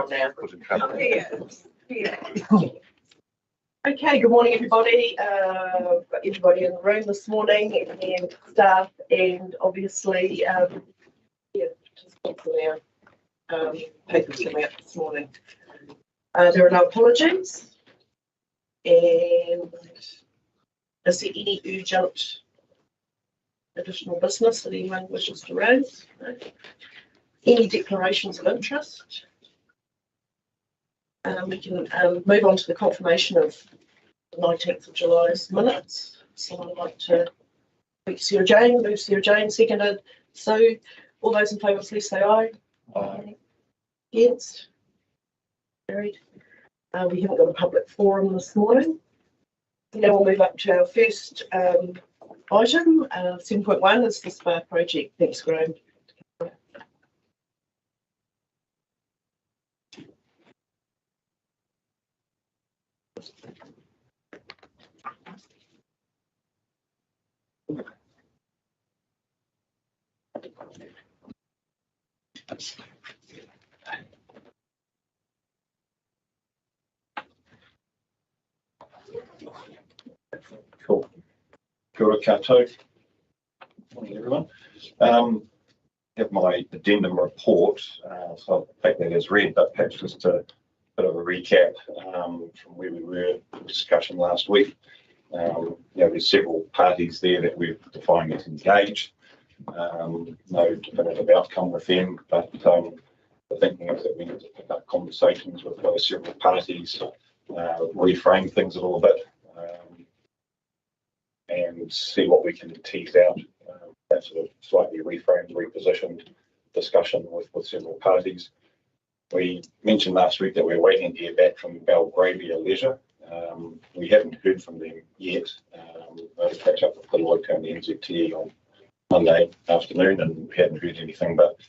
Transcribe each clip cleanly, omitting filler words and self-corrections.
from now. Oh, yeah. Okay, good morning, everybody. Got everybody in the room this morning, and staff, and obviously, participants in our papers coming out this morning. There are no apologies, and is there any urgent additional business that anyone wishes to raise? No. Any declarations of interest? We can move on to the confirmation of the 19th of July's minutes. Someone would like to speak to Sarah Jane, move Sarah Jane, seconded. So, all those in favour, please say aye. Aye. Against? Carried. We haven't got a public forum this morning. Now we'll move up to our first item. 7.1 is the SPA project. Thanks, Graham. Cool. Kia ora koutou. Morning, everyone. Have my addendum report, so I'll take that as read, but perhaps just a bit of a recap from where we were in discussion last week. There's several parties there that we're defining as engaged. No definitive outcome with them, but the thinking is that we need to pick up conversations with those several parties, reframe things a little bit, and see what we can tease out. That sort of slightly reframed, repositioned discussion with several parties. We mentioned last week that we're waiting to hear back from Belgravia Leisure. We haven't heard from them yet. I'll catch up with Deloitte and the NZTE on Monday afternoon, and we hadn't heard anything, but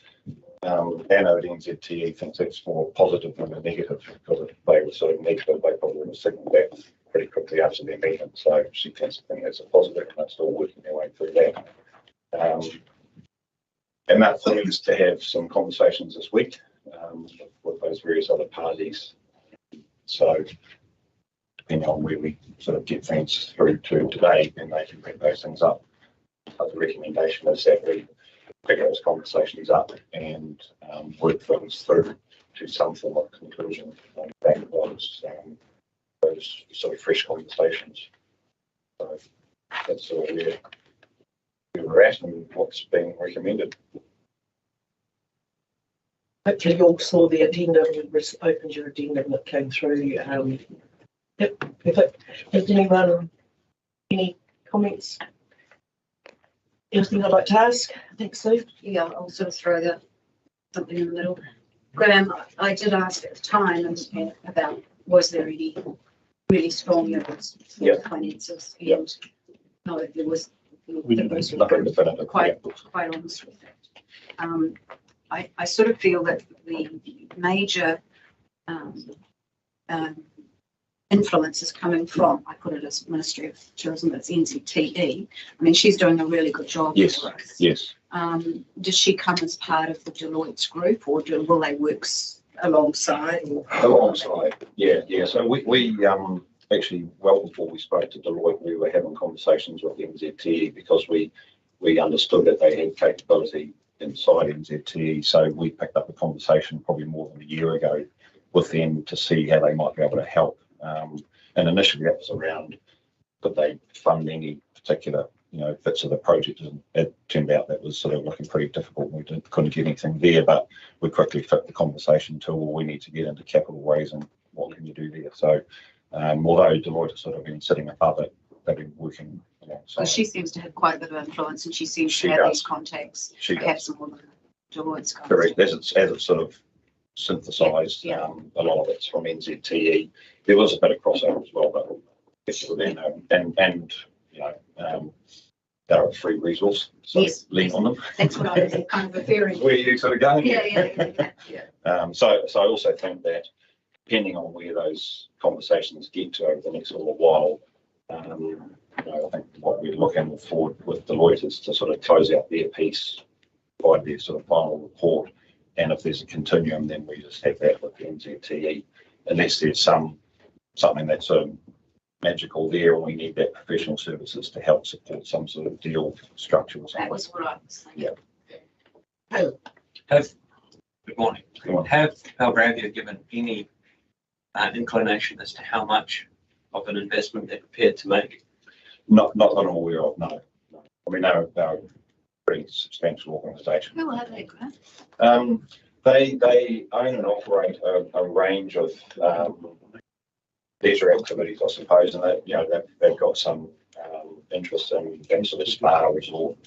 Anna at NZTE thinks it's more positive than a negative, because if they were sort of negative, they probably would have signalled that pretty quickly after their meeting. So she tends to think that's a positive, and it's still working their way through that. And that leads to have some conversations this week with those various other parties. So depending on where we sort of get things through to today, then they can pick those things up. But the recommendation is that we pick those conversations up and work things through to some form of conclusion on the back of those sort of fresh conversations. So that's sort of where we're at and what's being recommended. Hopefully you all saw the addendum, opened your addendum that came through. Yep, perfect. Has anyone any comments? Anything I'd like to ask? I think so. Yeah, I'll sort of throw that something in the middle. Graham, I did ask at the time about was there any really strong evidence for finances, and no, there was. We didn't quite honest with that. I sort of feel that the major influence is coming from, I put it as Ministry of Tourism, it's NZTE. I mean, she's doing a really good job. Yes, for us. yes. Does she come as part of the Deloitte's group, or will they work alongside? Alongside, yeah. So we actually, well before we spoke to Deloitte, we were having conversations with NZTE because we understood that they had capability inside NZTE. So we picked up a conversation probably more than a year ago with them to see how they might be able to help. And initially that was around, could they fund any particular bits of the project, and it turned out that was sort of looking pretty difficult. We couldn't get anything there, but we quickly fit the conversation to, well, we need to get into capital raising. What can you do there? So although Deloitte has sort of been sitting above it, they've been working. So she seems to have quite a bit of influence, and she seems to have these contacts. She perhaps more than Deloitte's contacts. Correct. As it's sort of synthesised, a lot of it's from NZTE. There was a bit of crossover as well, but they're a free resource, so yes, lean on them. That's what I was kind of referring to. Where you sort of going? Yeah. So I also think that depending on where those conversations get to over the next little while, I think what we're looking forward with Deloitte is to sort of close out their piece, provide their sort of final report, and if there's a continuum, then we just have that with the NZTE, unless there's something that's magical there, and we need that professional services to help support some sort of deal structure or something. That was what I was thinking. Good morning. Have Belgravia given any inclination as to how much of an investment they're prepared to make? Not that I'm aware of, no. I mean, they're a pretty substantial organisation. Who are they, Grant? They own and operate a range of leisure activities, I suppose, and they've got some interest in that sort of spa resort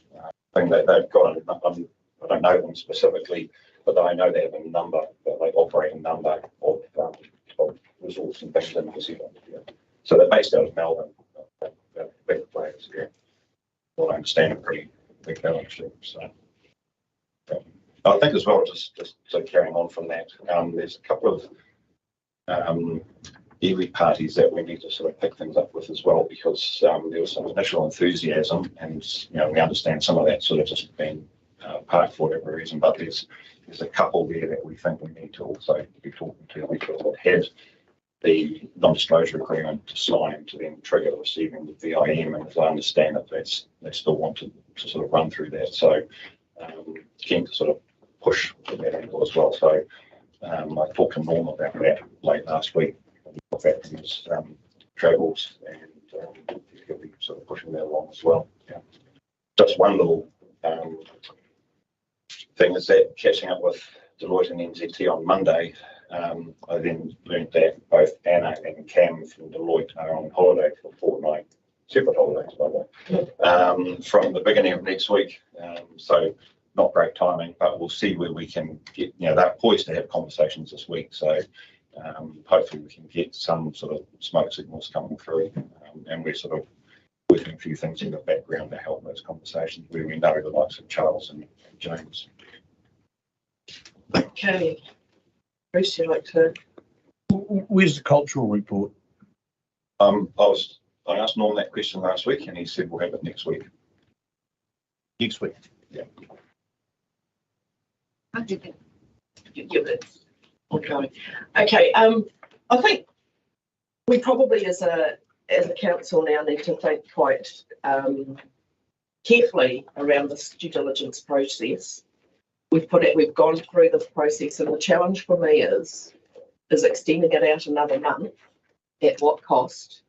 thing that they've got. I don't know them specifically, but I know they have they operate a number of resorts and things in New Zealand. Yeah. So they're based out of Melbourne. They're big players, yeah. Well, I understand it pretty big deal, actually. So I think as well, just so carrying on from that, there's a couple of elite parties that we need to sort of pick things up with as well, because there was some initial enthusiasm, and we understand some of that sort of just been parked for whatever reason, but there's a couple there that we think we need to also be talking to, because it had the non-disclosure agreement to sign to then trigger receiving the VIM, and as I understand it, they still want to sort of run through that. So keen to sort of push that angle as well. So I talked to Norm about that late last week. In fact, he was travels, and he'll be sort of pushing that along as well. Yeah. Just one little thing is that catching up with Deloitte and NZT on Monday, I then learned that both Anna and Cam from Deloitte are on holiday for a fortnight, separate holidays by the way, from the beginning of next week. So not great timing, but we'll see where we can get, they're poised to have conversations this week. So hopefully we can get some sort of smoke signals coming through, and we're sort of working a few things in the background to help those conversations where we know the likes of Charles and James. Okay. Bruce, you'd like to? Where's the cultural report? I asked Norm that question last week, and he said we'll have it next week. Next week. Yeah. I did that. Yeah, that's okay. Okay. I think we probably, as a council, now need to think quite carefully around this due diligence process. We've gone through this process, and the challenge for me is extending it out another month at what cost?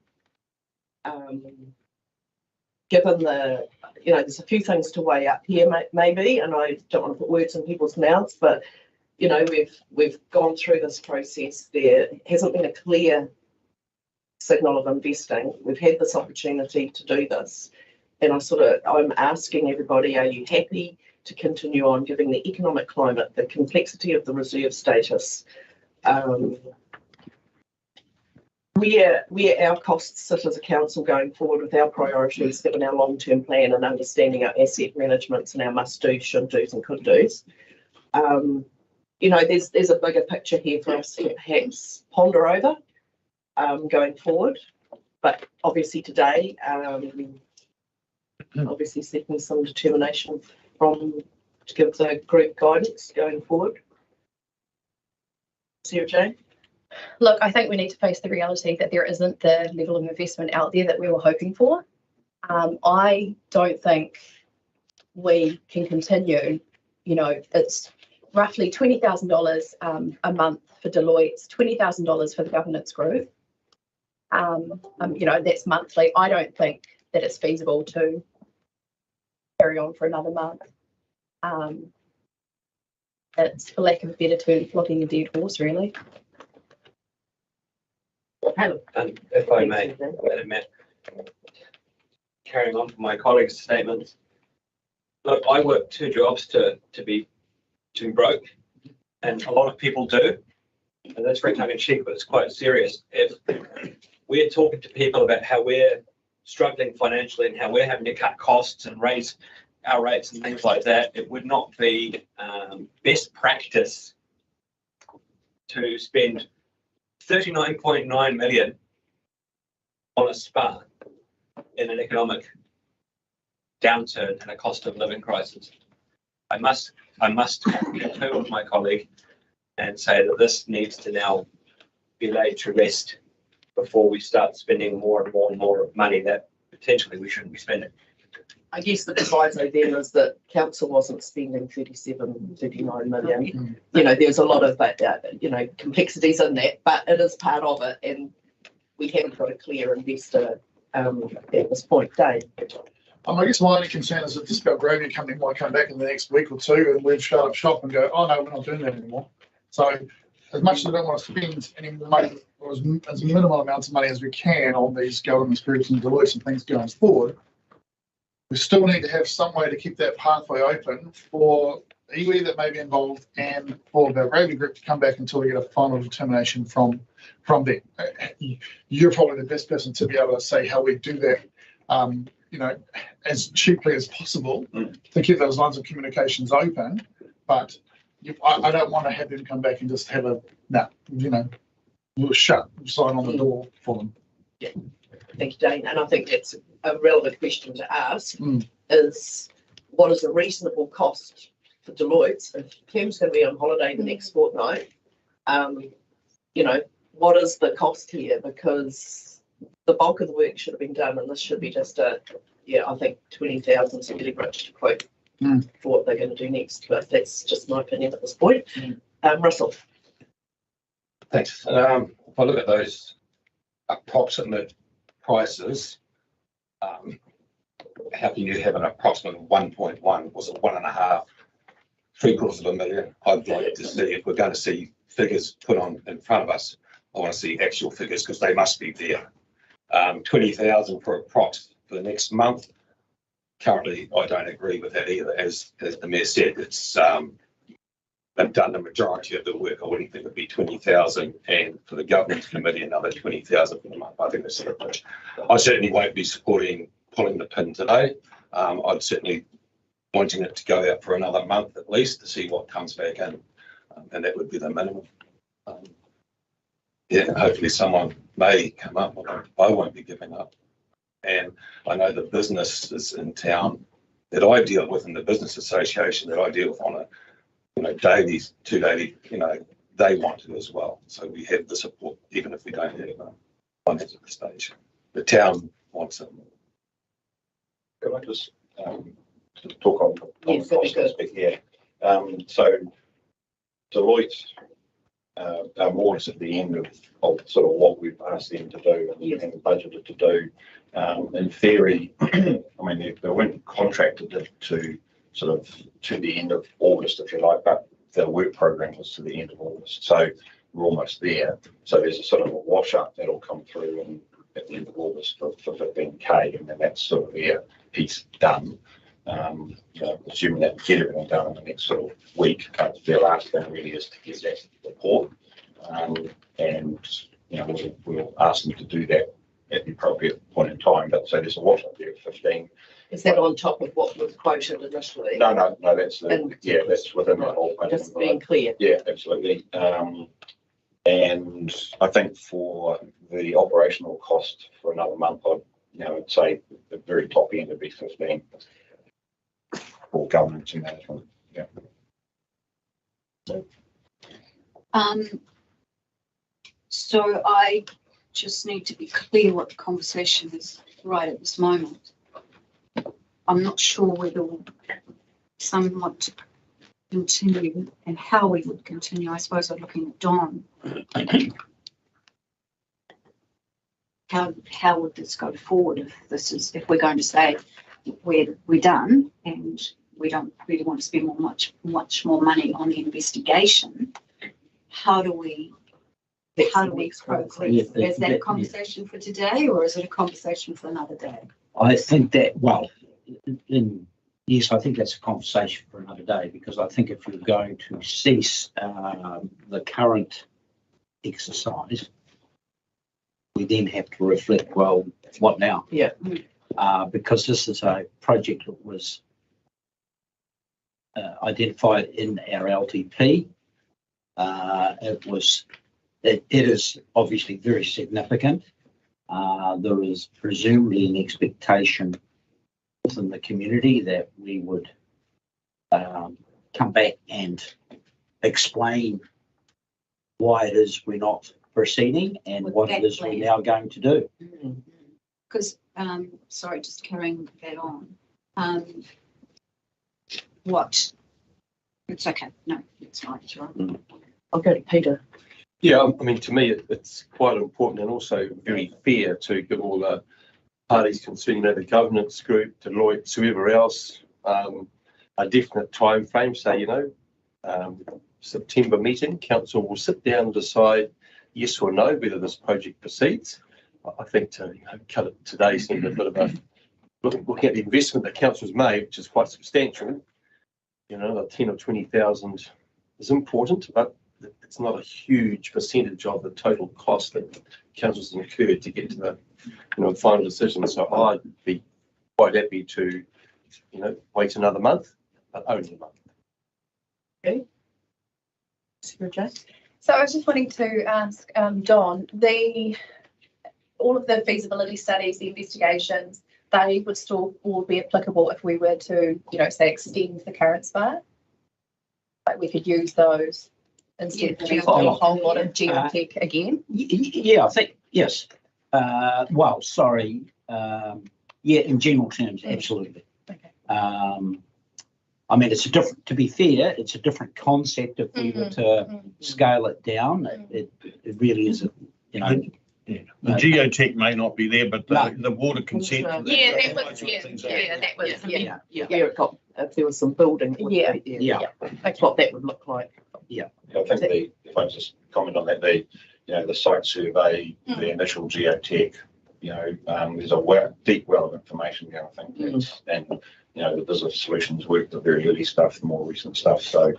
Given there's a few things to weigh up here, maybe, and I don't want to put words in people's mouths, but we've gone through this process. There hasn't been a clear signal of investing. We've had this opportunity to do this, and I'm asking everybody: are you happy to continue on, giving the economic climate, the complexity of the reserve status, where our costs sit as a council going forward with our priorities, given our long-term plan and understanding our asset managements and our must-do, should-dos and could-dos. There's a bigger picture here for us to perhaps ponder over going forward. But obviously today, obviously seeking some determination to give the group guidance going forward. Sarah Jane? Look, I think we need to face the reality that there isn't the level of investment out there that we were hoping for. I don't think we can continue. It's roughly $20,000 a month for Deloitte, it's $20,000 for the governance group. That's monthly. I don't think that it's feasible to carry on for another month. It's, for lack of a better term, flogging a dead horse, really. If I may, Matt, carrying on from my colleague's statements, look, I work 2 jobs to be broke, and a lot of people do, and that's very tongue in cheek, but it's quite serious. If we're talking to people about how we're struggling financially and how we're having to cut costs and raise our rates and things like that, it would not be best practice to spend 39.9 million on a spa in an economic downturn and a cost of living crisis. I must concur with my colleague, and say that this needs to now be laid to rest before we start spending more and more and more money that potentially we shouldn't be spending. I guess the proviso then is that council wasn't spending 37, 39 million. You know, there's a lot of complexities in that, but it is part of it, and we haven't got a clear investor at this point, Dave. I guess my only concern is that this Belgravia company might come back in the next week or two and we've shut up shop and go, oh no, we're not doing that anymore. So as much as I don't want to spend any more money, or as minimal amounts of money as we can on these government groups and Deloitte and things going forward, we still need to have some way to keep that pathway open for iwi that may be involved and for the Belgravia group to come back until we get a final determination from them. You're probably the best person to be able to say how we do that, as cheaply as possible to keep those lines of communications open. But I don't want to have them come back and just have we'll sign on the door for them. Yeah. Thank you, Dane. And I think that's a relevant question to ask is what is a reasonable cost for Deloitte if Kim's going to be on holiday the next fortnight? What is the cost here? Because the bulk of the work should have been done, and this should be just I think 20,000 is really rich to quote for what they're going to do next. But that's just my opinion at this point. Russell. Thanks. If I look at those approximate prices, how can you have an approximate 1.1? Was it 1.5? 750,000? I'd like to see, if we're going to see figures put on in front of us, I want to see actual figures because they must be there. 20,000 for a prox for the next month. Currently, I don't agree with that either. As the Mayor said, it's they've done the majority of the work. I wouldn't think it'd be 20,000, and for the governance committee, another 20,000 for the month. I think that's a bit. I certainly won't be supporting pulling the pin today. I'd certainly wanting it to go out for another month at least to see what comes back in, and that would be the minimum. Hopefully someone may come up. I won't be giving up. And I know the businesses in town that I deal with in the business association that I deal with on a daily, 2 daily, they want it as well. So we have the support, even if we don't have finance at the stage. The town wants it. Can I just talk on the cost aspect here? So Deloitte are more at the end of sort of what we've asked them to do and budgeted to do. In theory, I mean, they weren't contracted to sort of to the end of August, if you like, but the work program was to the end of August. So we're almost there. So there's a sort of a wash up that'll come through at the end of August for 15K, and then that's sort of their piece done. Assuming that we get everything done in the next sort of week, their last thing really is to get that report, and we'll ask them to do that at the appropriate point in time. But so there's a wash up there at 15. Is that on top of what was quoted initially? No, that's that's within the whole. Just being clear. Yeah, absolutely. And I think for the operational cost for another month, I'd say the very top end would be 15 for governance and management. Yeah. So I just need to be clear what the conversation is right at this moment. I'm not sure whether some want to continue and how we would continue. I suppose I'm looking at Don. How would this go forward if we're going to say we're done and we don't really want to spend much more money on the investigation? How do we progress? Is that a conversation for today, or is it a conversation for another day? I think that, yes, I think that's a conversation for another day, because I think if you're going to cease the current exercise, we then have to reflect, well, what now? Yeah. Because this is a project that was identified in our LTP. It is obviously very significant. There is presumably an expectation within the community that we would come back and explain why it is we're not proceeding and With what that it is plan. we're now going to do. Because, sorry, just carrying that on. What? It's okay. No, it's fine. It's right. I'll go to Peter. Yeah, I mean, to me, it's quite important and also very fair to give all the parties concerned, the governance group, Deloitte, whoever else, a definite time frame. Say, September meeting, council will sit down and decide yes or no whether this project proceeds. I think to cut it today seems a bit of a looking at the investment that council's made, which is quite substantial. The 10 or 20,000 is important, but it's not a huge percentage of the total cost that council's incurred to get to the final decision. So I'd be quite happy to wait another month, but only a month. Okay. Sarah Jane? So I was just wanting to ask Don, all of the feasibility studies, the investigations, they would still all be applicable if we were to, say, extend the current SPA? Like we could use those instead of doing a whole lot of geotech again? Yeah, I think, yes. Well, sorry. Yeah, in general terms, absolutely. Okay. I mean, to be fair, it's a different concept if we were to scale it down. It really is, The geotech may not be there, but No. the water consent. for that- Yeah, that those was, sort of things are- that was, Yeah, it got, if there was some building. it would Yeah. be there. Yeah. That's what that would look like. I think if I just comment on that, the site survey, the initial geotech, there's a deep well of information there, I think. And, the business solutions work, the very early stuff, the more recent stuff. So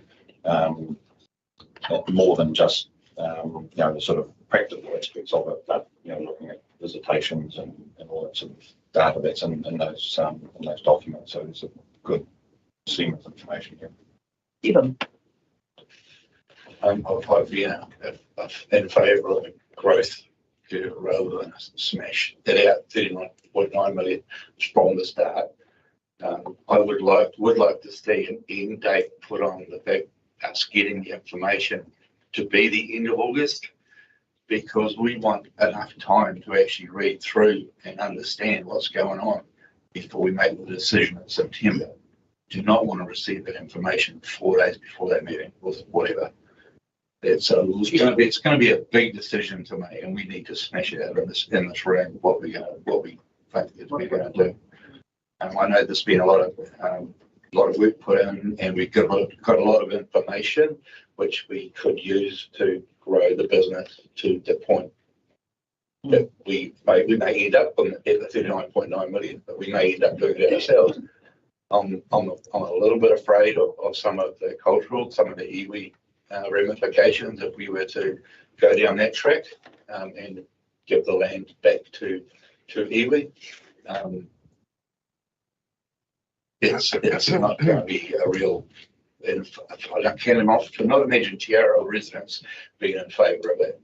more than just, the sort of practical aspects of it, but, looking at visitations and all that sort of data that's in those documents. So there's a good seam of information here. Even. I'd be in favour of a growth curve rather than smash it out 39.9 million from the start. I would like to see an end date put on the fact us getting the information to be the end of August, because we want enough time to actually read through and understand what's going on before we make the decision in September. Do not want to receive that information 4 days before that meeting or whatever. It's going to be a big decision to make, and we need to smash it out in this room. What we think is we're going to do. I know there's been a lot of work put in, and we've got a lot of information which we could use to grow the business to the point that we may end up at the 39.9 million, but we may end up doing it ourselves. I'm a little bit afraid of some of the iwi ramifications if we were to go down that track and give the land back to iwi. It's not going to be a real. I cannot imagine Tiara residents being in favour of that.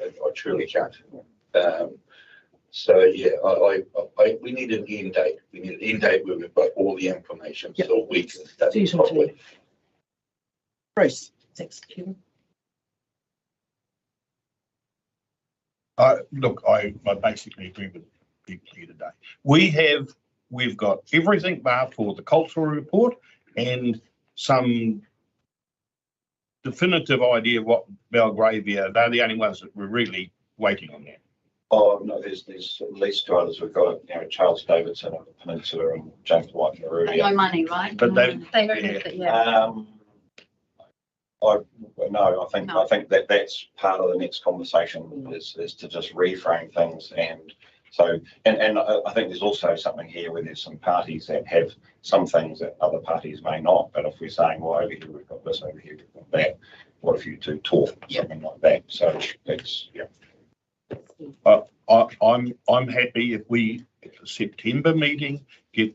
I truly can't. So yeah, we need an end date. We need an end date where we've got all the information so we can study properly. Bruce, thanks, Kevin. Look, I basically agree with people here today. We've got everything bar for the cultural report and some definitive idea of what Belgravia. They're the only ones that we're really waiting on that. Oh no, there's at least two others. We've got Charles Davidson on the Peninsula and James White and No money, right? But No they- money. They don't have it, yeah. I think that's part of the next conversation is to just reframe things, and so and I think there's also something here where there's some parties that have some things that other parties may not. But if we're saying, well, over here we've got this, over here we've got that, what if you two talk something like that? So it's I'm happy if we at the September meeting get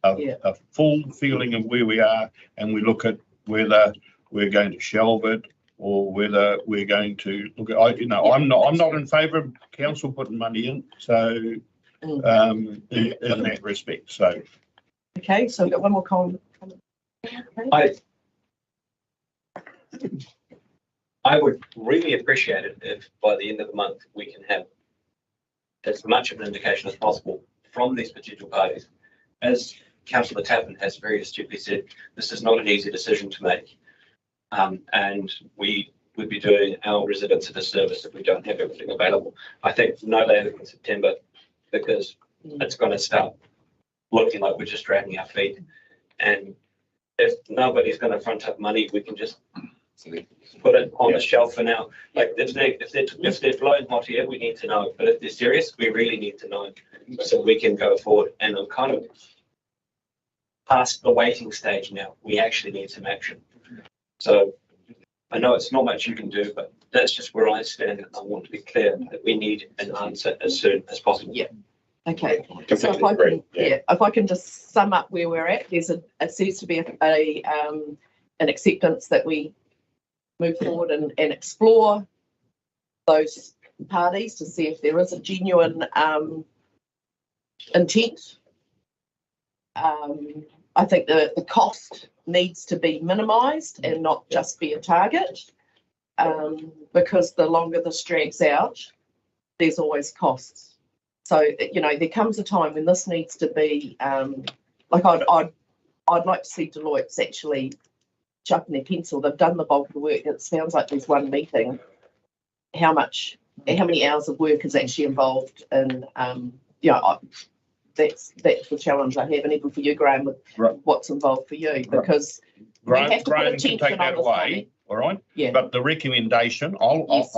a full feeling of where we are, and we look at whether we're going to shelve it or whether we're going to look at. I'm not in favour of council putting money in. So in that respect. So Okay, so we've got one more comment. I I would really appreciate it if by the end of the month we can have as much of an indication as possible from these potential parties. As Councillor Tappan has very astutely said, this is not an easy decision to make. And we would be doing our residents a disservice if we don't have everything available. I think no later than September, because it's going to start looking like we're just dragging our feet. And if nobody's going to front up money, we can just put it on the shelf for now. Like if they're blowing hot air, we need to know. But if they're serious, we really need to know so we can go forward. And I'm kind of past the waiting stage now. We actually need some action. So I know it's not much you can do, but that's just where I stand. I want to be clear that we need an answer as soon as possible. Yeah. Okay. So Completely if I agree. can, if I can just sum up where we're at, it seems to be an acceptance that we move forward and explore those parties to see if there is a genuine intent. I think the cost needs to be minimised and not just be a target, because the longer this drags out, there's always costs. So, you know, there comes a time when this needs to be, like I'd like to see Deloitte's actually sharpen their pencil. They've done the bulk of the work. It sounds like there's one meeting. How many hours of work is actually involved in, that's the challenge I have, and even for you, Graham, with what's involved for you, because we have to put Graham can attention take on that this away, money. all right? Yeah. But the recommendation, Yes.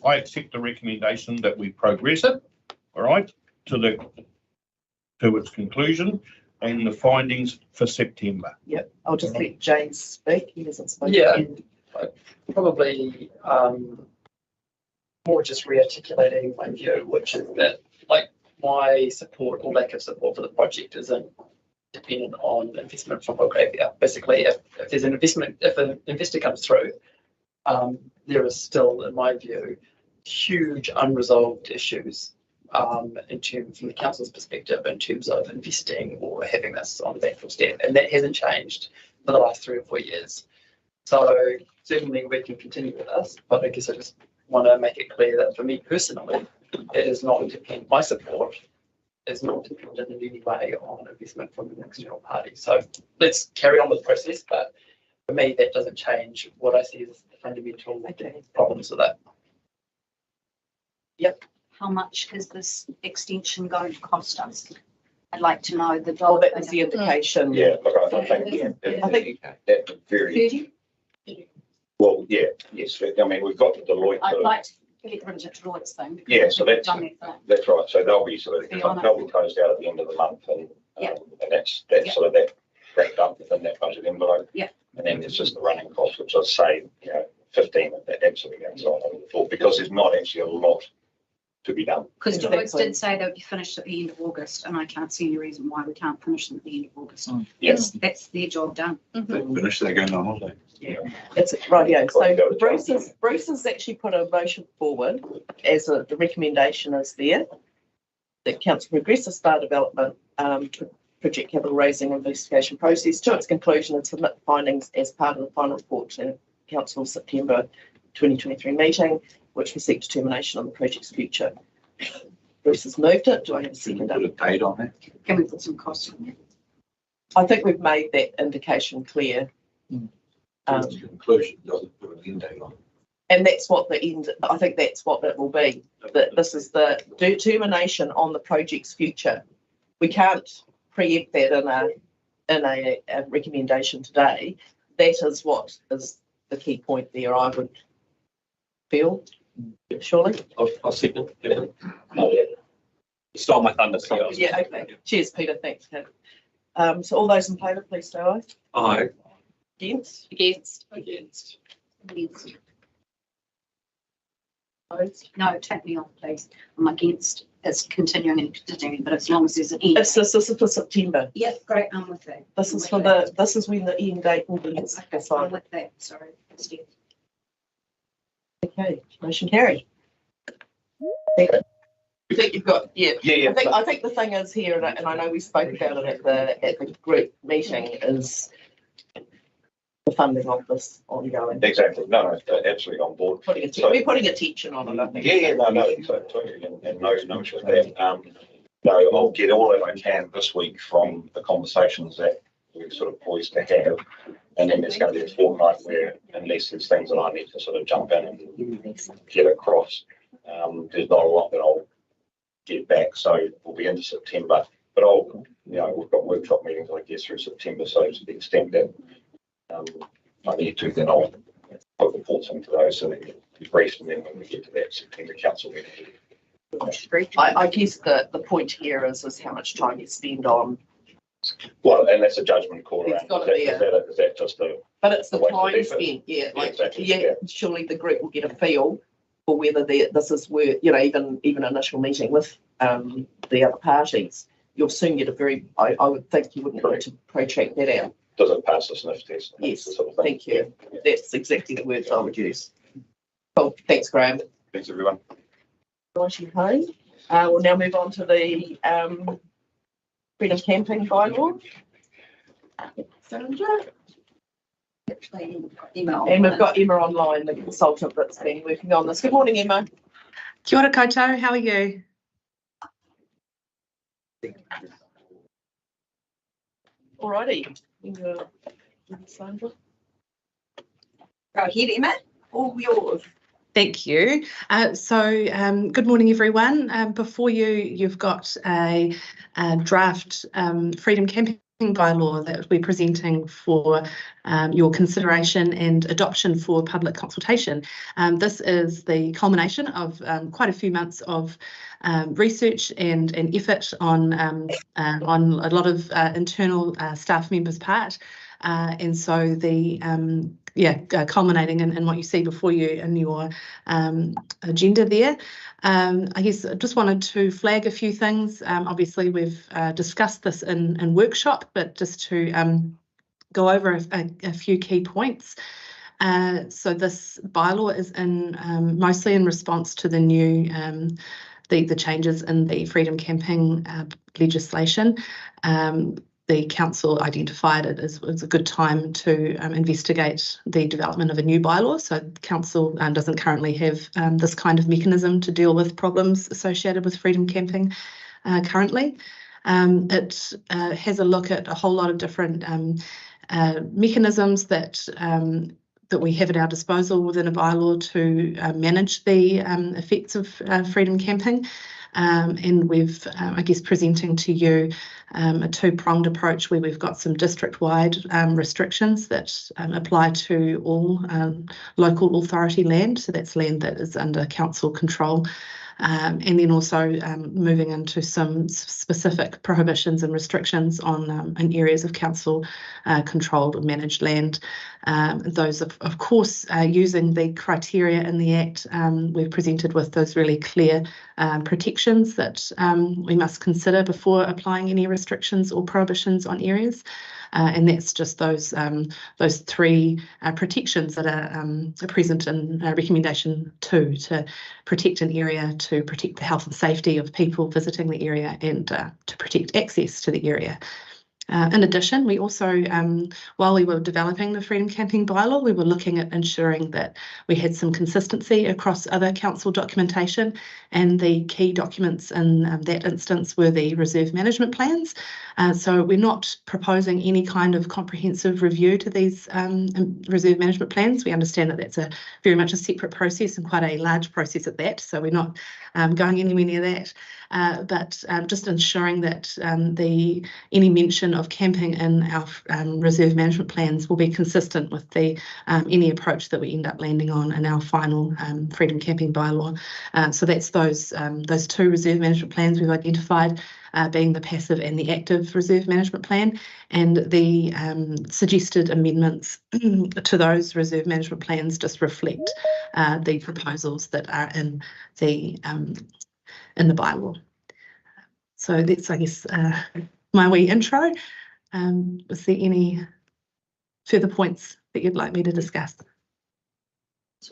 I accept the recommendation that we progress it, all right, to its conclusion and the findings for September. Yep, I'll just let James speak. He hasn't spoken. Yeah, yet. probably more just re-articulating my view, which is that like my support or lack of support for the project isn't dependent on investment from Belgravia. Basically, if there's an investment, if an investor comes through, there is still, in my view, huge unresolved issues in terms from the council's perspective in terms of investing or having this on the back step, and that hasn't changed for the last 3 or 4 years. So certainly we can continue with this, but I guess I just want to make it clear that for me personally, it is not dependent. My support is not dependent in any way on investment from an external party. So let's carry on with the process, but for me that doesn't change what I see as the fundamental problems with it. Yep. How much is this extension going to cost us? I'd like to know the Oh, dollar. that was the indication. Yeah, look, I think I think that very 30? well. Yeah, yes. I mean, we've got the Deloitte. I'd like to get rid of the Deloitte's thing. Yeah, so that's Done it, but that's right. So they'll be sort of Be on it. they'll be closed out at the end of the month, and Yeah. and that's sort of that wrapped up within that budget envelope. Yeah. And then there's just the running costs, which I'd say 15 of that absolutely outside of the floor, because there's not actually a lot to be done. Because Exactly. Deloitte did say they would be finished at the end of August, and I can't see any reason why we can't finish them at the end of August. Yes. That's their job done. Finish, they're going on holiday. That's it, right, yeah. Quite So good. Bruce has actually put a motion forward as the recommendation is there, that council progress the STAR development project capital raising investigation process to its conclusion and submit findings as part of the final report to council September 2023 meeting, which will seek determination on the project's future. Bruce has moved it. Do I have a second? Put a date on it. Can we put some costs on that? I think we've made that indication clear. Conclusion doesn't put an end date on it. And that's what the end, I think that's what it will be, that this is the determination on the project's future. We can't preempt that in a recommendation today. That is what is the key point there, I would feel, surely. I'll second. Yeah. Oh, yeah. You stole my thunder. So Yeah, okay. Cheers, Peter, thanks, Kate. So all those in favour, please say aye. Aye. Against? Against. Against. Opposed? No, take me off, please. I'm against it's continuing and continuing, but as long as there's an end. This is for September. Yep, great, I'm with that. This I'm is with for that. this is when the end date will be Okay, I'm specified. with that, sorry. Steve. Okay, motion carried. I think you've got, yeah. Yeah. I think the thing is here, and I know we spoke about it at the group meeting, is the funding of this ongoing. Exactly. No, absolutely on board. We're putting attention on it, I think. Yeah, no, totally, and no issue with that. No, I'll get all that I can this week from the conversations that we're sort of poised to have. And then there's going to be a fortnight where, unless there's things that I need to sort of jump in and get across, there's not a lot that I'll get back. So we'll be into September. But we've got workshop meetings, I guess, through September. So to the extent that I need to, then I'll put reports into those so that you're briefed. And then when we get to that September council meeting. I guess the point here is how much time you spend on. Well, and that's a judgment call It's around. got to be Is that just a? But it's the waste of time effort? spent, yeah. Like, Exactly, yeah, surely the group will get a feel for whether this is where, even initial meeting with the other parties. You'll soon get a very. I would think you wouldn't need to protract that out. Does it pass the sniff test? Yes, Sort of thing. thank you. That's exactly the words I would use. Cool. Thanks, Graham. Thanks, everyone. Righty ho. We'll now move on to the freedom camping bylaw. Sandra. And we've got Emma online, the consultant that's been working on this. Good morning, Emma. Kia ora koutou, how are you? Alrighty. Sandra. Go ahead, Emma. All yours. Thank you. Good morning, everyone. Before you, you've got a draft freedom camping bylaw that we're presenting for your consideration and adoption for public consultation. This is the culmination of quite a few months of research and effort on a lot of internal staff members' part. And so the culminating in what you see before you in your agenda there. I guess I just wanted to flag a few things. Obviously, we've discussed this in workshop, but just to go over a few key points. So this bylaw is mostly in response to the new the changes in the freedom camping legislation. The council identified it as a good time to investigate the development of a new bylaw. So the council doesn't currently have this kind of mechanism to deal with problems associated with freedom camping currently. It has a look at a whole lot of different mechanisms that we have at our disposal within a bylaw to manage the effects of freedom camping. And we've, I guess, presenting to you a two-pronged approach where we've got some district-wide restrictions that apply to all local authority land. So that's land that is under council control. And then also moving into some specific prohibitions and restrictions on in areas of council controlled or managed land. Those, of course, using the criteria in the Act, we've presented with those really clear protections that we must consider before applying any restrictions or prohibitions on areas. And that's just those three protections that are present in recommendation 2 to protect an area, to protect the health and safety of people visiting the area, and to protect access to the area. In addition, we also, while we were developing the freedom camping bylaw, we were looking at ensuring that we had some consistency across other council documentation, and the key documents in that instance were the reserve management plans. So we're not proposing any kind of comprehensive review to these reserve management plans. We understand that that's very much a separate process and quite a large process at that, so we're not going anywhere near that. But just ensuring that any mention of camping in our reserve management plans will be consistent with any approach that we end up landing on in our final freedom camping bylaw. So that's those two reserve management plans we've identified, being the passive and the active reserve management plan, and the suggested amendments to those reserve management plans just reflect the proposals that are in the bylaw. So that's, I guess, my wee intro. Was there any further points that you'd like me to discuss?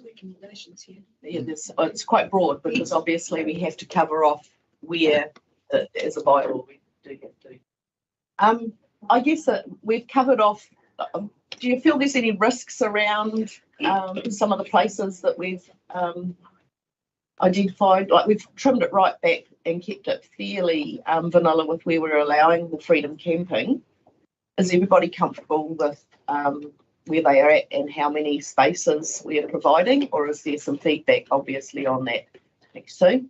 Recommendations here. Yeah, it's quite broad because obviously we have to cover off where, as a bylaw, we do have to. I guess that we've covered off do you feel there's any risks around some of the places that we've identified? Like we've trimmed it right back and kept it fairly vanilla with where we're allowing the freedom camping. Is everybody comfortable with where they are at and how many spaces we are providing, or is there some feedback obviously on that? Thanks, Sue.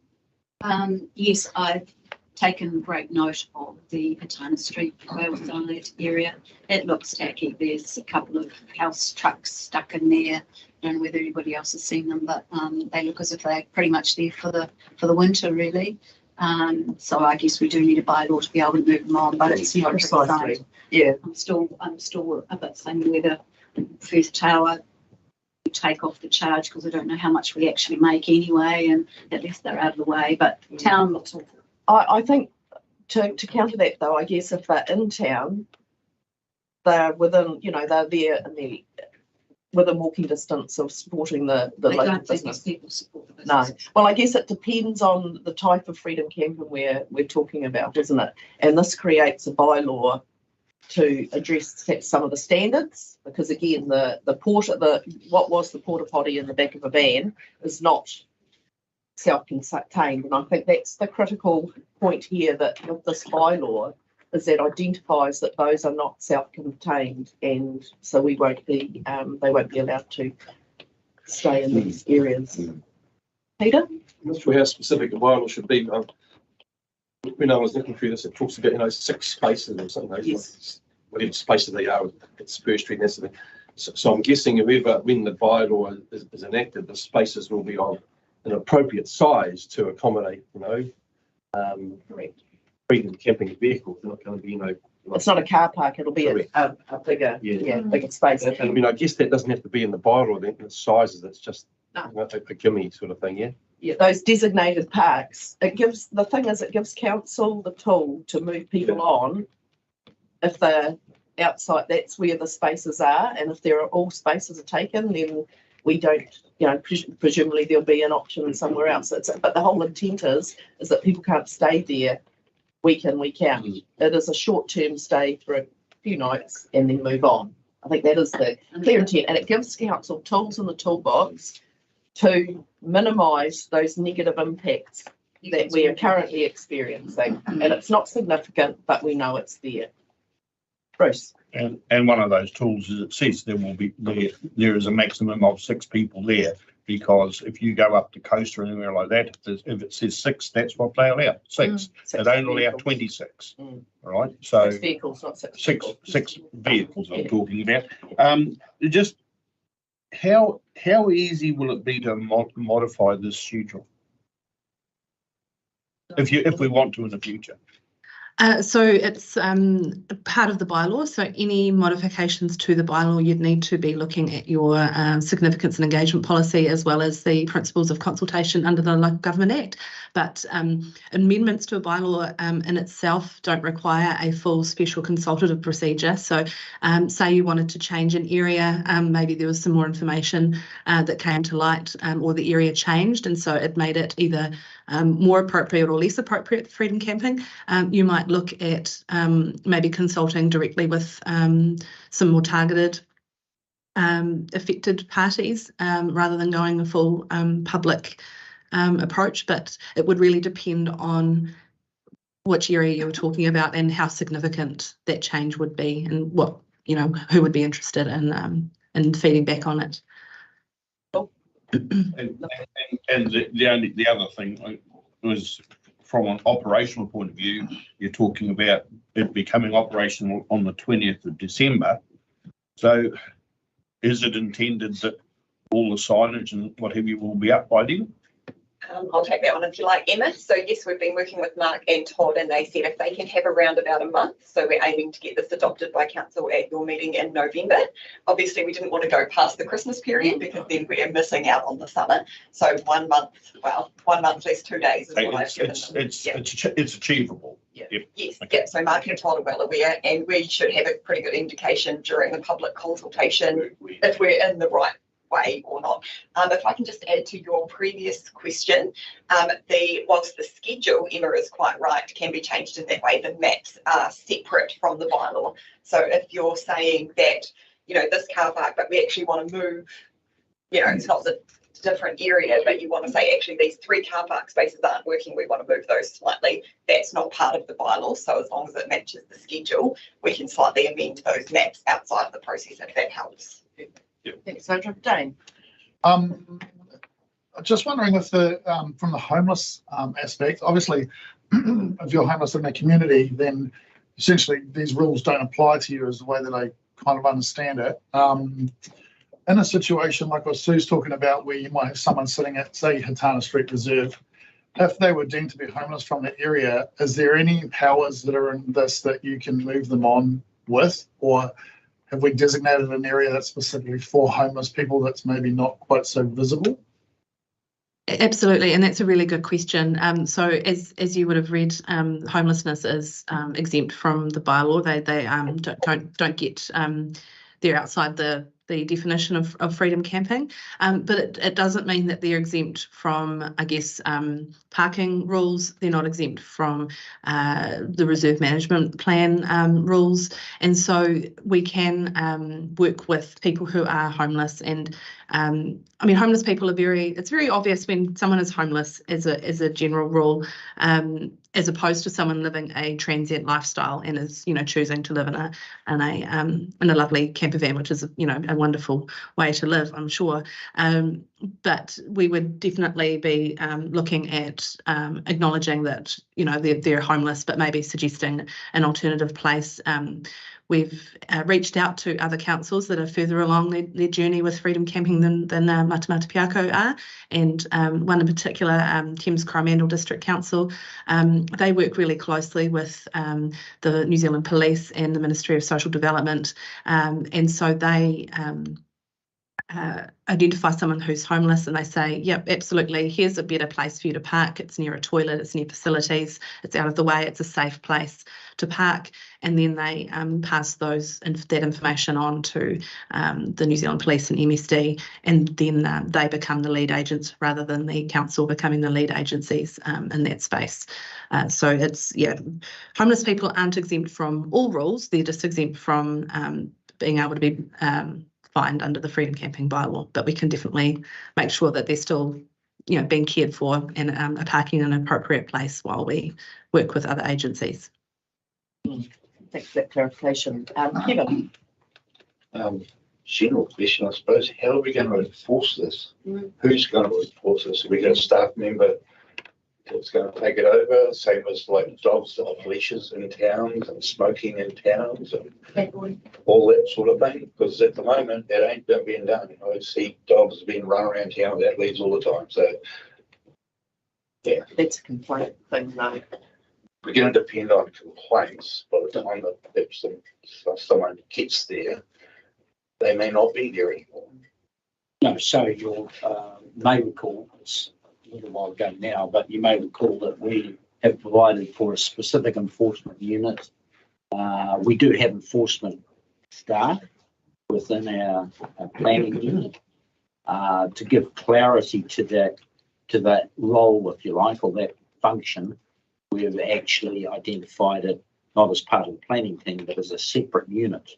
Yes, I've taken great note of the Patana Street Whaleside area. It looks tacky. There's a couple of house trucks stuck in there. I don't know whether anybody else has seen them, but they look as if they're pretty much there for the winter, really. So I guess we do need a bylaw to be able to move them on, but it's not precisely. Yeah. I'm still a bit thinking whether First Tower take off the charge, because I don't know how much we actually make anyway, and at least they're out of the way. But town looks awful. I think to counter that though, I guess if they're in town, they're within, they're there and they're within walking distance of supporting the local business. People support the No. business. Well, I guess it depends on the type of freedom camping we're talking about, isn't it? And this creates a bylaw to address some of the standards, because again, what was the porta potty in the back of a van is not self-contained, and I think that's the critical point here, that with this bylaw is that identifies that those are not self-contained, and so they won't be allowed to stay in these areas. Peter? I'm not sure how specific the bylaw should be. When I was looking through this, it talks about 6 spaces or something. Yes. Whatever spaces they are, it's Spur Street and that sort of thing. So I'm guessing when the bylaw is enacted, the spaces will be of an appropriate size to accommodate, Correct. freedom camping vehicles. They're not going to be, It's not a car park, it'll be a bigger, bigger space. And I mean, I guess that doesn't have to be in the bylaw, then the sizes, it's just a gimme sort of thing, yeah? Yeah, those designated parks, it gives council the tool to move people on if they're outside, that's where the spaces are, and if all spaces are taken, then we don't, presumably there'll be an option somewhere else. But the whole intent is that people can't stay there week in, week out. It is a short-term stay for a few nights and then move on. I think that is the clear intent, and it gives council tools in the toolbox to minimise those negative impacts that we are currently experiencing. And it's not significant, but we know it's there. Bruce. And one of those tools is it says there is a maximum of 6 people there, because if you go up the coast or anywhere like that, if it says 6, that's what they allow. 6. They don't allow 26. Right? So 6 vehicles, not 6. 6 vehicles I'm talking about. Just how easy will it be to modify this schedule if we want to in the future? So it's part of the bylaw. So any modifications to the bylaw, you'd need to be looking at your significance and engagement policy, as well as the principles of consultation under the Local Government Act. But amendments to a bylaw in itself don't require a full special consultative procedure. So say you wanted to change an area, maybe there was some more information that came to light, or the area changed, and so it made it either more appropriate or less appropriate for freedom camping. You might look at maybe consulting directly with some more targeted affected parties rather than going a full public approach, but it would really depend on which area you were talking about and how significant that change would be, and what, who would be interested in feeding back on it. And the other thing was, from an operational point of view, you're talking about it becoming operational on the 20th of December. So is it intended that all the signage and what have you will be up by then? I'll take that one if you like, Emma. So yes, we've been working with Mark and Todd, and they said if they can have around about a month. So we're aiming to get this adopted by council at your meeting in November. Obviously, we didn't want to go past the Christmas period because then we're missing out on the summer. So 1 month, 1 month less 2 days is what I've given them. It's achievable. Yeah. Yep. Yes. Okay. Yeah. So Mark and Todd are well aware, and we should have a pretty good indication during the public consultation if we're in the right way or not. If I can just add to your previous question, whilst the schedule, Emma is quite right, can be changed in that way, the maps are separate from the bylaw. So if you're saying that, you know, this car park, but we actually want to move, you know, it's not the different area, but you want to say, actually, these 3 car park spaces aren't working, we want to move those slightly. That's not part of the bylaw, so as long as it matches the schedule, we can slightly amend those maps outside of the process if that helps. Thanks, Sandra. Dane? Just wondering if from the homeless aspect, obviously, if you're homeless in a community, then essentially these rules don't apply to you as the way that I kind of understand it. In a situation like what Sue's talking about, where you might have someone sitting at, say, Hatana Street Reserve, if they were deemed to be homeless from the area, is there any powers that are in this that you can move them on with, or have we designated an area that's specifically for homeless people that's maybe not quite so visible? Absolutely, and that's a really good question. So as you would have read, homelessness is exempt from the bylaw. They don't get they're outside the definition of freedom camping, but it doesn't mean that they're exempt from, I guess, parking rules. They're not exempt from the reserve management plan rules, and so we can work with people who are homeless. And I mean, homeless people are it's very obvious when someone is homeless as a general rule, as opposed to someone living a transient lifestyle and is, you know, choosing to live in a lovely camper van, which is, you know, a wonderful way to live, I'm sure. But we would definitely be looking at acknowledging that, you know, they're homeless, but maybe suggesting an alternative place. We've reached out to other councils that are further along their journey with freedom camping than Matamata-Piako are, and one in particular, Thames Coromandel District Council. They work really closely with the New Zealand Police and the Ministry of Social Development, and so they identify someone who's homeless and they say, yep, absolutely, here's a better place for you to park. It's near a toilet, it's near facilities, it's out of the way, it's a safe place to park. And then they pass that information on to the New Zealand Police and MSD, and then they become the lead agents rather than the council becoming the lead agencies in that space. So it's, yeah, homeless people aren't exempt from all rules, they're just exempt from being able to be fined under the freedom camping bylaw, but we can definitely make sure that they're still, you know, being cared for and are parking in an appropriate place while we work with other agencies. Thanks for that clarification. Kevin? General question, I suppose, how are we going to enforce this? Who's going to enforce this? Are we got a staff member that's going to take it over, same as like dogs off leashes in towns and smoking in towns and all that sort of thing? Because at the moment, that ain't being done. I see dogs being run around town without leads all the time. So, yeah. That's a complaint thing, though. We're going to depend on complaints. By the time that if someone gets there, they may not be there anymore. No, so you may recall, it's a little while ago now, but you may recall that we have provided for a specific enforcement unit. We do have enforcement staff within our planning unit to give clarity to that role, if you like, or that function. We've actually identified it not as part of the planning team, but as a separate unit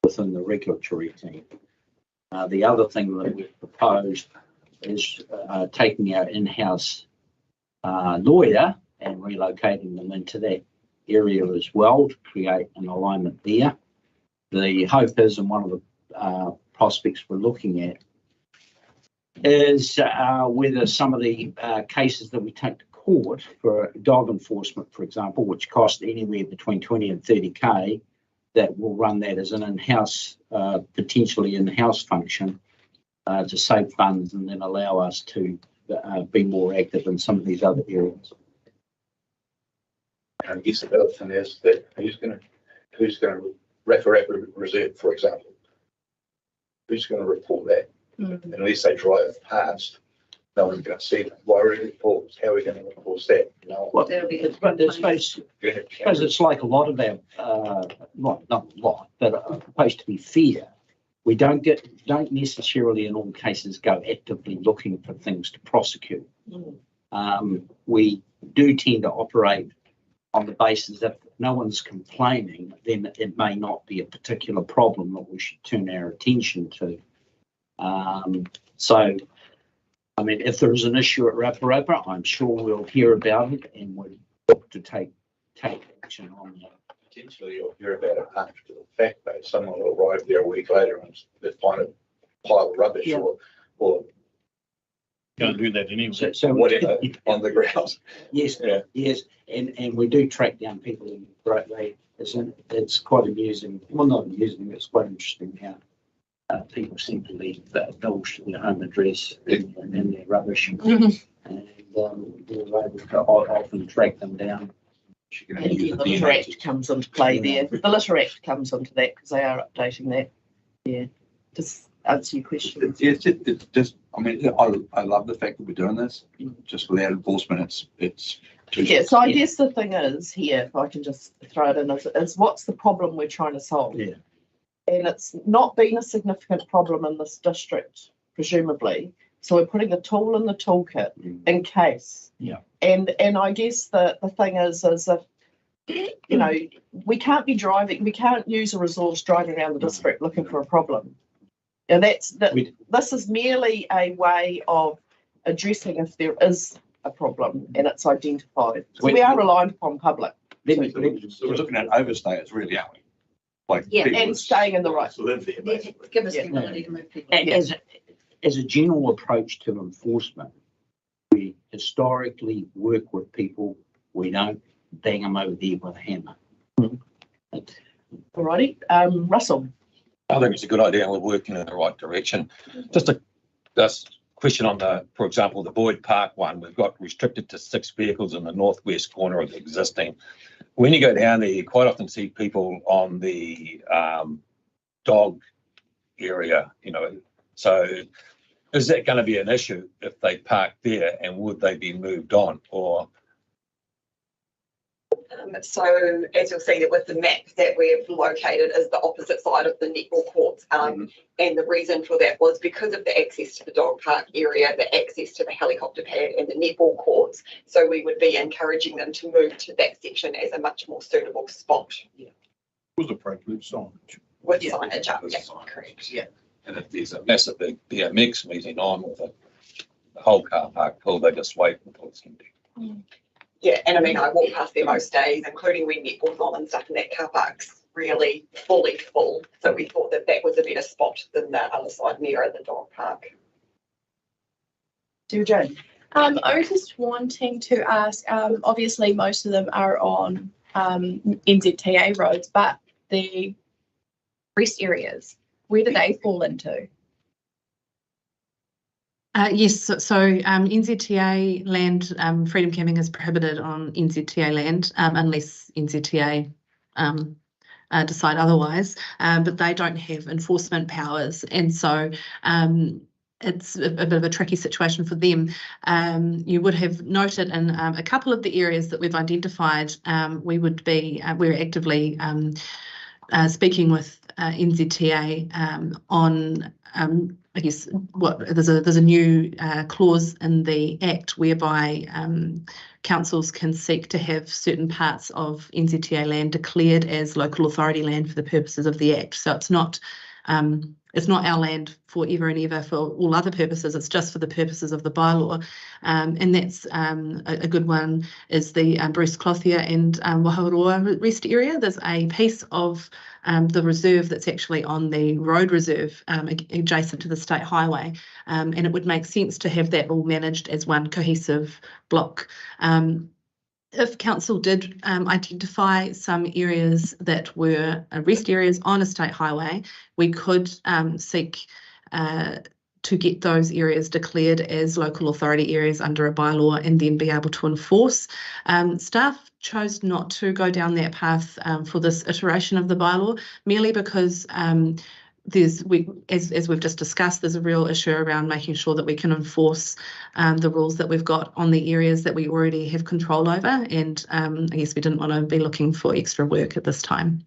within the regulatory team. The other thing that we've proposed is taking our in-house lawyer and relocating them into that area as well to create an alignment there. The hope is, and one of the prospects we're looking at, is whether some of the cases that we take to court for dog enforcement, for example, which cost anywhere between 20 and 30K, that will run that as an in-house, potentially in-house function to save funds and then allow us to be more active in some of these other areas. And I guess the other thing is that who's going to Rapid Reserve, for example, who's going to report that? Unless they drive past, no one's going to see them. Why are we reports? How are we going to enforce that? No. Well, because it's like a lot of our, not a lot, but supposed to be fair. We don't necessarily in all cases go actively looking for things to prosecute. We do tend to operate on the basis no one's complaining, then it may not be a particular problem that we should turn our attention to. So, I mean, if there is an issue at Raparapa, I'm sure we'll hear about it and we'll look to take action on that. Potentially you'll hear about it after the fact, though. Someone will arrive there a week later and they find a pile of rubbish or Going to do that anyway. So whatever on the ground. Yes, yes, and we do track down people in great way. It's quite amusing. Well, not amusing. It's quite interesting how people seem to leave that divulge their home address and their rubbish, and we're able to often track them down. And the Litter Act comes into play there. The Litter Act comes into that because they are updating that. Yeah, just answer your question. It's just, I mean, I love the fact that we're doing this. Just without enforcement, it's. Yeah, so I guess the thing is here, if I can just throw it in, is what's the problem we're trying to solve? Yeah. And it's not been a significant problem in this district, presumably. So we're putting a tool in the toolkit in case. Yeah. And I guess the thing is if, you know, we can't use a resource driving around the district looking for a problem. And this is merely a way of addressing if there is a problem and it's identified. So we are reliant upon public. So we're looking at overstayers, really, aren't we? Like and staying in the right. Live there, basically. Give us the ability to move people. And as a general approach to enforcement, we historically work with people. We don't bang them over the head with a hammer. Alrighty, Russell. I think it's a good idea and we're working in the right direction. Just a question on for example, the Boyd Park one, we've got restricted to 6 vehicles in the northwest corner of the existing. When you go down there, you quite often see people on the dog area, you know, so is that going to be an issue if they park there and would they be moved on or? So as you'll see that with the map that we've located is the opposite side of the netball courts. And the reason for that was because of the access to the dog park area, the access to the helicopter pad and the netball courts. So we would be encouraging them to move to that section as a much more suitable spot. It was appropriate signage. With signage up, yeah, correct. Yeah. And if there's a massive big BMX meeting on with the whole car park full, they just wait until it's empty. Yeah, and I mean, I walk past there most days, including when netball's on and stuff, and that car park's really fully full. So we thought that was a better spot than the other side nearer the dog park. Jane. I was just wanting to ask, obviously most of them are on NZTA roads, but the rest areas, where do they fall into? Yes, so NZTA land, freedom camping is prohibited on NZTA land unless NZTA decide otherwise, but they don't have enforcement powers, and so it's a bit of a tricky situation for them. You would have noted in a couple of the areas that we've identified, we're actively speaking with NZTA on I guess there's a new clause in the Act whereby councils can seek to have certain parts of NZTA land declared as local authority land for the purposes of the Act. So it's not our land forever and ever for all other purposes. It's just for the purposes of the bylaw, and that's a good one. Is the Bruce Clothier and Waharoa rest area. There's a piece of the reserve that's actually on the road reserve adjacent to the state highway, and it would make sense to have that all managed as one cohesive block. If council did identify some areas that were rest areas on a state highway, we could seek to get those areas declared as local authority areas under a bylaw and then be able to enforce. Staff chose not to go down that path for this iteration of the bylaw, merely because as we've just discussed, there's a real issue around making sure that we can enforce the rules that we've got on the areas that we already have control over, and I guess we didn't want to be looking for extra work at this time.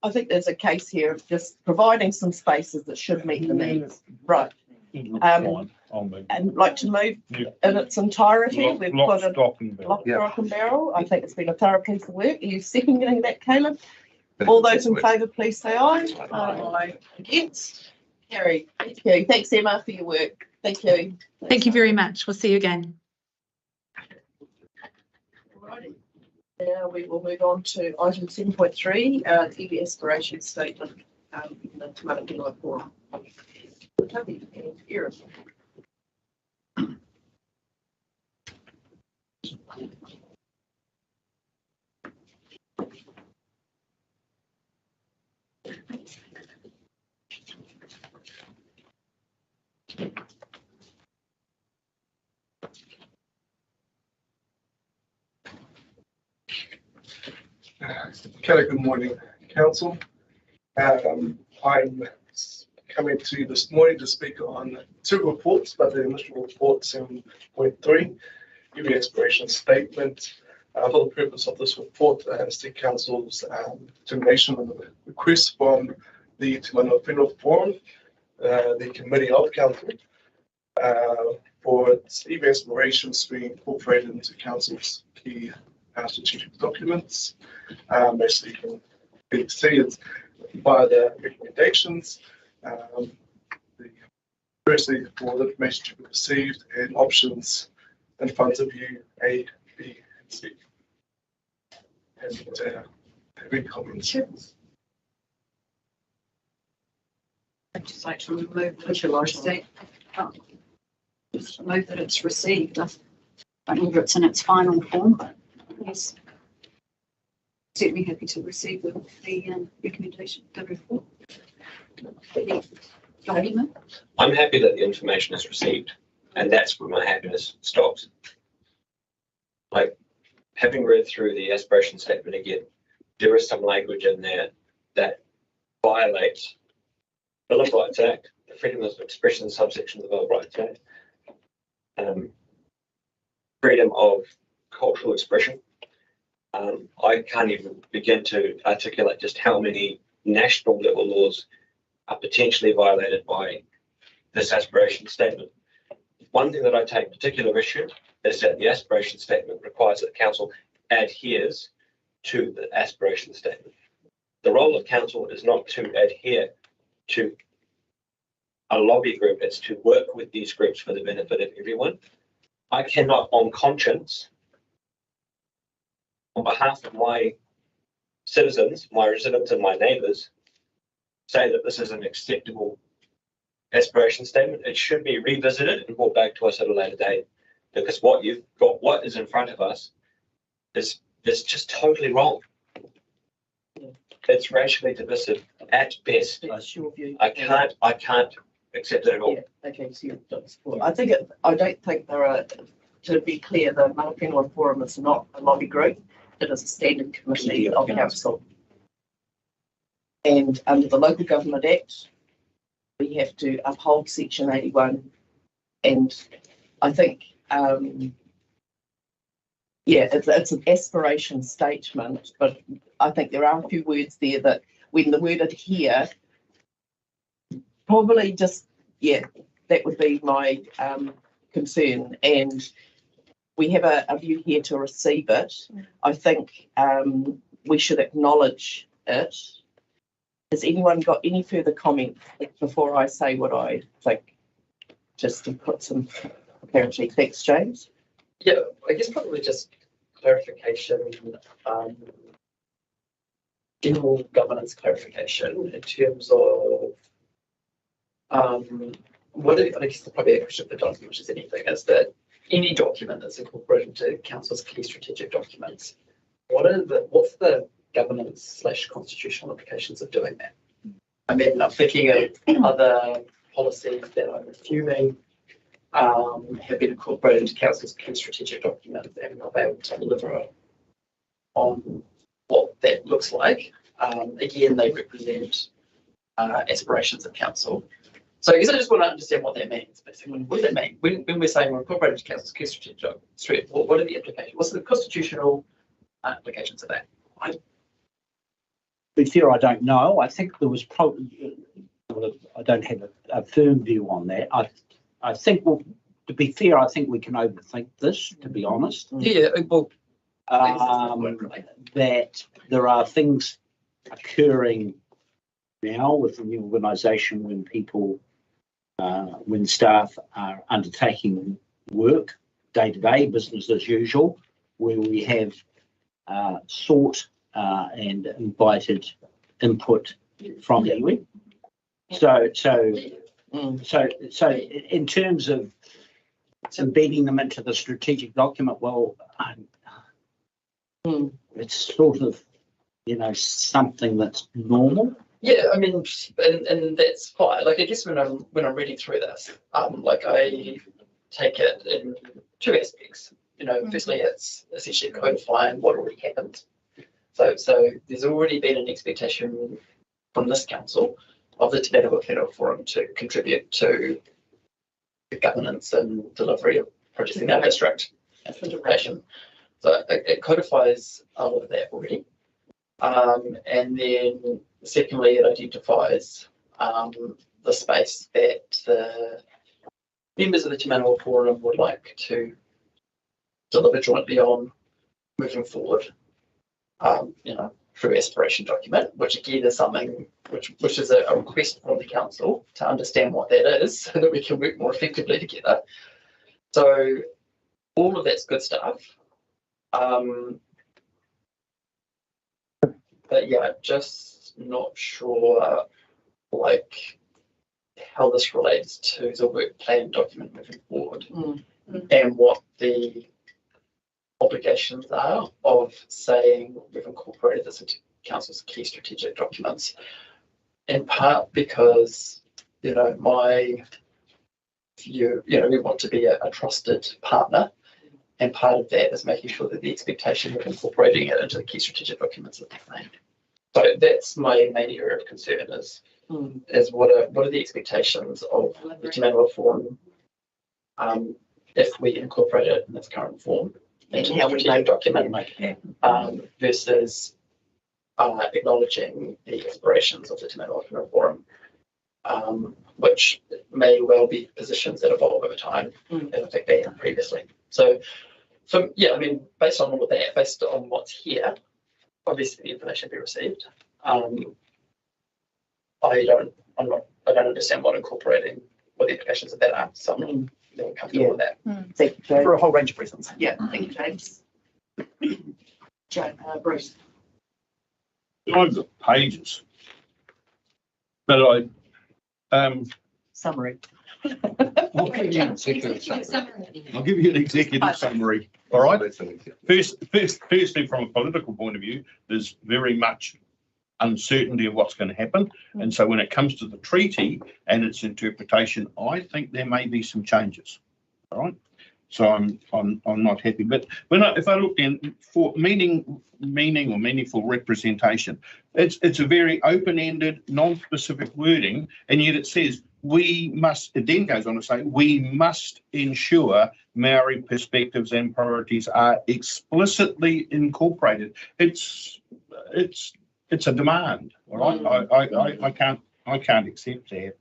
I think there's a case here of just providing some spaces that should meet the needs. Right. and like to move Yeah. in its entirety. Lock, We've lock, put a stock and barrel. lock, stock and barrel. I think it's been a thorough piece of work. Are you seconding that, Caleb? All those in favour, please say aye. Aye. Against? Carried. Thank you. Thanks, Emma, for your work. Thank you. Thank you very much. We'll see you again. Alrighty. Now we will move on to item 7.3, TV aspiration statement in the Matamata-Piako forum. Toby and Erin. Kelly, good morning, Council. I'm coming to you this morning to speak on two reports, but the initial report 7.3, UV Exploration Statement. For the purpose of this report, State Council's determination of the request from the Matamata-Piako Forum, the Committee of Council, for its EV aspirations to be incorporated into Council's key strategic documents. Basically, you can see it's by the recommendations. Firstly, for the information to be received and options in front of you, A, B, and C. And any comments? I'd just like to remove the state. Just move that it's received. I don't know whether it's in its final form, but yes. Certainly happy to receive the recommendation, the report. I'm happy that the information is received, and that's where my happiness stops. Like, having read through the aspiration statement again, there is some language in there that violates the Bill of Rights Act, the Freedom of Expression subsection of the Bill of Rights Act, freedom of cultural expression. I can't even begin to articulate just how many national level laws are potentially violated by this aspiration statement. One thing that I take particular issue is that the aspiration statement requires that the council adheres to the aspiration statement. The role of council is not to adhere to a lobby group, it's to work with these groups for the benefit of everyone. I cannot, on conscience, on behalf of my citizens, my residents and my neighbours, say that this is an acceptable aspiration statement. It should be revisited and brought back to us at a later date, because what you've got, what is in front of us is just totally wrong. It's racially divisive at best. That's your view. I can't accept it at all. Yeah, okay, so you've done support. I don't think there are, to be clear, the Matamata-Piako Forum is not a lobby group. It is a standing committee of council. And under the Local Government Act, we have to uphold Section 81. And I think, it's an aspiration statement, but I think there are a few words there that when the word adhere, probably just, that would be my concern. And we have a view here to receive it. I think we should acknowledge it. Has anyone got any further comment before I say what I think? Just to put some clarity. Thanks, James. Yeah, I guess probably just clarification, general governance clarification in terms of I guess probably a question for John, which is anything, is that any document that's incorporated into council's key strategic documents, what's the governance / constitutional implications of doing that? I mean, I'm thinking of other policies that I'm assuming have been incorporated into council's key strategic documents and not able to deliver on what that looks like. Again, they represent aspirations of council. So I guess I just want to understand what that means, basically. What does that mean? When we're saying we're incorporated into council's key strategic documents, what are the implications? What's the constitutional implications of that? To be fair, I don't know. I think there was probably, I don't have a firm view on that. I think, well, to be fair, I think we can overthink this, to be honest. Yeah, well, That there are things occurring now within the organisation when people, when staff are undertaking work day to day, business as usual, where we have sought and invited input from iwi. So in terms of embedding them into the strategic document, well, it's sort of, something that's normal. yeah, I mean, and that's fine. Like, I guess when I'm reading through this, like, I take it in two aspects. Firstly, it's essentially codifying what already happened. So there's already been an expectation from this council of the Te Matamata-Piako Forum to contribute to the governance and delivery of projects in our district and implementation. So it codifies a lot of that already. And then secondly, it identifies the space that the members of the Te Matamata Forum would like to deliver jointly on moving forward. Through aspiration document, which again is something which is a request from the council to understand what that is so that we can work more effectively together. So all of that's good stuff. But yeah, just not sure like how this relates to the work plan document moving forward and what the obligations are of saying we've incorporated this into council's key strategic documents, in part because my view, we want to be a trusted partner, and part of that is making sure that the expectation of incorporating it into the key strategic documents is defined. So that's my main area of concern is what are the expectations of the Te Matamata Forum if we incorporate it in its current form into the strategic document versus acknowledging the aspirations of the Te Matamata Forum, which may well be positions that evolve over time, and in fact they have previously. So yeah, I mean, based on all of that, based on what's here, obviously the information be received. I don't understand what incorporating what the implications of that are. So I'm not comfortable with that. Thank you, James. For a whole range of reasons. Yeah, thank you, James. Bruce. I've got pages, but Summary. I'll give you an executive summary. All right. Firstly, from a political point of view, there's very much uncertainty of what's going to happen, and so when it comes to the treaty and its interpretation, I think there may be some changes. All right. So I'm not happy. But if I look in for meaning or meaningful representation, it's a very open-ended, non-specific wording, and yet it says we must. It then goes on to say we must ensure Maori perspectives and priorities are explicitly incorporated. It's a demand. All right. I can't accept that.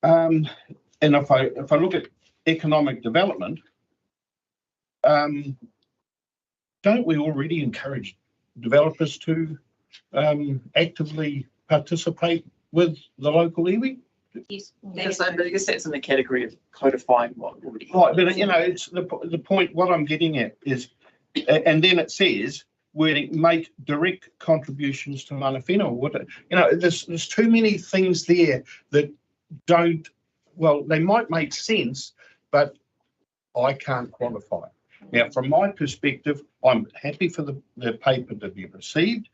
And if I look at economic development, don't we already encourage developers to actively participate with the local iwi? Yes, I guess that's in the category of codifying what already. Right, but it's the point. What I'm getting at is, and then it says, wording make direct contributions to mana whenua. There's too many things there that don't. Well, they might make sense, but I can't quantify it. Now, from my perspective, I'm happy for the paper to be received.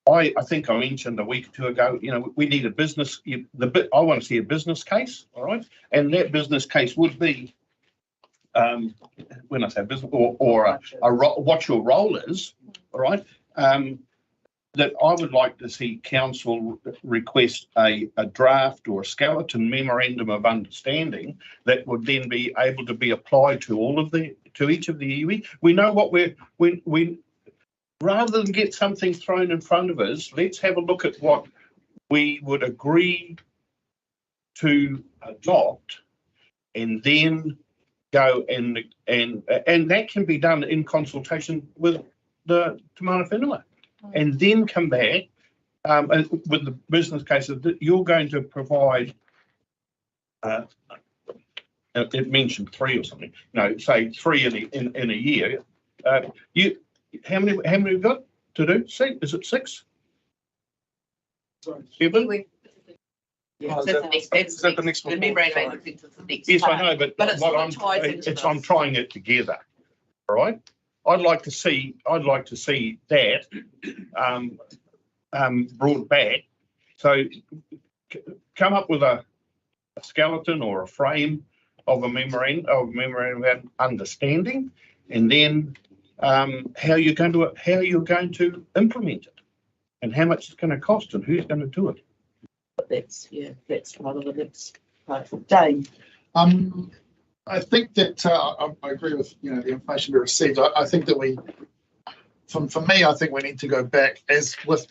I think I mentioned a week or two ago, we need a business. I want to see a business case, all right? And that business case would be, when I say business, or what your role is, all right? That I would like to see council request a draft or a skeleton memorandum of understanding that would then be able to be applied to each of the iwi. We know what we rather than get something thrown in front of us, let's have a look at what we would agree to adopt and then go and that can be done in consultation with the Te Mana Whenua, and then come back and with the business cases that you're going to provide. It mentioned 3 or something. No, say 3 in a year. You how many have you got to do? 6? Is it 6? Sorry, 7? Yeah, that's the next one. The memorandum of intent is the next. Yes, I know, but it's what I'm trying it together. All right. I'd like to see that brought back. So come up with a skeleton or a frame of a memorandum of understanding, and then how you're going to implement it, and how much it's going to cost, and who's going to do it. That's one of the next part. Dave. I think that I agree with the information we received. I think that for me, I think we need to go back as with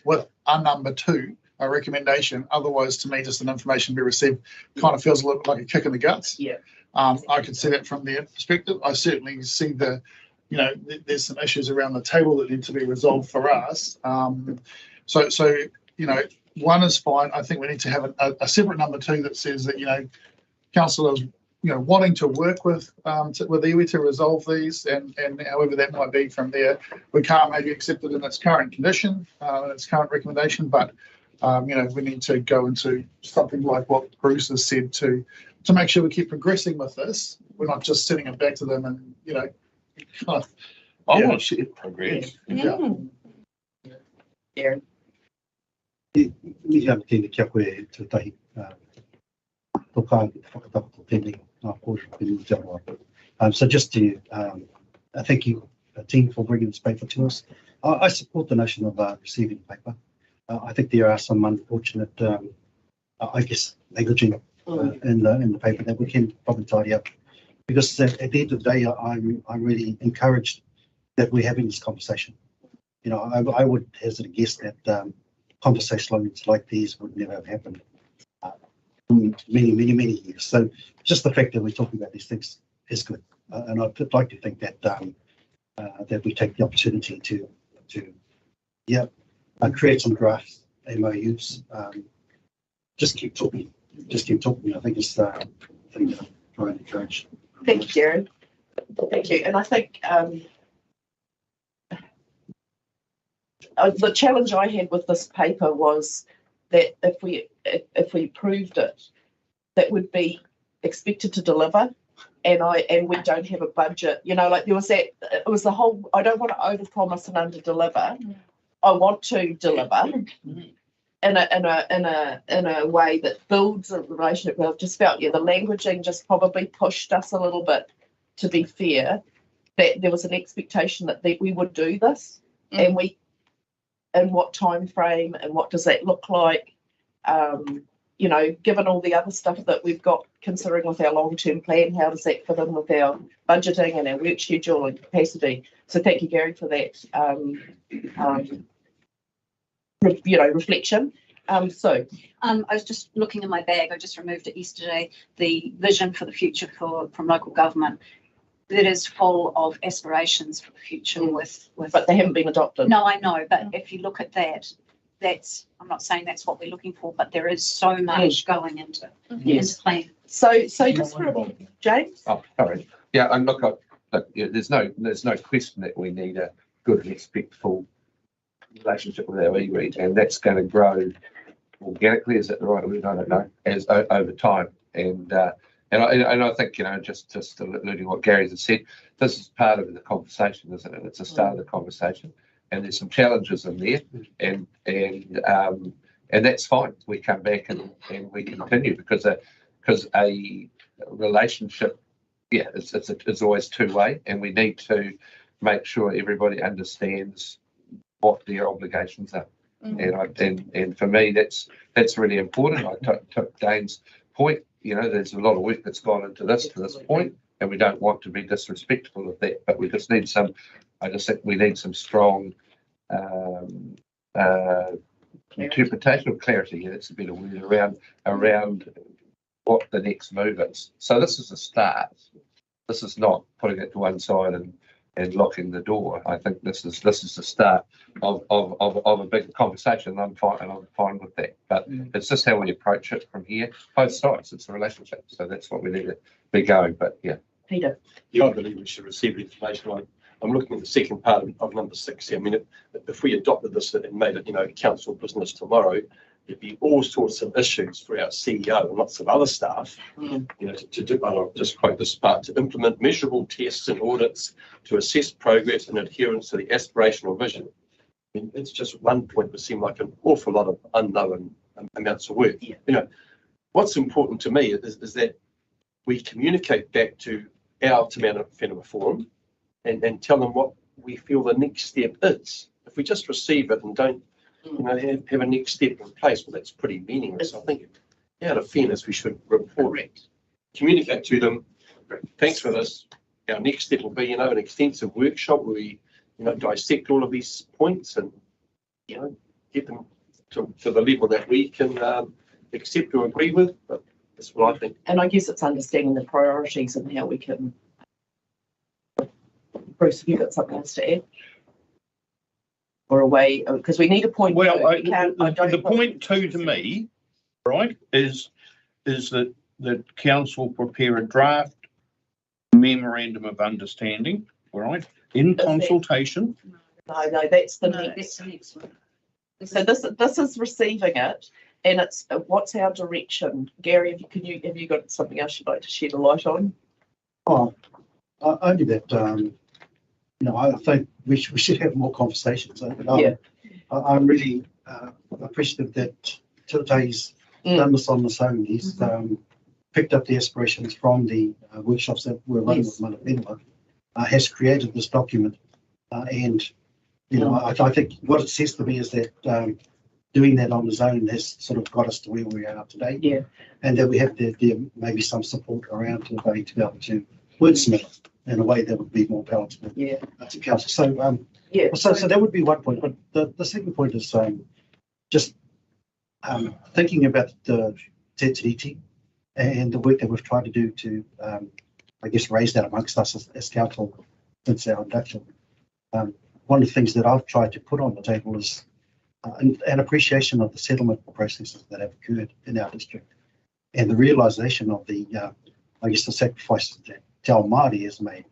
our number 2, a recommendation. Otherwise, to me, just an information we received kind of feels a little bit like a kick in the guts. Yeah. I could see that from their perspective. I certainly see there's some issues around the table that need to be resolved for us. So one is fine. I think we need to have a separate number 2 that says that councillors wanting to work with iwi to resolve these, and however that might be from there. We can't maybe accept it in its current condition, its current recommendation, but we need to go into something like what Bruce has said to make sure we keep progressing with this. We're not just sending it back to them and kind of. I want to see it progress. Yeah. Aaron. So just to thank you, team, for bringing this paper to us. I support the notion of receiving paper. I think there are some unfortunate, negligence in the paper that we can probably tidy up. Because at the end of the day, I'm really encouraged that we're having this conversation. I would hazard a guess that conversations like these would never have happened many years. So just the fact that we're talking about these things is good, and I'd like to think that that we take the opportunity to create some draft MOUs. Just keep talking. I think it's the thing that I'm trying to encourage. Thank you, Jared. Thank you. And I think the challenge I had with this paper was that if we approved it, that would be expected to deliver, and we don't have a budget. There was that. It was the whole. I don't want to overpromise and underdeliver. I want to deliver in a way that builds a relationship. I've just felt the languaging just probably pushed us a little bit. To be fair, that there was an expectation that we would do this, and we. And what time frame, and what does that look like? Given all the other stuff that we've got considering with our long-term plan, how does that fit in with our budgeting and our work schedule and capacity? So thank you, Gary, for that. Reflection. I was just looking in my bag. I just removed it yesterday. The vision for the future from local government. That is full of aspirations for the future but they haven't been adopted. No, I know, but if you look at that, I'm not saying that's what we're looking for, but there is so much going into plan. So just for James. Oh, sorry. Yeah, and look, there's no question that we need a good and respectful relationship with our iwi, and that's going to grow organically. Is that the right word? I don't know. As over time, and I think, just alluding what Gary has said, this is part of the conversation, isn't it? It's the start of the conversation, and there's some challenges in there, and that's fine. We come back and we continue because a relationship, it's always two-way, and we need to make sure everybody understands what their obligations are. And for me, that's really important. I took Dane's point. There's a lot of work that's gone into this to this point, and we don't want to be disrespectful of that, but we just need I just think we need some strong interpretation of clarity. That's a better word around what the next move is. So this is a start. This is not putting it to one side and locking the door. I think this is the start of a big conversation. I'm fine with that. But it's just how we approach it from here. Both sides, it's a relationship. So that's what we need to be going. But yeah. Peter. Yeah, I believe we should receive information. I'm looking at the second part of number 6 here. I mean, if we adopted this and made it, council business tomorrow, there'd be all sorts of issues for our CEO and lots of other staff, to do, I'll just quote this part, to implement measurable tests and audits to assess progress and adherence to the aspirational vision. I mean, it's just one point would seem like an awful lot of unknown amounts of work. What's important to me is that we communicate back to our Te Whenua Forum and tell them what we feel the next step is. If we just receive it and don't, have a next step in place, well, that's pretty meaningless. I think, out of fairness, we should report, communicate to them. Thanks for this. Our next step will be, an extensive workshop where we, dissect all of these points and, get them to the level that we can accept or agree with. But that's what I think. And I guess it's understanding the priorities and how we can. Bruce, have you got something else to add? Or a way, because we need a point. Well, the point two to me, right, is that council prepare a draft memorandum of understanding, all right, in consultation. No, that's the next one. So this is receiving it, and it's what's our direction, Gary? Have you got something else you'd like to shed a light on? Oh, only that. I think we should have more conversations. I'm really appreciative that today's done this on his own. He's picked up the aspirations from the workshops that were running with Matamata-Piako, has created this document, and I think what it says to me is that doing that on his own has sort of got us to where we are today, and that we have maybe some support around to be able to wordsmith in a way that would be more palatable to council. So that would be one point. But the second point is just thinking about the Te Tiriti and the work that we've tried to do to, raise that amongst us as council since our induction. One of the things that I've tried to put on the table is an appreciation of the settlement processes that have occurred in our district and the realisation of the sacrifices that Te Ao Māori has made.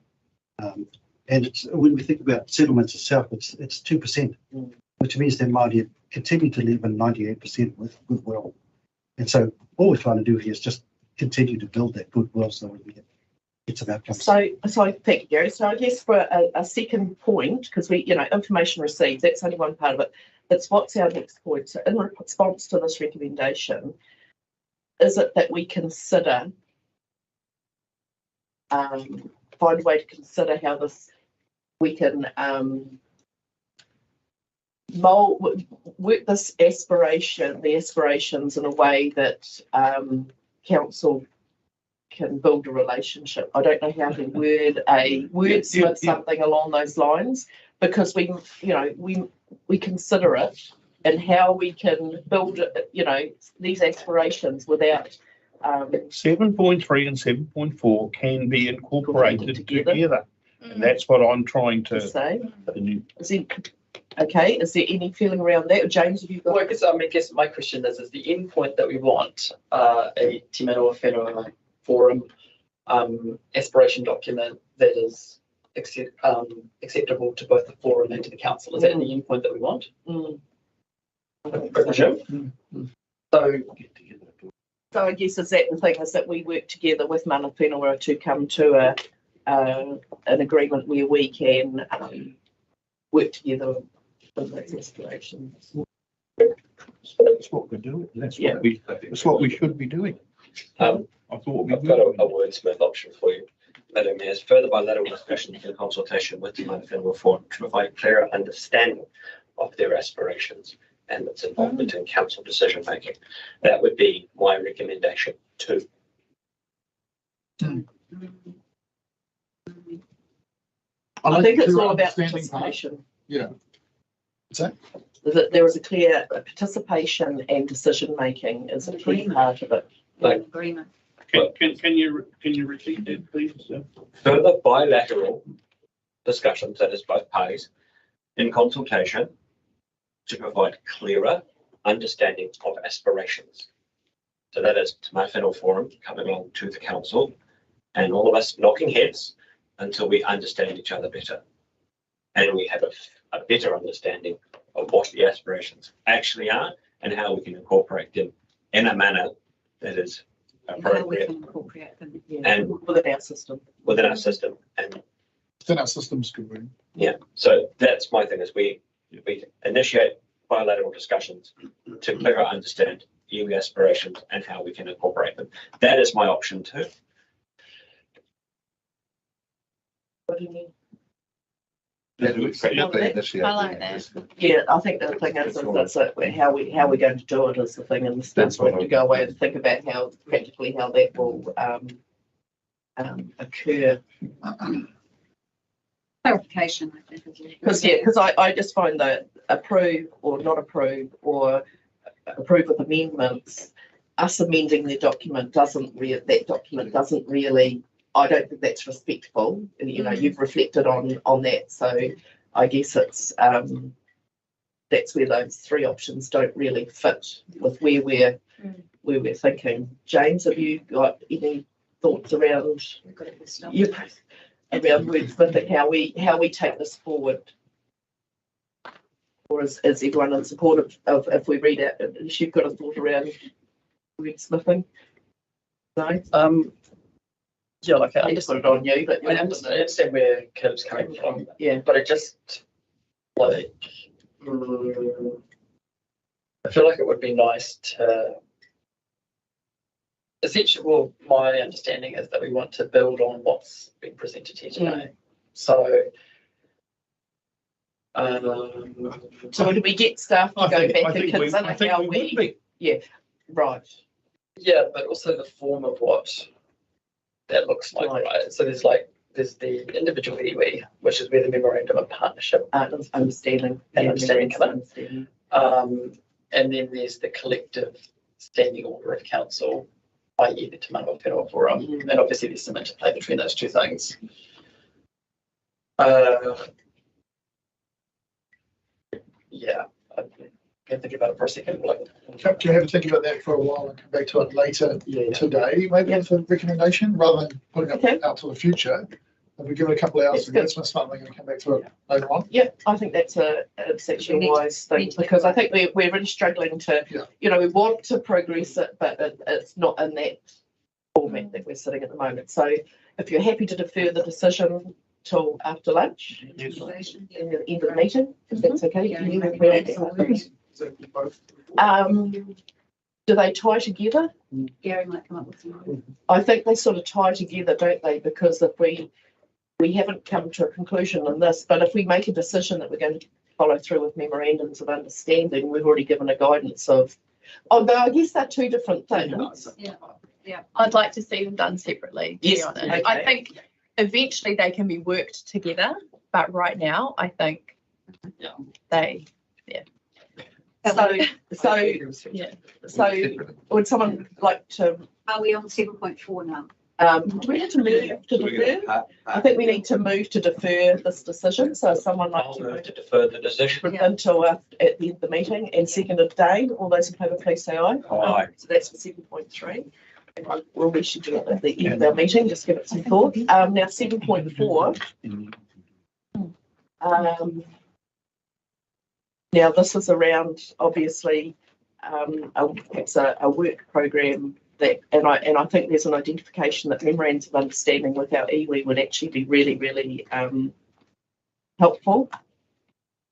And when we think about settlements itself, it's 2%, which means that Māori continue to live in 98% with goodwill. And so all we're trying to do here is just continue to build that goodwill so we get some outcomes. So thank you, Gary. So I guess for a second point, because we, information received, that's only one part of it. It's what's our next point. So in response to this recommendation, is it that we consider find a way to consider how we can work the aspirations in a way that council can build a relationship. I don't know how to wordsmith something along those lines, because we consider it and how we can build these aspirations without 7.3 and 7.4 can be incorporated together. And that's what I'm trying to say. Is there any feeling around that? James, have you got? Well, I guess my question is the end point that we want a Te Whenua Forum aspiration document that is acceptable to both the forum and to the council? Is that the end point that we want? So I guess is that the thing, is that we work together with Mana Whenua to come to an agreement where we can work together with those aspirations. That's what we're doing. That's what we should be doing. I've got a wordsmith option for you. Madam Mayor, further bilateral discussions and consultation with the Mana Whenua Forum to provide clearer understanding of their aspirations and its involvement in council decision making. That would be my recommendation too. I think it's all about participation. What's that? That there is a clear participation and decision making is a key part of it. Agreement. Can you repeat that, please? Further bilateral discussions, that is both parties, in consultation to provide clearer understanding of aspirations. So that is Tomato Forum coming along to the council and all of us knocking heads until we understand each other better. And we have a better understanding of what the aspirations actually are and how we can incorporate them in a manner that is How we appropriate can incorporate them. and within our system. And Within our system's good. Really. yeah, so that's my thing is we initiate bilateral discussions to better understand iwi aspirations and how we can incorporate them. That is my option too. What do you mean? I like that. Yeah, I think the thing is that's it, how we're going to do it is the thing, and that's we have to go away and think about how practically how that will occur. Clarification, I think. Because I just find that approve or not approve or approve with amendments, us amending the document doesn't really. I don't think that's respectful. You know, you've reflected on that, so I guess it's that's where those three options don't really fit with where we're thinking. James, have you got any thoughts around around wordsmithing, how we take this forward? Or is everyone in support of if we read it? If you've got a thought around wordsmithing? No? Yeah, like I just put it on you, but I understand where Caleb's coming from. Yeah. But it just like I feel like it would be nice to essentially, well, my understanding is that we want to build on what's been presented here today. So so do we get staff to go back and consider how we right. Yeah, but also the form of what that looks like, right? So there's the individual iwi, which is where the memorandum of partnership understanding come in. And then there's the collective standing order of council, i.e. the Matamata-Piako Forum, and obviously there's some interplay between those two things. Yeah, I can think about it for a second. Can you have a think about that for a while and come back to it later today, maybe with a recommendation, rather than putting it out to the future? If we give it a couple of hours to get some something and come back to it later on. Yeah, I think that's actually a wise thing, because I think we're really struggling to, you know, we want to progress it, but it's not in that format that we're sitting at the moment. So if you're happy to defer the decision till after lunch, in the end of the meeting, if that's okay. Do they tie together? Gary might come up with some. I think they sort of tie together, don't they? Because if we haven't come to a conclusion on this, but if we make a decision that we're going to follow through with memorandums of understanding, we've already given a guidance of. Oh no, I guess they're two different things. Yeah. I'd like to see them done separately. To be honest. Okay. I think eventually they can be worked together, but right now I think they. So would someone like to? Are we on 7.4 now? Do we need to move to defer? I think we need to move to defer this decision. So someone like to move to defer the decision until at the end of the meeting, and seconded Dane. All those in favour, please say aye. Aye. So that's for 7.3. We'll reschedule it at the end of our meeting. Just give it some thought. Now 7.4. Now this is around obviously perhaps a work program that, and I think there's an identification that memorandums of understanding with our iwi would actually be really, really helpful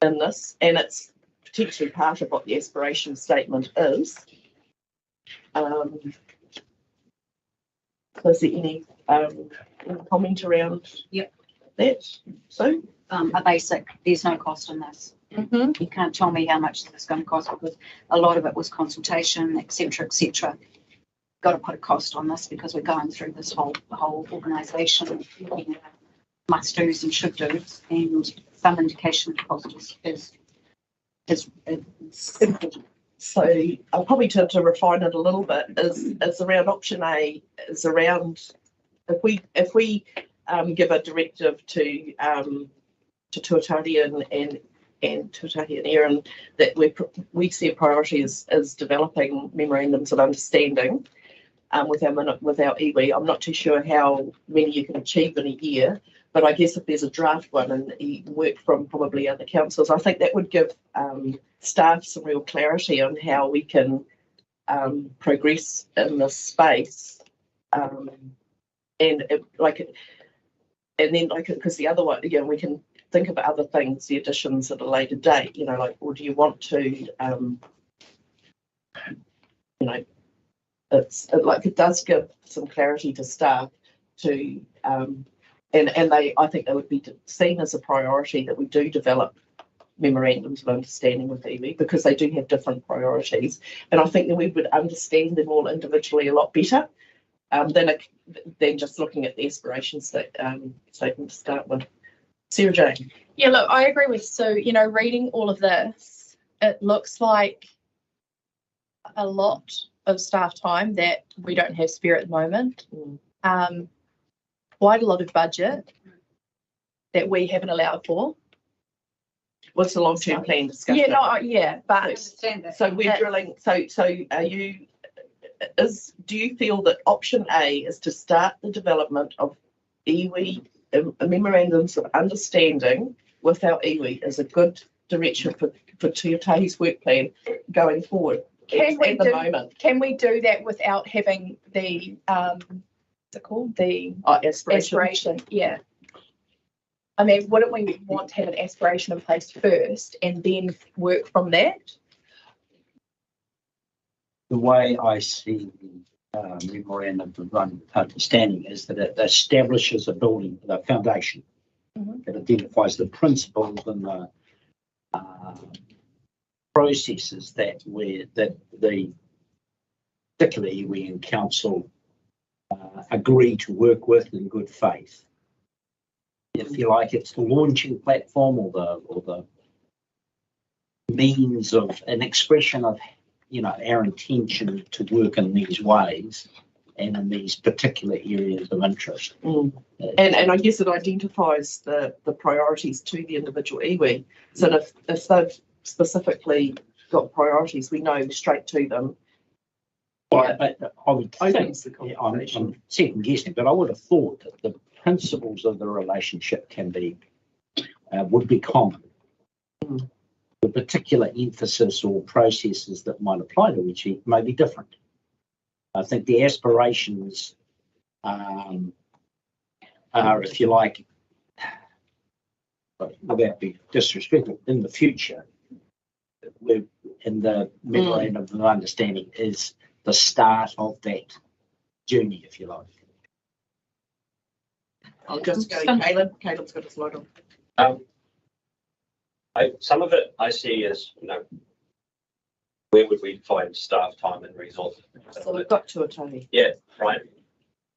in this, and it's potentially part of what the aspiration statement is. Is there any comment around that? So a basic, there's no cost in this. You can't tell me how much it's going to cost, because a lot of it was consultation, etc., etc. Got to put a cost on this because we're going through this the whole organisation, must do's and should do's, and some indication of cost is important. So I'll probably to refine it a little bit is around option A, is around if we give a directive to Tuatahi and Tuatahi and Aaron that we see a priority as developing memorandums of understanding with our iwi. I'm not too sure how many you can achieve in a year, but I guess if there's a draft one and you work from probably other councils, I think that would give staff some real clarity on how we can progress in this space. Because the other one, we can think about other things, the additions at a later date, or do you want to, it does give some clarity to staff to, I think they would be seen as a priority that we do develop memorandums of understanding with iwi, because they do have different priorities, and I think that we would understand them all individually a lot better than just looking at the aspiration statement to start with. Sarah Jane. Yeah, look, I agree with Sue. Reading all of this, it looks like a lot of staff time that we don't have spare at the moment. Quite a lot of budget that we haven't allowed for. What's the long-term plan discussion? But so we're drilling. So are you? Do you feel that option A is to start the development of iwi memorandums of understanding with our iwi as a good direction for Tuatahi's work plan going forward? Can we do that without having the what's it called? The aspiration? Yeah. I mean, wouldn't we want to have an aspiration in place first and then work from that? The way I see the memorandum of understanding is that it establishes the foundation. It identifies the principles and the processes that particularly we in council agree to work with in good faith. If you like, it's the launching platform or the means of an expression of our intention to work in these ways and in these particular areas of interest. And I guess it identifies the priorities to the individual iwi. So if they've specifically got priorities, we know straight to them. But I would think, I'm second guessing, but I would have thought that the principles of the relationship would be common. The particular emphasis or processes that might apply to each may be different. I think the aspirations are, if you like, without being disrespectful, in the future, in the memorandum of understanding is the start of that journey, if you like. I'll just go, Caleb. Caleb's got a slide on. Some of it I see as, where would we find staff time and resources? So we've got Tuatahi. Yeah, right.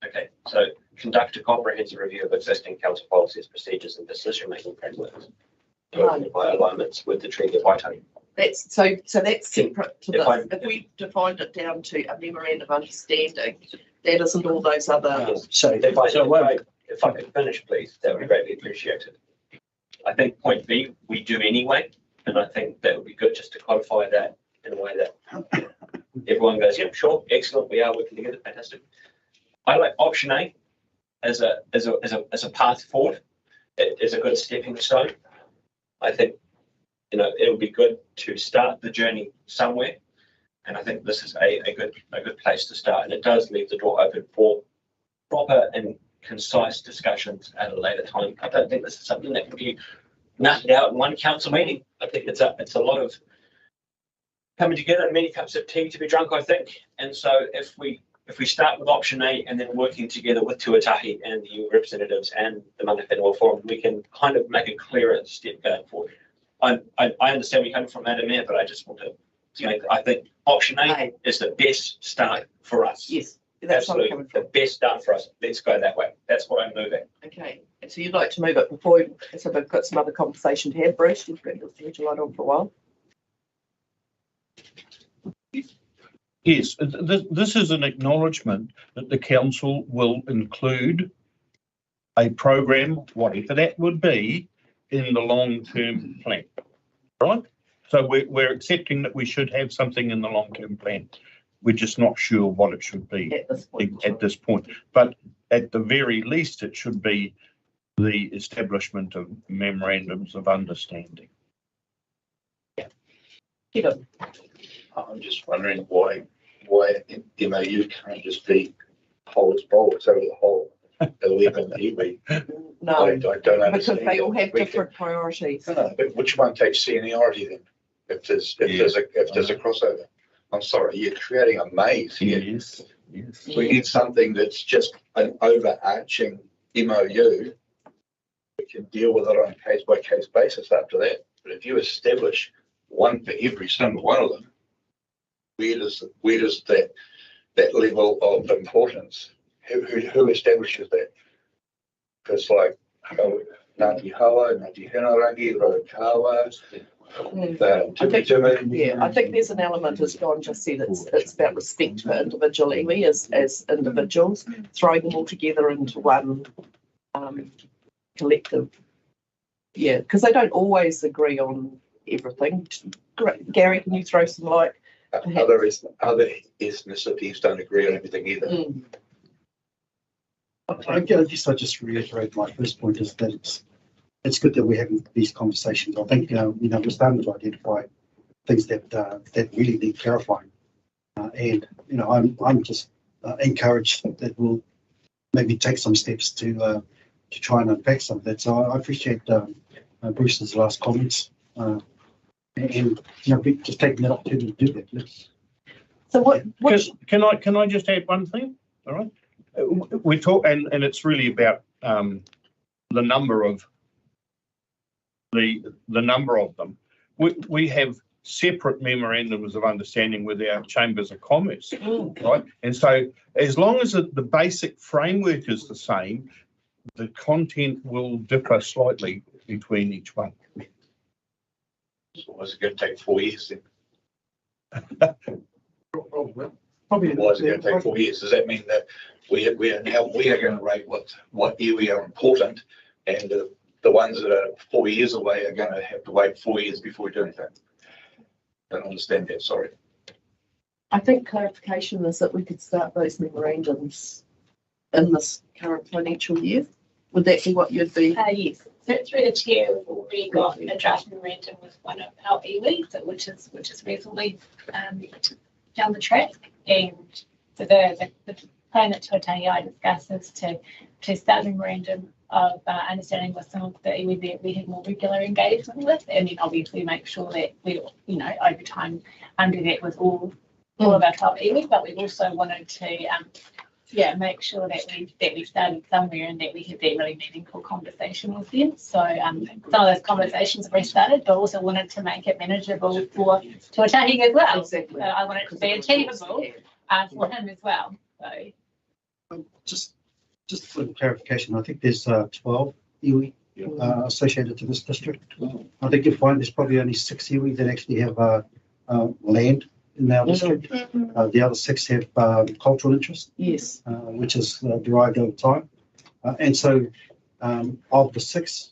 Okay, so conduct a comprehensive review of existing council policies, procedures, and decision-making frameworks to identify alignments with the Treaty of Waitangi. That's so that's separate to this. If we defined it down to a memorandum of understanding, that isn't all those other. If I could finish, please, that would be greatly appreciated. I think point B we do anyway, and I think that would be good just to codify that in a way that everyone goes, yeah, sure, excellent, we are working together, fantastic. I like option A as a path forward. It is a good stepping stone. I think it would be good to start the journey somewhere, and I think this is a good place to start, and it does leave the door open for proper and concise discussions at a later time. I don't think this is something that can be nutted out in one council meeting. I think it's a lot of coming together and many cups of tea to be drunk, I think. And so if we start with option A and then working together with Tuatahi and the representatives and the Mana Whenua Forum, we can kind of make a clearer step going forward. I understand we come from Madam Mayor, but I just want to make, I think option A is the best start for us. Yes. That's absolutely the best start for us. Let's go that way. That's what I'm moving. Okay. So you'd like to move it before so we've got some other conversation to have. Bruce, you've got your light on for a while. Yes, this is an acknowledgement that the council will include a program, whatever that would be, in the long-term plan, right? So we're accepting that we should have something in the long-term plan. We're just not sure what it should be at this point. But at the very least, it should be the establishment of memorandums of understanding. I'm just wondering why MOU can't just be whole as bowl, it's over the whole 11 iwi. No, I don't understand. because they all have different priorities. No, but which one takes seniority then? If there's a crossover, I'm sorry, you're creating a maze here. Yes. We need something that's just an overarching MOU. We can deal with it on a case by case basis after that. But if you establish one for every single one of them, where does that level of importance? Who establishes that? Because like Ngāti Hawa, Ngāti Henarangi, Rokawa, I think there's an element, as Don just said, it's about respect for individual iwi as individuals, throwing them all together into one collective. Yeah, because they don't always agree on everything. Gary, can you throw some light? Other ethnicities don't agree on everything either. I guess I just reiterate my first point is that it's good that we're having these conversations. I think we're starting to identify things that really need clarifying, and I'm just encouraged that we'll maybe take some steps to try and unpack some of that. So I appreciate Bruce's last comments, and just taking that opportunity to do that. So what can I just add one thing? All right, we talk, and it's really about the number of them. We have separate memorandums of understanding with our chambers of commerce, right? And so as long as the basic framework is the same, the content will differ slightly between each one. So why is it going to take 4 years then? Probably. Why is it going to take 4 years? Does that mean that we are going to rate what iwi are important, and the ones that are 4 years away are going to have to wait 4 years before we do anything? Don't understand that. Sorry. I think clarification is that we could start those memorandums in this current financial year. Would that be what you'd be? Yes. So through the chair, we've already got a draft memorandum with one of our iwi, so which is reasonably down the track. And so the plan that Tuatangi discussed is to start a memorandum of understanding with some of the iwi that we have more regular engagement with, and then obviously make sure that we, over time, do that with all of our 12 iwi. But we've also wanted to make sure that we started somewhere and that we had that really meaningful conversation with them. So some of those conversations have restarted, but also wanted to make it manageable for Tuatangi as well. Exactly. I want it to be achievable for him as well. So Just for clarification, I think there's 12 iwi associated to this district. I think you'll find there's probably only 6 iwi that actually have land in our district. The other 6 have cultural interest, yes, which is derived over time. And so of the 6,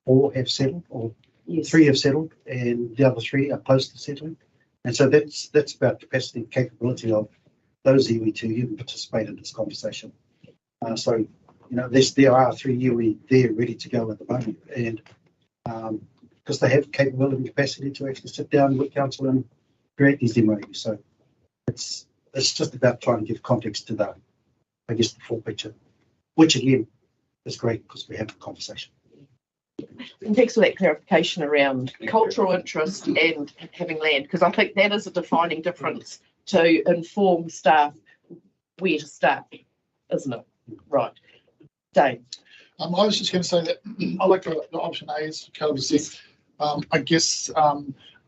4 have settled, or 3 have settled, and the other 3 are close to settling. And so that's about capacity and capability of those iwi to even participate in this conversation. So there are 3 iwi there ready to go at the moment, and because they have capability and capacity to actually sit down with council and create these MOUs. So it's just about trying to give context to the full picture, which again is great because we have a conversation. And thanks for that clarification around cultural interest and having land, because I think that is a defining difference to inform staff where to start, isn't it? Right. Dave. I was just going to say that I like the option A, as Caleb said. I guess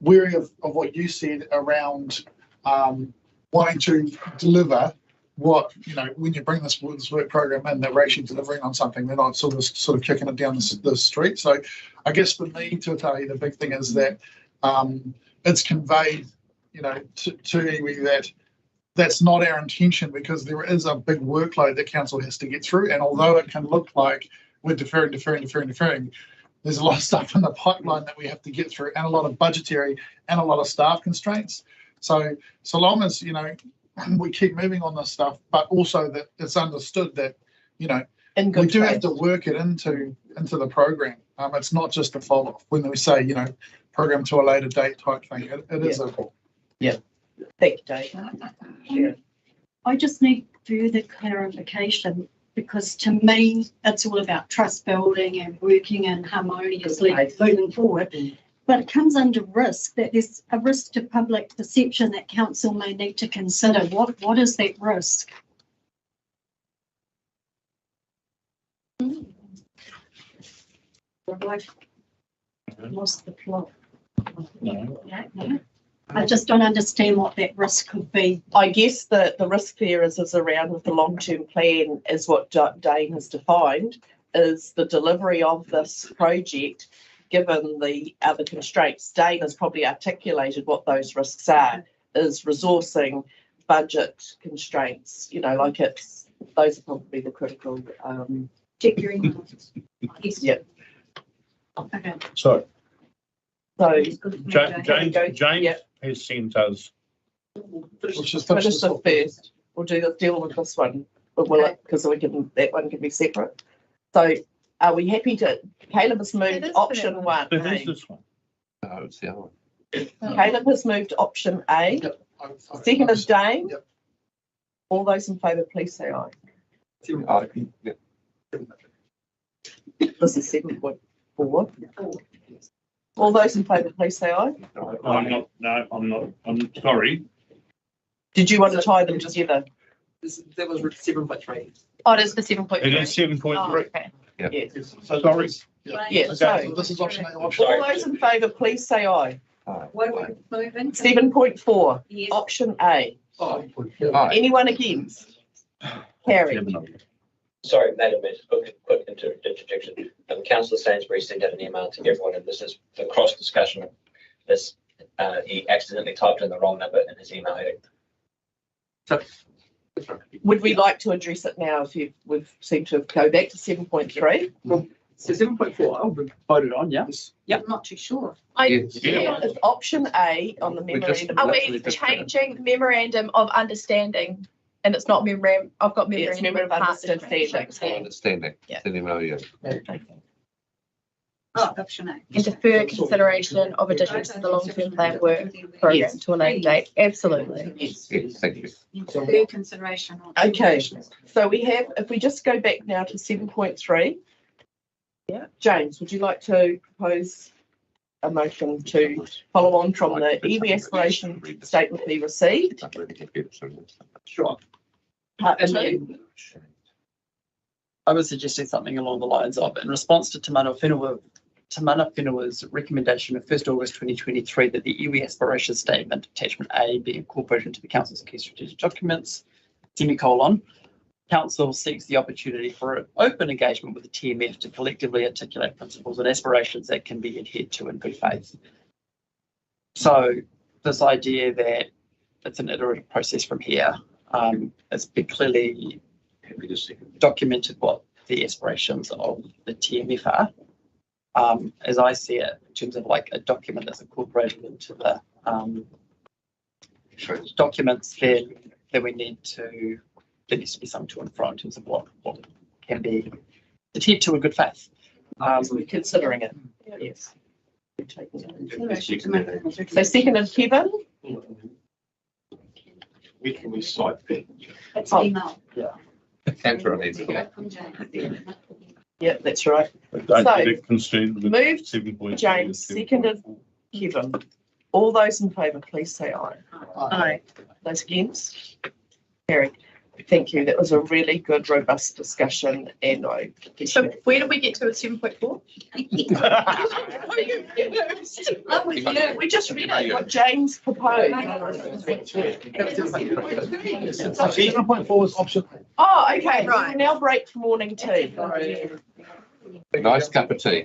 wary of what you said around wanting to deliver what, when you bring this work program in, that we're actually delivering on something. They're not sort of kicking it down the street. So I guess for me, Tuatangi, the big thing is that it's conveyed to iwi that that's not our intention, because there is a big workload that council has to get through. And although it can look like we're deferring, there's a lot of stuff in the pipeline that we have to get through, and a lot of budgetary and a lot of staff constraints. So long as, we keep moving on this stuff, but also that it's understood that, we do have to work it into the program. It's not just a follow up when we say, program to a later date type thing. It is a Yeah. Thank you, Dave. Yeah. I just need further clarification, because to me, it's all about trust building and working and harmoniously moving forward. But it comes under risk, that there's a risk to public perception that council may need to consider. What is that risk? Lost the plot. No. I just don't understand what that risk could be. I guess the risk there is around with the long-term plan, is what Dane has defined, is the delivery of this project, given the other constraints. Dane has probably articulated what those risks are, is resourcing, budget constraints, those are probably the critical. Yeah. Okay. So James has sent us. Finish this first. We'll deal with this one, because that one can be separate. So, are we happy to? Caleb has moved option 1. It is this one. No, it's the other one. Caleb has moved option A. Second is Dane. Yep. All those in favour, please say aye. This is 7.4. All those in favour, please say aye. I'm not. I'm sorry. Did you want to tie them together? That was 7.3. Oh, it is the 7.3. It is 7.3. Oh, okay. Yes. So sorry. Yeah. So this is option A. All those in favour, please say aye. What are we moving? 7.4. Yes. Option A. Aye. Anyone against? Carry. Sorry, Madam Mayor, quick interjection. Councillor Sainsbury sent out an email to everyone, and this is the cross discussion. He accidentally typed in the wrong number in his email heading. Would we like to address it now, if we've seemed to go back to 7.3? So 7.4, I'll be voted on, yeah? I'm not too sure. It's option A on the memorandum. Are we changing the memorandum of understanding? And it's not memorandum. I've got memorandum of understanding. Understanding. Yeah. Option A. And defer consideration of additions to the long-term plan work program to a later date. Absolutely. Yes. Thank you. Defer consideration. Okay, so we have, if we just go back now to 7.3. Yeah, James, would you like to propose a motion to follow on from the iwi aspiration statement we received? Sure. Part And 2. then I was suggesting something along the lines of, in response to Tamana Whenua's recommendation of 1st August 2023 that the iwi aspiration statement attachment A be incorporated into the council's key strategic documents, semicolon, council seeks the opportunity for an open engagement with the TMF to collectively articulate principles and aspirations that can be adhered to in good faith. So this idea that it's an iterative process from here, it's been clearly documented what the aspirations of the TMF are. As I see it, in terms of like a document that's incorporated into the documents, then we need to, there needs to be some to and fro in terms of what can be adhered to in good faith. We're considering it. Yes. So second is Kevin. We can recite that. It's email. Yeah. Andrew needs to go. Yeah, that's right. Don't So, get concerned with moved 7.3. James, seconded Kevin. All those in favour, please say aye. Aye. Those against? Carried. Thank you. That was a really good, robust discussion, and I. So where did we get to with 7.4? We just read it, what James proposed. 7.4 is option A. Oh, okay. Right. We'll now break for morning tea. Nice cup of tea.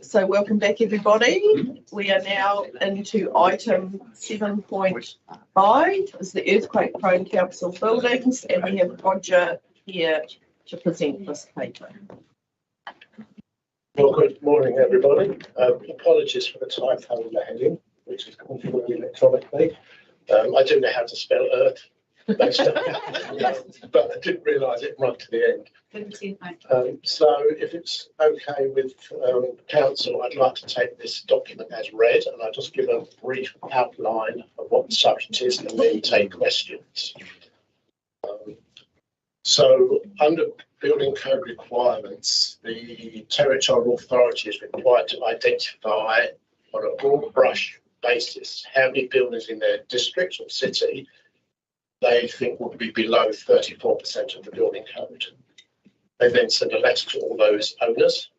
So welcome back, everybody. We are now into item 7.5, is the earthquake prone council buildings, and we have Roger here to present this paper. Well, good morning, everybody. Apologies for the typo in the heading, which is come through electronically. I do know how to spell earth, but I didn't realise it right to the end. So if it's okay with council, I'd like to take this document as read, and I'll just give a brief outline of what the subject is and then take questions. So under building code requirements, the territorial authority is required to identify on a broad brush basis how many buildings in their district or city they think would be below 34% of the building code. They then send a letter to all those owners,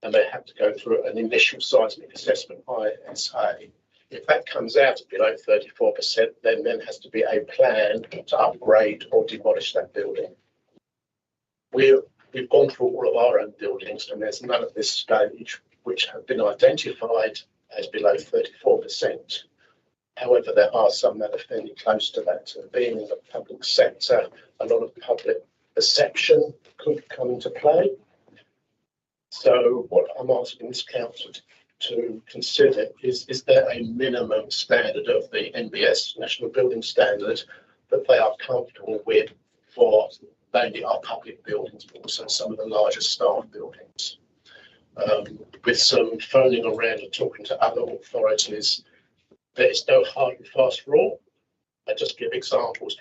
and they have to go through an initial seismic assessment ISA. If that comes out at below 34%, then there has to be a plan to upgrade or demolish that building. We've gone through all of our own buildings, and there's none at this stage which have been identified as below 34%. However, there are some that are fairly close to that. Being in the public sector, a lot of public perception could come into play. So what I'm asking this council to consider is there a minimum standard of the NBS, National Building Standard, that they are comfortable with for mainly our public buildings, but also some of the larger staff buildings? With some phoning around and talking to other authorities, there is no hard and fast rule. I just give examples.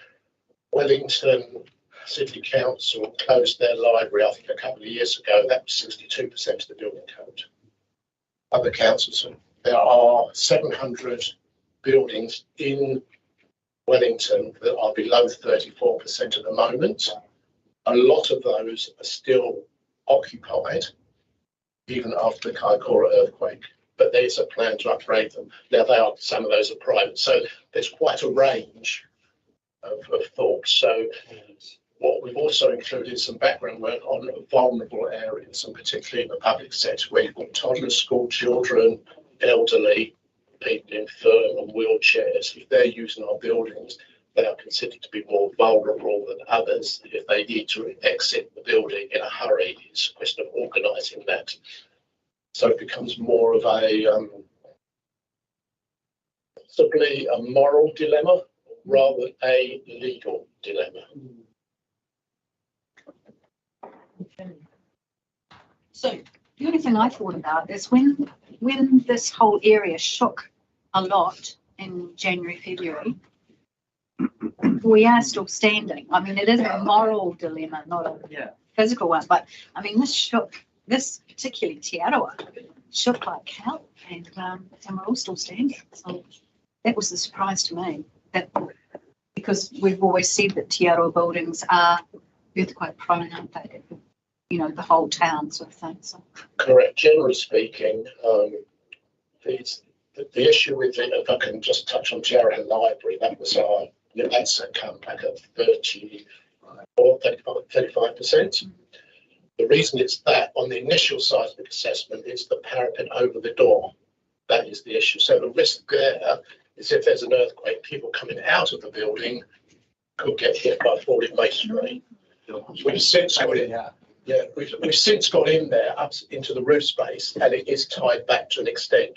Wellington City Council closed their library, I think a couple of years ago. That was 62% of the building code. Other councils, there are 700 buildings in Wellington that are below 34% at the moment. A lot of those are still occupied, even after the Kaikoura earthquake, but there's a plan to upgrade them. Now, some of those are private, so there's quite a range of thoughts. So what we've also included some background work on vulnerable areas, and particularly in the public sector, where you've got toddlers, school children, elderly, people infirm and wheelchairs. If they're using our buildings, they are considered to be more vulnerable than others. If they need to exit the building in a hurry, it's a question of organising that. So it becomes more of a possibly a moral dilemma rather than a legal dilemma. So the only thing I thought about is when this whole area shook a lot in January, February, we are still standing. I mean, it is a moral dilemma, not a physical one. But I mean, this particularly Te Aroha shook like hell, and we're all still standing. So that was a surprise to me. That because we've always said that Te Aroha buildings are earthquake prone, aren't they? You know, the whole town sort of thing. So. Correct. Generally speaking, the issue with it, if I can just touch on Te Aroha Library, that was our. That's come back at 35%. The reason it's that, on the initial seismic assessment, it's the parapet over the door. That is the issue. So the risk there is if there's an earthquake, people coming out of the building could get hit by falling masonry. We've since got in, we've since got in there up into the roof space, and it is tied back to an extent.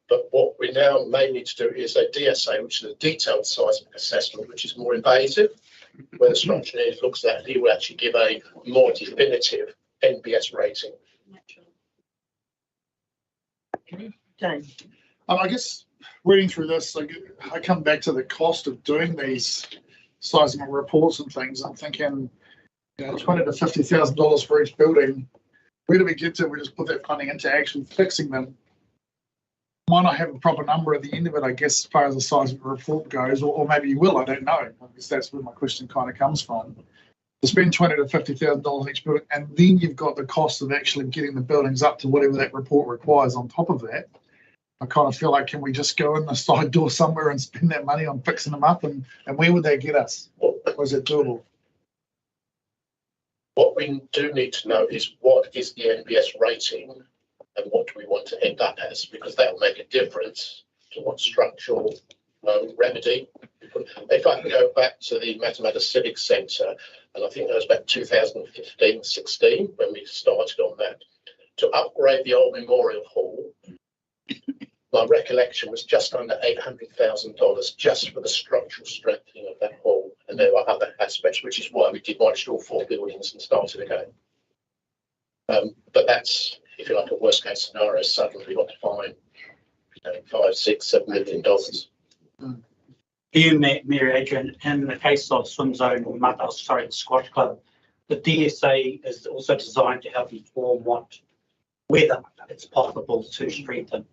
But what we now may need to do is a DSA, which is a detailed seismic assessment, which is more invasive, where the structural engineer looks at it, he will actually give a more definitive NBS rating. Jane. I guess reading through this, I come back to the cost of doing these seismic reports and things. I'm thinking, $20,000 to $50,000 for each building. Where do we get to? We just put that funding into actually fixing them. Might not have a proper number at the end of it, I guess, as far as the seismic report goes, or maybe you will, I don't know. I guess that's where my question kind of comes from. To spend $20,000 to $50,000 each building, and then you've got the cost of actually getting the buildings up to whatever that report requires on top of that. I kind of feel like, can we just go in the side door somewhere and spend that money on fixing them up, and where would that get us? Was it doable? What we do need to know is what is the NBS rating and what do we want to end up as, because that will make a difference to what structural remedy. If I can go back to the Matamata Civic Centre, and I think that was about 2015-16 when we started on that, to upgrade the old Memorial Hall, my recollection was just under $800,000 just for the structural strengthening of that hall. And there were other aspects, which is why we demolished all 4 buildings and started again. But that's, if you like, a worst case scenario. Suddenly we got to find $5, $6, $7 million. You, Mary Adrian, in the case of Swim Zone or the Squash Club, the DSA is also designed to help inform whether it's possible to strengthen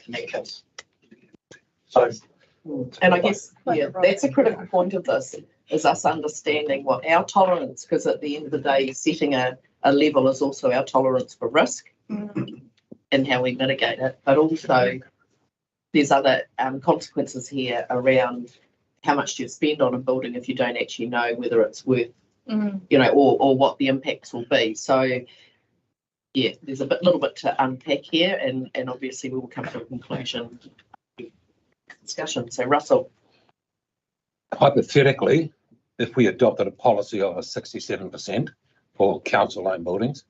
in that case. So, and I guess that's a critical point of this, is us understanding what our tolerance, because at the end of the day, setting a level is also our tolerance for risk and how we mitigate it, but also there's other consequences here around how much do you spend on a building if you don't actually know whether it's worth, or what the impacts will be. So, yeah, there's a little bit to unpack here, and obviously we will come to a conclusion discussion. So, Russell. Hypothetically, if we adopted a policy of a 67% for council-owned buildings,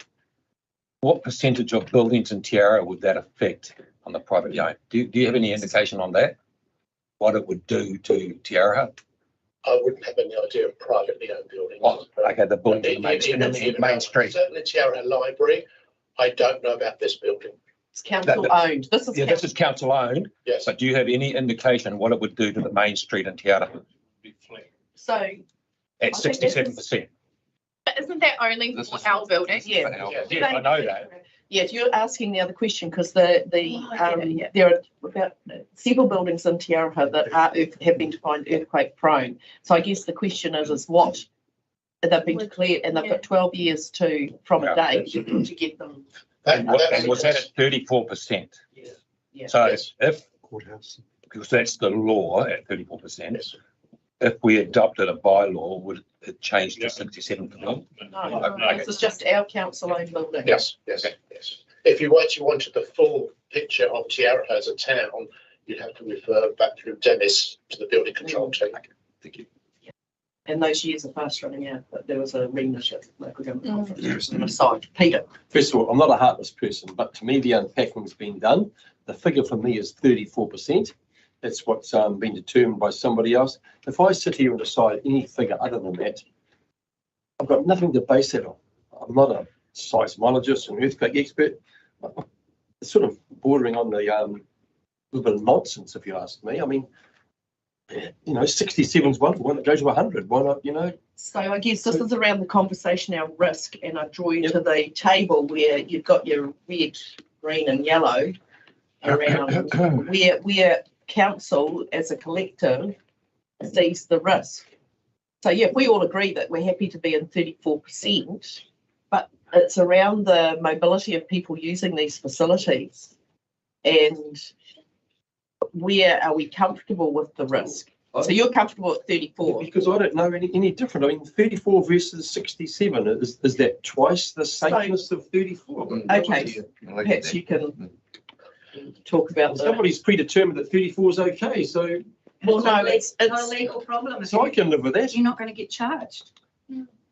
what percentage of buildings in Te Ara would that affect on the privately owned? Do you have any indication on that? What it would do to Te Ara? I wouldn't have any idea of privately owned buildings. Oh, okay, the building in the main street. Certainly Te Ara Library. I don't know about this building. It's council owned. This is council owned. Yes. But do you have any indication what it would do to the main street in Te Ara? So at 67%. But isn't that only for our building? Yeah. Yes, I know that. Yeah, if you're asking the other question, because there are about several buildings in Te Ara that have been defined earthquake prone. So I guess the question is what they've been declared, and they've got 12 years from a date to get them. And was that at 34%? Yeah. So if, because that's the law at 34%, if we adopted a bylaw, would it change to 67%? No, this is just our council-owned building. Yes. If you actually wanted the full picture of Te Ara as a town, you'd have to refer back through Dennis to the building control team. Thank you. And those years are fast running out, but there was a remit at local government conference on the side. Peter. First of all, I'm not a heartless person, but to me, the unpacking's been done. The figure for me is 34%. That's what's been determined by somebody else. If I sit here and decide any figure other than that, I've got nothing to base it on. I'm not a seismologist and earthquake expert. It's sort of bordering on the little bit of nonsense, if you ask me. I mean, 67 is wonderful. Why not go to 100? Why not, So I guess this is around the conversation around risk, and I draw you to the table where you've got your red, green and yellow around where council as a collective sees the risk. So yeah, we all agree that we're happy to be in 34%, but it's around the mobility of people using these facilities, and where are we comfortable with the risk? So you're comfortable at 34? Because I don't know any different. I mean, 34 versus 67, is that twice the safeness of 34? Okay, perhaps you can talk about that. Somebody's predetermined that 34 is okay, so. Well, no, it's a legal problem. So I can live with that. You're not going to get charged.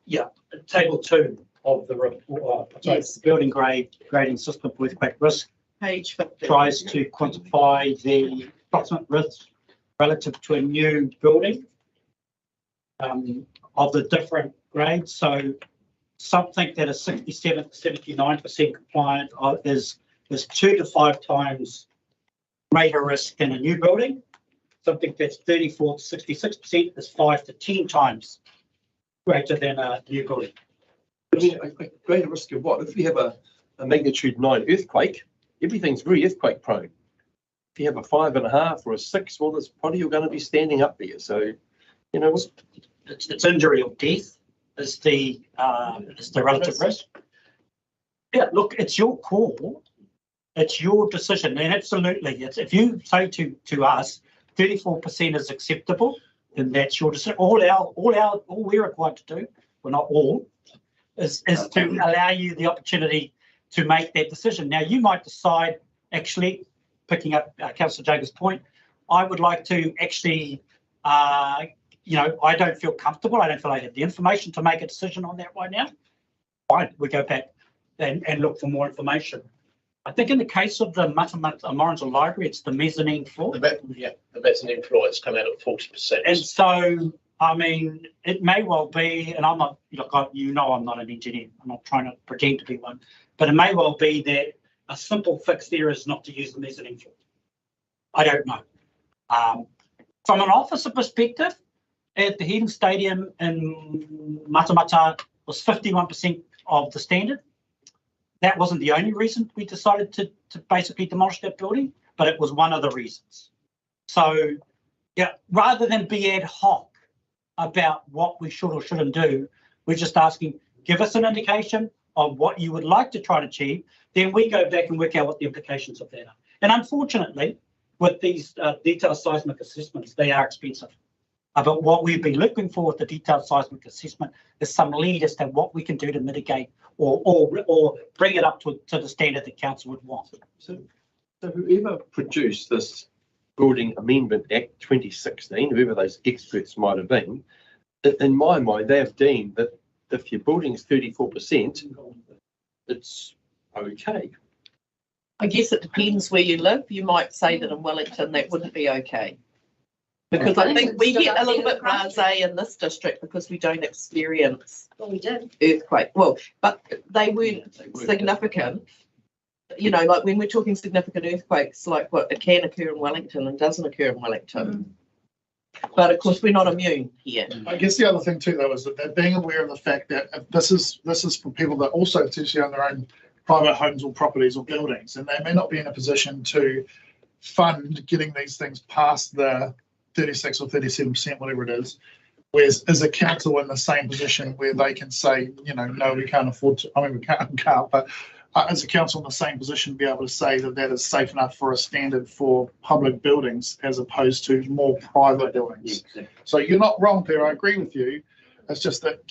Yeah, table 2 of the report, the building grading system for earthquake risk. Page 50. Tries to quantify the approximate risk relative to a new building of the different grades. So something that is 67 to 79% compliant is 2 to 5 times greater risk than a new building. Something that's 34 to 66% is 5 to 10 times greater than a new building. I mean, a greater risk of what? If we have a magnitude 9 earthquake, everything's very earthquake prone. If you have a 5.5 or a 6, well, that's probably you're going to be standing up there. So, it's injury or death is the relative risk. Yeah, look, it's your call. It's your decision, and absolutely, if you say to us 34% is acceptable, then that's your decision. All we're required to do, well, not all, is to allow you the opportunity to make that decision. Now, you might decide, actually, picking up Councillor Jager's point, I would like to actually, I don't feel comfortable. I don't feel I have the information to make a decision on that right now. Fine, we go back and look for more information. I think in the case of the Matamata-Piako Library, it's the mezzanine floor. The mezzanine floor has come out at 40%. And so, I mean, it may well be, and I'm not, look, I'm not an engineer. I'm not trying to pretend to be one, but it may well be that a simple fix there is not to use the mezzanine floor. I don't know. From an officer perspective, at the Heaton Stadium in Matamata was 51% of the standard. That wasn't the only reason we decided to basically demolish that building, but it was one of the reasons. So, yeah, rather than be ad hoc about what we should or shouldn't do, we're just asking, give us an indication of what you would like to try to achieve, then we go back and work out what the implications of that are. And unfortunately, with these detailed seismic assessments, they are expensive. But what we've been looking for with the detailed seismic assessment is some lead as to what we can do to mitigate or bring it up to the standard that council would want. So whoever produced this Building Amendment Act 2016, whoever those experts might have been, in my mind, they have deemed that if your building is 34%, it's okay. I guess it depends where you live. You might say that in Wellington that wouldn't be okay. Because I think we get a little bit blasé in this district because we don't experience earthquake. Well, but they weren't significant. You know, like when we're talking significant earthquakes, like what it can occur in Wellington and doesn't occur in Wellington. But of course, we're not immune here. I guess the other thing too, though, is that they're being aware of the fact that if this is for people that also potentially own their own private homes or properties or buildings, and they may not be in a position to fund getting these things past the 36 or 37%, whatever it is. Whereas is a council in the same position where they can say, no, we can't afford to, I mean, we can't, but as a council in the same position to be able to say that is safe enough for a standard for public buildings as opposed to more private buildings. So you're not wrong, Peter, I agree with you. It's just that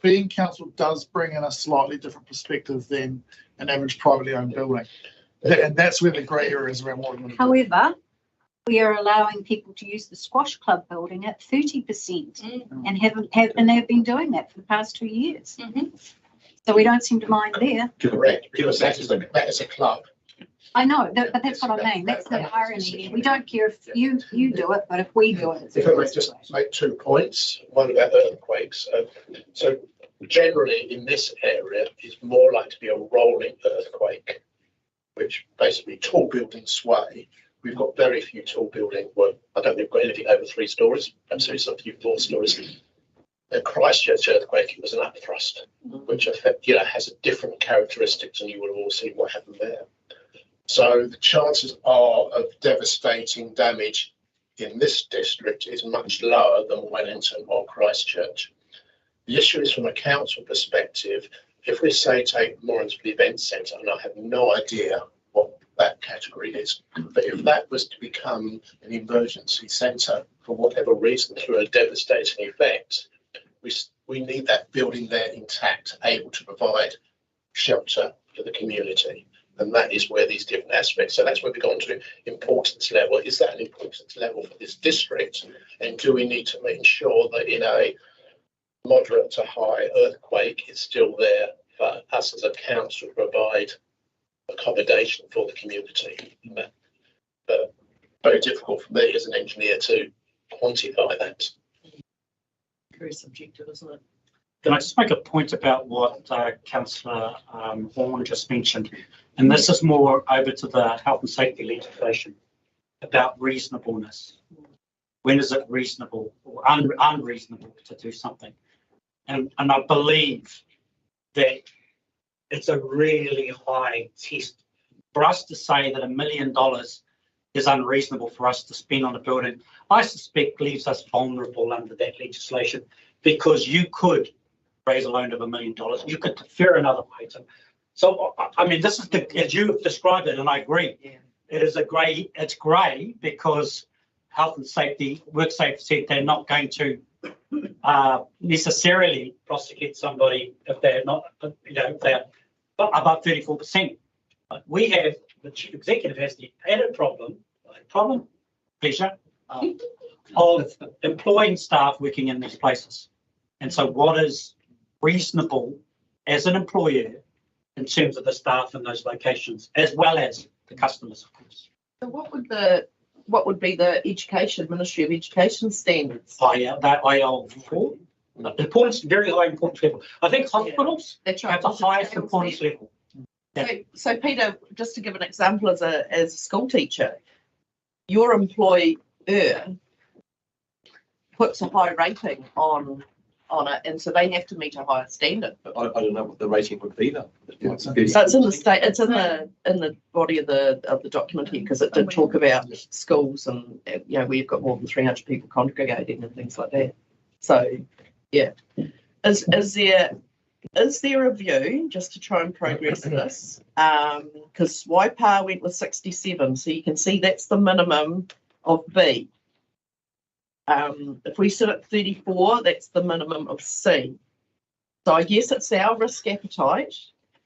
being council does bring in a slightly different perspective than an average privately owned building. And that's where the grey area is around what. However, we are allowing people to use the squash club building at 30% and they've been doing that for the past 2 years. So we don't seem to mind there. Correct, because that is a club. I know, but that's what I mean. That's the irony. We don't care if you do it, but if we do it, it's If I may just make 2 points, one about earthquakes. So generally in this area, it's more like to be a rolling earthquake, which basically tall buildings sway. We've got very few tall buildings. Well, I don't think we've got anything over 3 stories. Perhaps there's a few 4 stories. The Christchurch earthquake, it was an upthrust, which has a different characteristics, and you would have all seen what happened there. So the chances are of devastating damage in this district is much lower than Wellington or Christchurch. The issue is from a council perspective. If we say take Morrinsby Event Centre, and I have no idea what that category is, but if that was to become an emergency centre for whatever reason through a devastating effect, we need that building there intact, able to provide shelter for the community. And that is where these different aspects, so that's where we've gone to importance level. Is that an importance level for this district? And do we need to make sure that in a moderate to high earthquake, it's still there for us as a council to provide accommodation for the community? But very difficult for me as an engineer to quantify that. Very subjective, isn't it? Can I just make a point about what Councillor Horn just mentioned? And this is more over to the health and safety legislation about reasonableness. When is it reasonable or unreasonable to do something? And I believe that it's a really high test for us to say that $1 million is unreasonable for us to spend on a building. I suspect leaves us vulnerable under that legislation, because you could raise a loan of $1 million, you could defer another item. So I mean, this is as you have described it, and I agree. Yeah. It is it's grey because health and safety, work safety said they're not going to necessarily prosecute somebody if they're not, if they're above 34%. We have, the chief executive has the added pleasure, of employing staff working in these places. And so what is reasonable as an employer in terms of the staff in those locations, as well as the customers, of course. So what would be the Ministry of Education standards? IL4. Importance, very high importance level. I think hospitals have the highest importance level. So Peter, just to give an example, as a school teacher, your employer puts a high rating on it, and so they have to meet a higher standard. I don't know what the rating would be though. So it's in the state. It's in the body of the document here, because it did talk about schools and where you've got more than 300 people congregating and things like that. So yeah, is there a view, just to try and progress this? Because Waipa went with 67, so you can see that's the minimum of B. If we sit at 34, that's the minimum of C. So I guess it's our risk appetite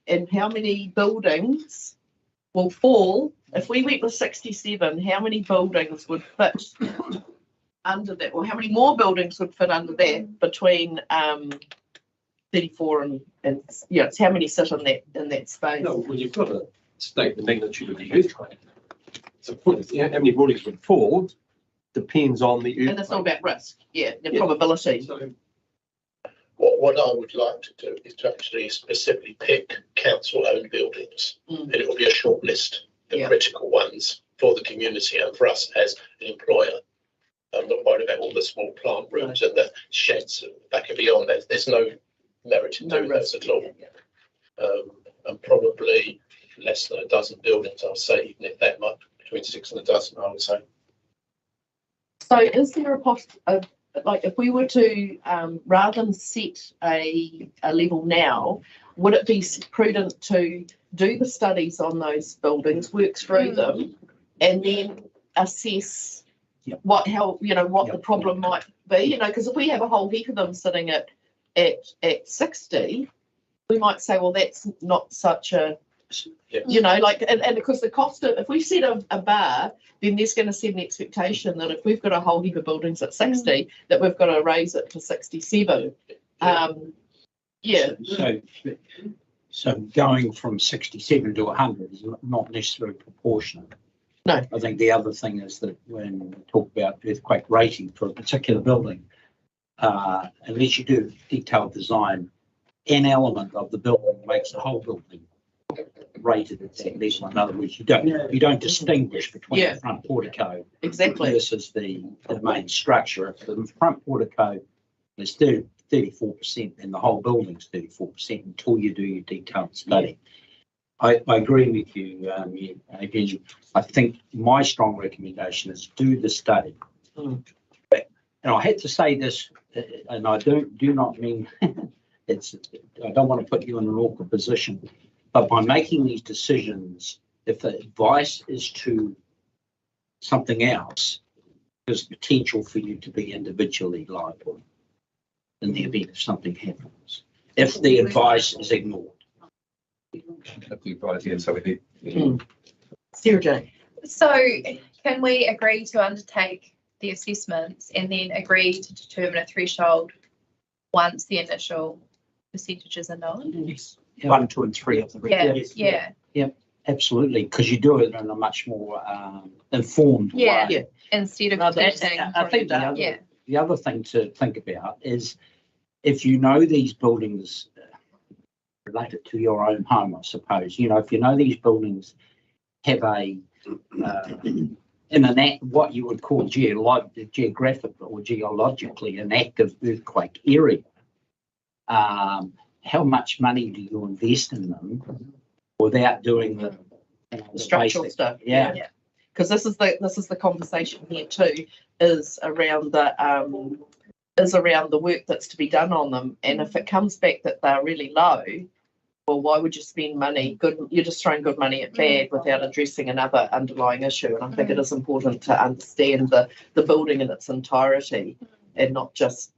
and how many buildings will fall. If we went with 67, how many buildings would fit under that? Or how many more buildings would fit under that between 34 and it's how many sit in that space? No, well, you've got to state the magnitude of the earthquake. So how many buildings would fall depends on the earthquake. And it's all about risk, the probability. So, what I would like to do is to actually specifically pick council-owned buildings, and it will be a short list, the critical ones for the community and for us as an employer. I'm not worried about all the small plant rooms and the sheds back and beyond. There's no merit in doing those at all. And probably less than a dozen buildings, I'll say, even if that much, between 6 and a dozen, I would say. So is there like if we were to, rather than set a level now, would it be prudent to do the studies on those buildings, work through them, and then assess what the problem might be? Because if we have a whole heap of them sitting at 60, we might say, well, that's not such a, and because the cost of, if we set a bar, then there's going to set an expectation that if we've got a whole heap of buildings at 60, that we've got to raise it to 67. So going from 67 to 100 is not necessarily proportionate. No. I think the other thing is that when we talk about earthquake rating for a particular building, unless you do detailed design, an element of the building makes the whole building rated at that level. In other words, you don't distinguish between the front portico versus the main structure. If the front portico is 34%, then the whole building's 34% until you do your detailed study. I agree with you. Again, I think my strong recommendation is do the study. And I had to say this, and I do not mean I don't want to put you in an awkward position, but by making these decisions, if the advice is to something else, there's potential for you to be individually liable in the event if something happens, if the advice is ignored. Sarah Jane. So can we agree to undertake the assessments and then agree to determine a threshold once the initial percentages are known? Yes. 1, 2, and 3 of the Yeah, absolutely, because you do it in a much more informed way. Instead of I think the other thing to think about is if you know these buildings related to your own home, I suppose, if you know these buildings have what you would call geographic or geologically an active earthquake area, how much money do you invest in them without doing the structural stuff? Because this is the conversation here too, is around the work that's to be done on them. And if it comes back that they're really low, well, why would you spend money? You're just throwing good money at bad without addressing another underlying issue. And I think it is important to understand the building in its entirety and not just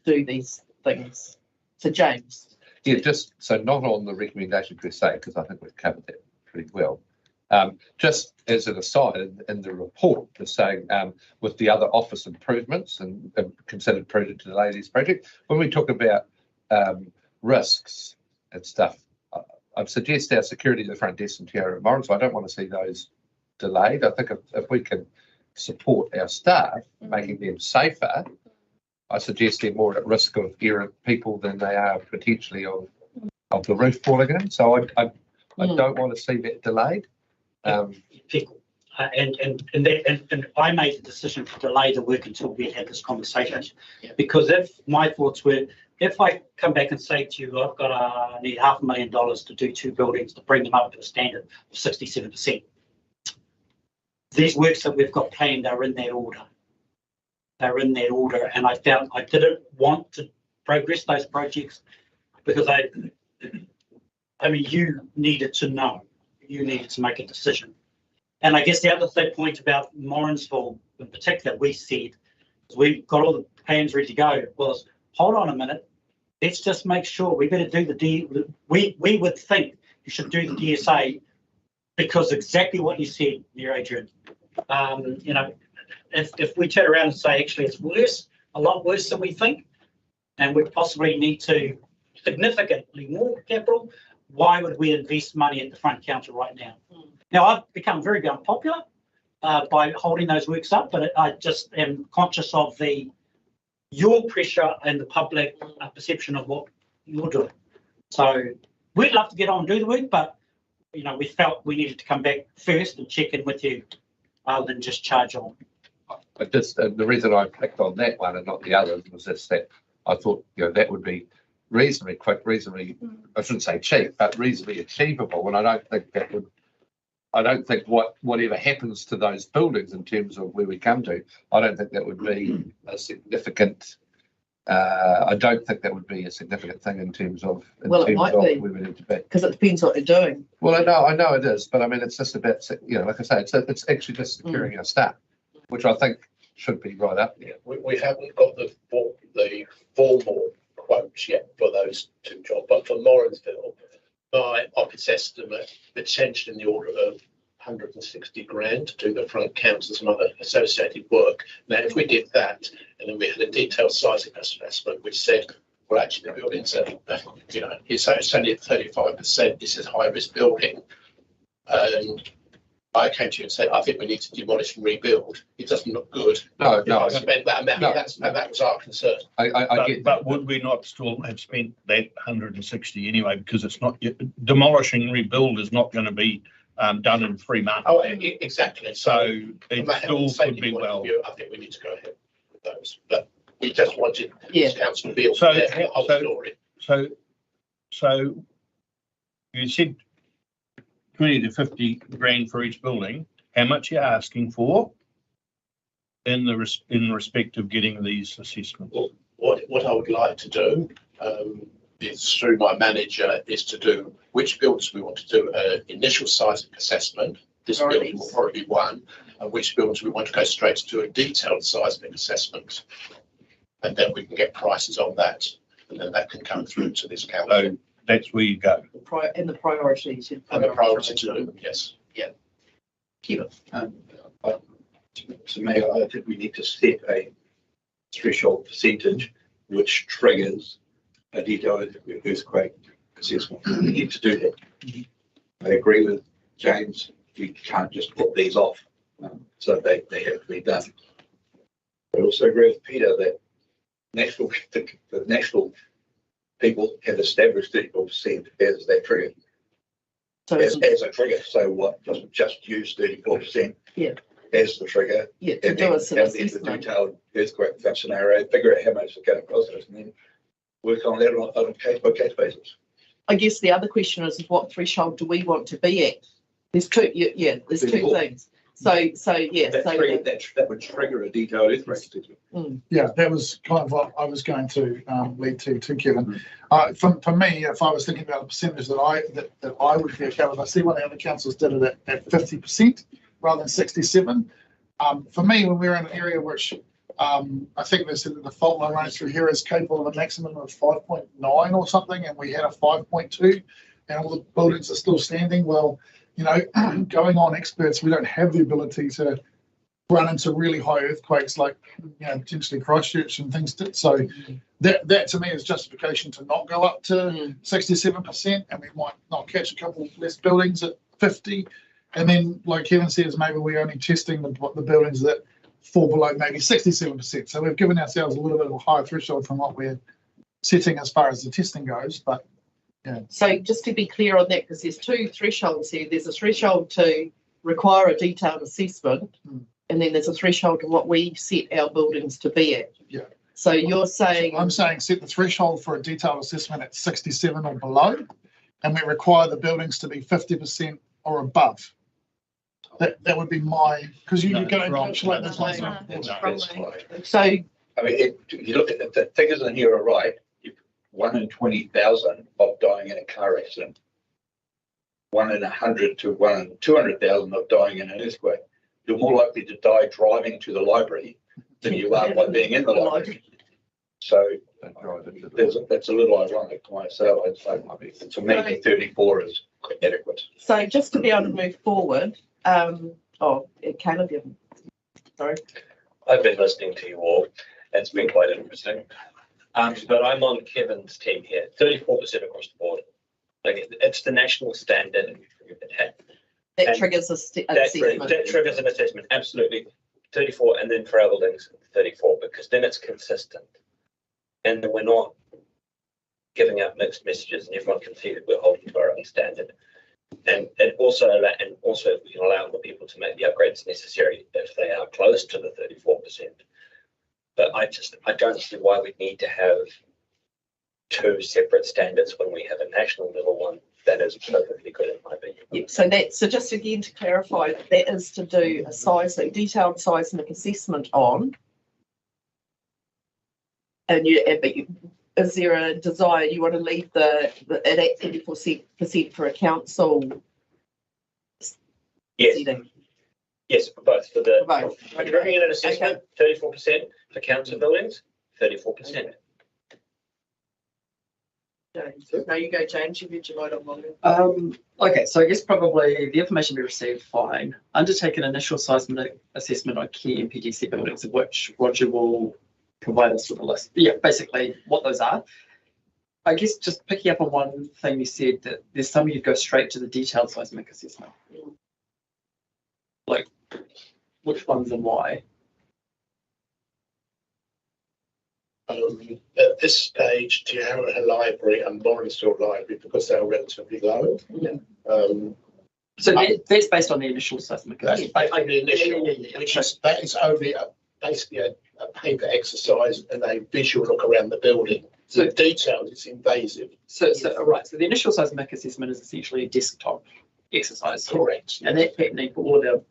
do these things. So James. Yeah, just so not on the recommendation per se, because I think we've covered that pretty well. Just as an aside, in the report, they're saying with the other office improvements and considered prudent to delay these projects. When we talk about risks and stuff, I'd suggest our security at the front desk and Tiara and Morris. I don't want to see those delayed. I think if we can support our staff, making them safer, I suggest they're more at risk of errant people than they are potentially of the roof falling in. So I don't want to see that delayed. People. And I made the decision to delay the work until we had this conversation, because if my thoughts were, if I come back and say to you, I've got need $500,000 to do 2 buildings to bring them up to a standard of 67%. These works that we've got planned are in that order. They're in that order, and I found I didn't want to progress those projects because I mean, you needed to know. You needed to make a decision. And I guess the other point about Morrinsville in particular, we said, we've got all the plans ready to go, was hold on a minute, let's just make sure we better do we would think you should do the DSA, because exactly what you said there, Adrian. You know, if we turn around and say, actually, it's worse, a lot worse than we think, and we possibly need to significantly more capital, why would we invest money at the front counter right now? Now, I've become very unpopular by holding those works up, but I just am conscious of your pressure and the public perception of what you're doing. So we'd love to get on and do the work, but you know, we felt we needed to come back first and check in with you rather than just charge on. I just the reason I clicked on that one and not the others was just that I thought, you know, that would be reasonably quick, reasonably, I shouldn't say cheap, but reasonably achievable. And I don't think that would, I don't think whatever happens to those buildings in terms of where we come to, I don't think that would be a significant, I don't think that would be a significant thing in terms of, Well, it might be, where we need to be. because it depends what they're doing. Well, I know it is, but I mean, it's just about, you know, like I say, it's actually just securing our staff, which I think should be right up there. We haven't got the formal quotes yet for those 2 jobs, but for Morrinsville, my office estimate potentially in the order of 160 grand to do the front counters and other associated work. Now, if we did that, and then we had a detailed sizing assessment which said, well, actually the buildings are, you know, it's only at 35%, this is high risk building, and I came to you and said, I think we need to demolish and rebuild. It doesn't look good. No. I spent that amount. No. That was our concern. I get, but would we not still have spent that 160 anyway? Because it's not, demolishing and rebuild is not going to be done in 3 months. Oh, exactly. So it still could be well. I think we need to go ahead with those. But we just wanted this council to be able to the whole story. So you said 20 to 50 grand for each building. How much are you asking for in respect of getting these assessments? Well, what I would like to do is through my manager is to do which buildings we want to do an initial sizing assessment. This building will probably be one, and which buildings we want to go straight to do a detailed sizing assessment, and then we can get prices on that, and then that can come through to this council. So that's where you go. And the priorities. And the priority to do them, yes. Yeah. Keep it. To me, I think we need to set a threshold percentage which triggers a detailed earthquake assessment. We need to do that. I agree with James. We can't just put these off. So they have to be done. I also agree with Peter that the national people have established 34% as that trigger. So as a trigger. So what, doesn't just use 34% as the trigger. Yeah, and then the detailed earthquake scenario, figure out how much it's going to cost us, and then work on that on a case by case basis. I guess the other question is what threshold do we want to be at? There's two, there's 2 things. So that would trigger a detailed earthquake assessment. Yeah, that was kind of what I was going to lead to Kevin. For me, if I was thinking about the percentage that I would be okay with, I see one of the other councils did it at 50% rather than 67%. For me, when we're in an area which I think they said that the fault line running through here is capable of a maximum of 5.9 or something, and we had a 5.2, and all the buildings are still standing. Well, you know, going on experts, we don't have the ability to run into really high earthquakes like, you know, potentially Christchurch and things. So that to me is justification to not go up to 67%, and we might not catch a couple less buildings at 50. And then, like Kevin says, maybe we're only testing the buildings that fall below maybe 67%. So we've given ourselves a little bit of a higher threshold from what we're setting as far as the testing goes. But yeah. So just to be clear on that, because there's two thresholds here. There's a threshold to require a detailed assessment, and then there's a threshold to what we set our buildings to be at. Yeah. So you're saying... I'm saying set the threshold for a detailed assessment at 67 or below, and we require the buildings to be 50% or above. That would be my, because you're going to encapsulate this one. So, I mean, if you look at the figures in here are right. If 1 in 20,000 of dying in a car accident, 1 in 100 to 1 in 200,000 of dying in an earthquake. You're more likely to die driving to the library than you are by being in the library. So that's a little ironic myself. I'd say to me, 34 is adequate. So just to be able to move forward, Caleb, sorry. I've been listening to you all. It's been quite interesting. But I'm on Kevin's team here. 34% across the board. Like it's the national standard. That triggers assessment. That triggers an assessment. Absolutely. 34, and then for our buildings, 34, because then it's consistent, and then we're not giving out mixed messages, and everyone can see that we're holding to our own standard. And also if we can allow more people to make the upgrades necessary if they are close to the 34%. But I don't see why we need to have two separate standards when we have a national level one that is perfectly good in my opinion. Yep. So just again to clarify, that is to do a detailed seismic assessment on, and is there a desire you want to leave it at 34% for a council? Yes. Setting? Yes, for both. For the both. When you're bringing in an assessment, 34% for council buildings, 34%. James. No, you go, James. You've had your light on longer. Okay, so I guess probably the information we received, fine. Undertake an initial seismic assessment on key MPDC buildings, of which Roger will provide us with a list. Yeah, basically what those are. I guess just picking up on one thing you said, that there's some you'd go straight to the detailed seismic assessment. Like, which ones and why? At this stage, Tiara Library and Morrisville Library, because they're relatively low. Yeah. So that's based on the initial seismic That's assessment. based on the initial, which is, that is only basically a paper exercise and a visual look around the building. So the detail is invasive. So right. So the initial seismic assessment is essentially a desktop exercise. Correct. And that technique for all the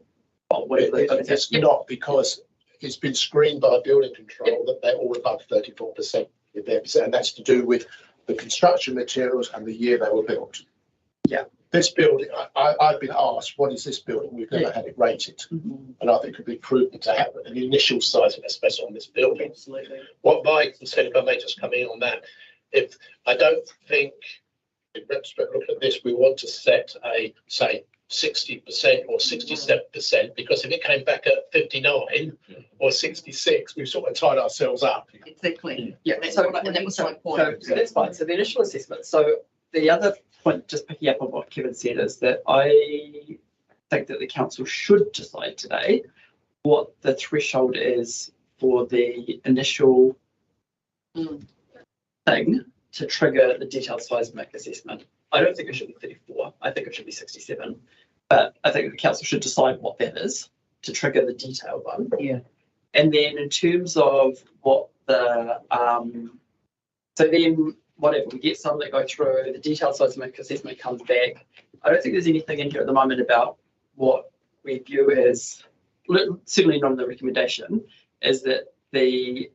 it's not, because it's been screened by building control that they're all above 34%. And that's to do with the construction materials and the year they were built. Yeah. This building, I've been asked, what is this building? We've never had it rated. And I think it would be prudent to have an initial seismic assessment on this building. Absolutely. What Mike said, if I may just come in on that, if I don't think, in retrospect, look at this, we want to set a, say, 60% or 67%, because if it came back at 59 or 66, we've sort of tied ourselves up. Exactly. Yeah. So that was my point. So that's fine. So the initial assessment. So the other point, just picking up on what Kevin said, is that I think that the council should decide today what the threshold is for the initial thing to trigger the detailed seismic assessment. I don't think it should be 34. I think it should be 67. But I think the council should decide what that is to trigger the detailed one. Yeah. And then in terms of what the so then whatever, we get some that go through, the detailed seismic assessment comes back. I don't think there's anything in here at the moment about what we view as, certainly not in the recommendation, is that the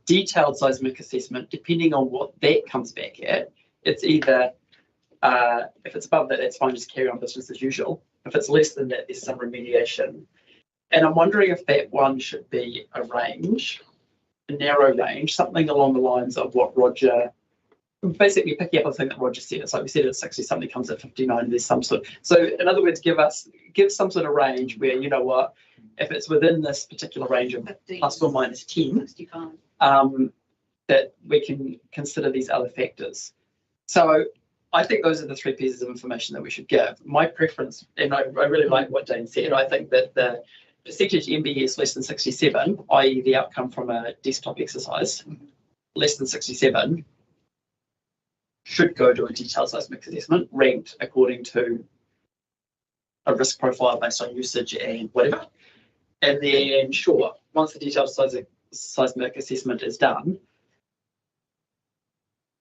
detailed seismic assessment, depending on what that comes back at, it's either, if it's above that, that's fine, just carry on business as usual. If it's less than that, there's some remediation. And I'm wondering if that one should be a range, a narrow range, something along the lines of what Roger, basically picking up on the thing that Roger said. It's like we said at 60, something comes at 59, there's some sort. So in other words, give some sort of range where, you know what, if it's within this particular range of 15, plus or minus 10, 65. that we can consider these other factors. So I think those are the three pieces of information that we should give. My preference, and I really like what Dane said, I think that the percentage MBS less than 67, i.e. the outcome from a desktop exercise, less than 67, should go to a detailed seismic assessment ranked according to a risk profile based on usage and whatever. And then, sure, once the detailed seismic assessment is done,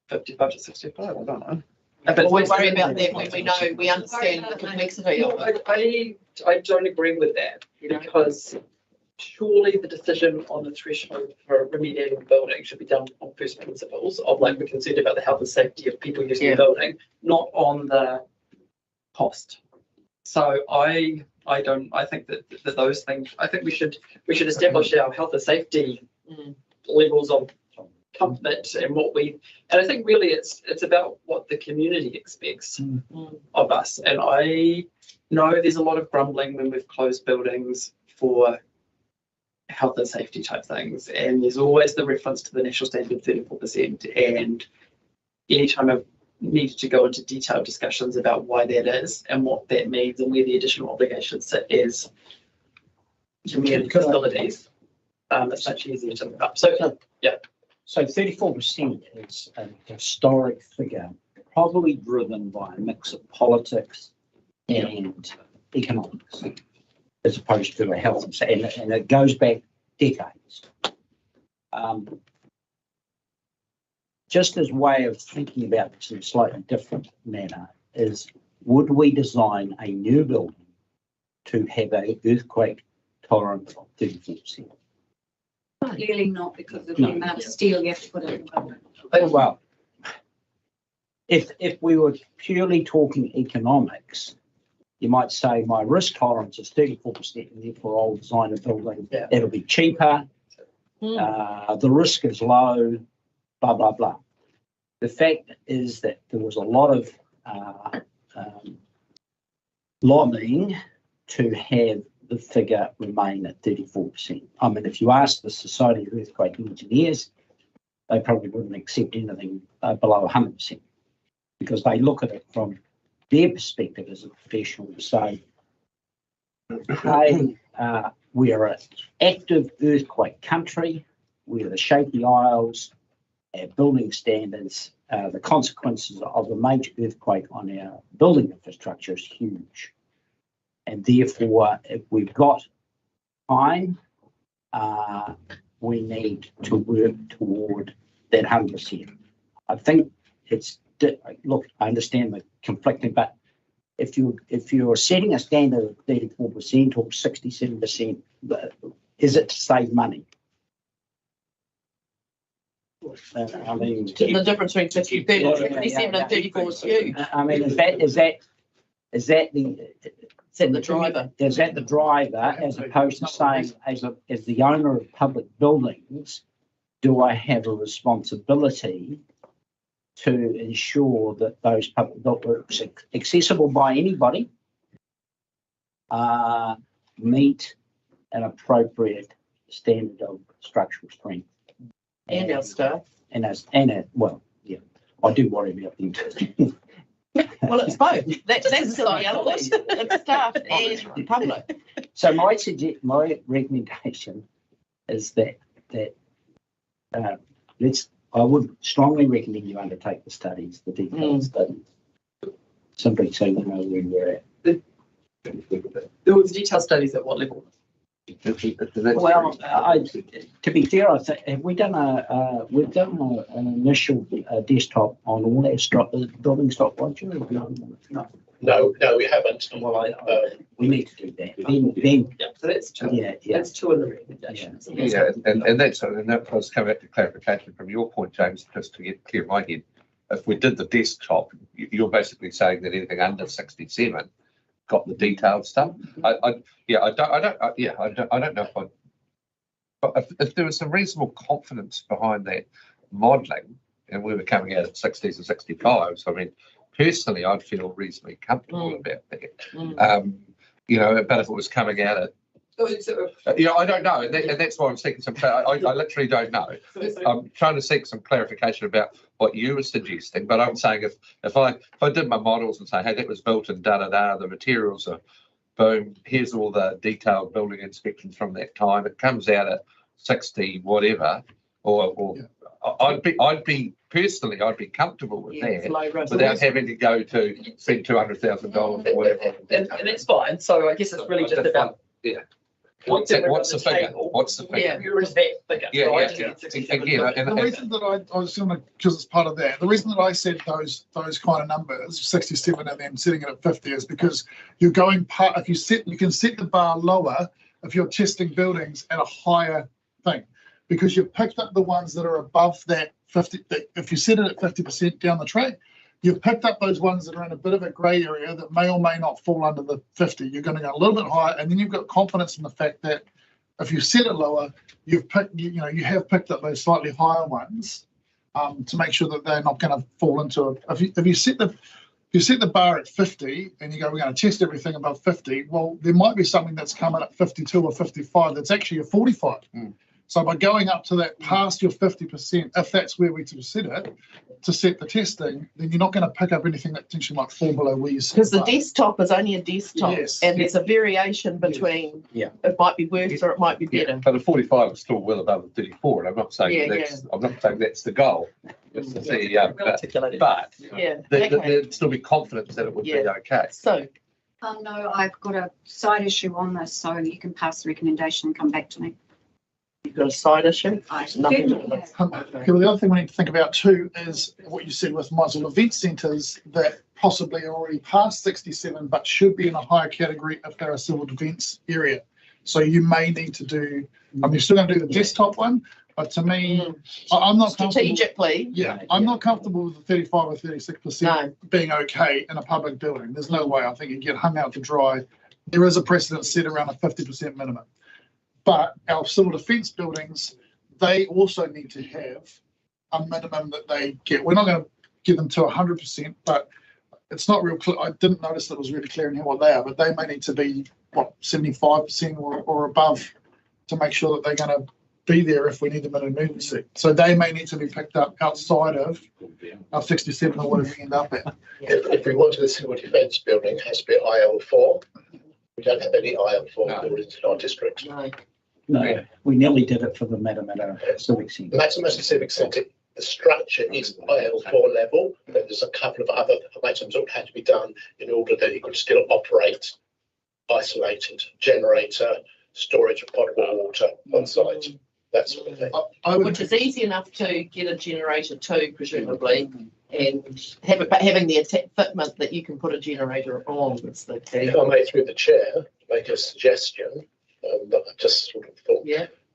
55 to 65, I don't know. But we worry about that when we know, we understand the complexity of it. I don't agree with that, because surely the decision on the threshold for remediating the building should be done on first principles of, like, we're concerned about the health and safety of people using the building, not on the cost. So I think that those things, I think we should establish our health and safety levels of comfort and and I think really it's about what the community expects of us. And I know there's a lot of grumbling when we've closed buildings for health and safety type things, and there's always the reference to the national standard 34%, and anytime I've needed to go into detailed discussions about why that is and what that means and where the additional obligations sit as community facilities, it's much easier to look up. So yeah. So 34% is a historic figure, probably driven by a mix of politics and economics, as opposed to a health and safety, and it goes back decades. Just as way of thinking about this in a slightly different manner is, would we design a new building to have an earthquake tolerance of 34%? Clearly not, because of the amount of steel you have to put in. Well, if we were purely talking economics, you might say my risk tolerance is 34%, and therefore I'll design a building. It'll be cheaper. The risk is low. Blah blah blah. The fact is that there was a lot of lobbying to have the figure remain at 34%. I mean, if you ask the Society of Earthquake Engineers, they probably wouldn't accept anything below 100%, because they look at it from their perspective as a professional to say, hey, we are an active earthquake country, we're the Shaky Isles, our building standards, the consequences of a major earthquake on our building infrastructure is huge. And therefore, if we've got time, we need to work toward that 100%. I think it's, look, I understand the conflicting, but if you're setting a standard of 34% or 67%, is it to save money? I mean, The difference between 57 and 34 is huge. I mean, is that the driver? Is that the driver, as opposed to saying, as the owner of public buildings, do I have a responsibility to ensure that those public buildings, accessible by anybody, meet an appropriate standard of structural strength? And our staff. Well, yeah, I do worry about them too. Well, it's both. That's the reality. It's staff and public. So my recommendation is that I would strongly recommend you undertake the studies, the detailed studies, simply so you know where we're at. There was detailed studies at what level? Well, to be fair, I think we've done an initial desktop on all our building stock. No, we haven't. Well, we need to do that. Then so that's two. Yeah. That's two in the recommendations. Yeah, and that was coming back to clarification from your point, James, just to get clear in my head. If we did the desktop, you're basically saying that anything under 67 got the detailed stuff. I don't know if but if there was some reasonable confidence behind that modelling, and we were coming out at 60s and 65s, I mean, personally, I'd feel reasonably comfortable about that. You know, but if it was coming out at I don't know, and that's why I'm seeking some. I literally don't know. I'm trying to seek some clarification about what you were suggesting, but I'm saying if I did my models and say, hey, that was built in the materials are boom, here's all the detailed building inspections from that time. It comes out at 60 whatever, or I'd be personally, I'd be comfortable with that without having to go to spend $200,000 or whatever. And that's fine. So I guess it's really just about What's the figure? What's the figure? Where is that figure? Yeah, right? yeah. The reason that I was going to, because it's part of that, the reason that I said those kind of numbers, 67 and then setting it at 50, is because you're going if you can set the bar lower if you're testing buildings at a higher thing, because you've picked up the ones that are above that 50. If you set it at 50% down the track, you've picked up those ones that are in a bit of a grey area that may or may not fall under the 50. You're going to go a little bit higher, and then you've got confidence in the fact that if you set it lower, you have picked up those slightly higher ones to make sure that they're not going to fall into if you set the bar at 50 and you go, we're going to test everything above 50. Well, there might be something that's coming at 52 or 55 that's actually a 45. So by going up to that past your 50%, if that's where we to set it, to set the testing, then you're not going to pick up anything that potentially might fall below where you set. Because the desktop is only a desktop, and there's a variation between. It might be worse or it might be better. But a 45 is still well above the 34, and I'm not saying I'm not saying that's the goal. It's but there'd still be confidence that it would be okay. So. No, I've got a side issue on this, so you can pass the recommendation and come back to me. You've got a side issue? Okay, well, the other thing we need to think about too is what you said with Muswell event centres that possibly are already past 67 but should be in a higher category if they're a civil defence area. So you may need to do, you're still going to do the desktop one, but to me, I'm not strategically. I'm not comfortable with the 35 or 36% being okay in a public building. There's no way. I think you get hung out to dry. There is a precedent set around a 50% minimum. But our civil defence buildings, they also need to have a minimum that they get. We're not going to give them to 100%, but it's not real clear. I didn't notice that it was really clear in here what they are, but they may need to be, 75% or above to make sure that they're going to be there if we need them in an emergency. So they may need to be picked up outside of our 67 or whatever we end up at. If we wanted a civil defence building, it has to be IL4. We don't have any IL4 buildings in our district. No, we nearly did it for the Matamata Civic Centre. Matamata Civic Centre, the structure is IL4 level, but there's a couple of other items that had to be done in order that it could still operate isolated generator, storage of potable water on site, that sort of thing. Which is easy enough to get a generator too, presumably, and having the fitment that you can put a generator on. That's the key. If I may, through the chair, make a suggestion. That I just sort of thought,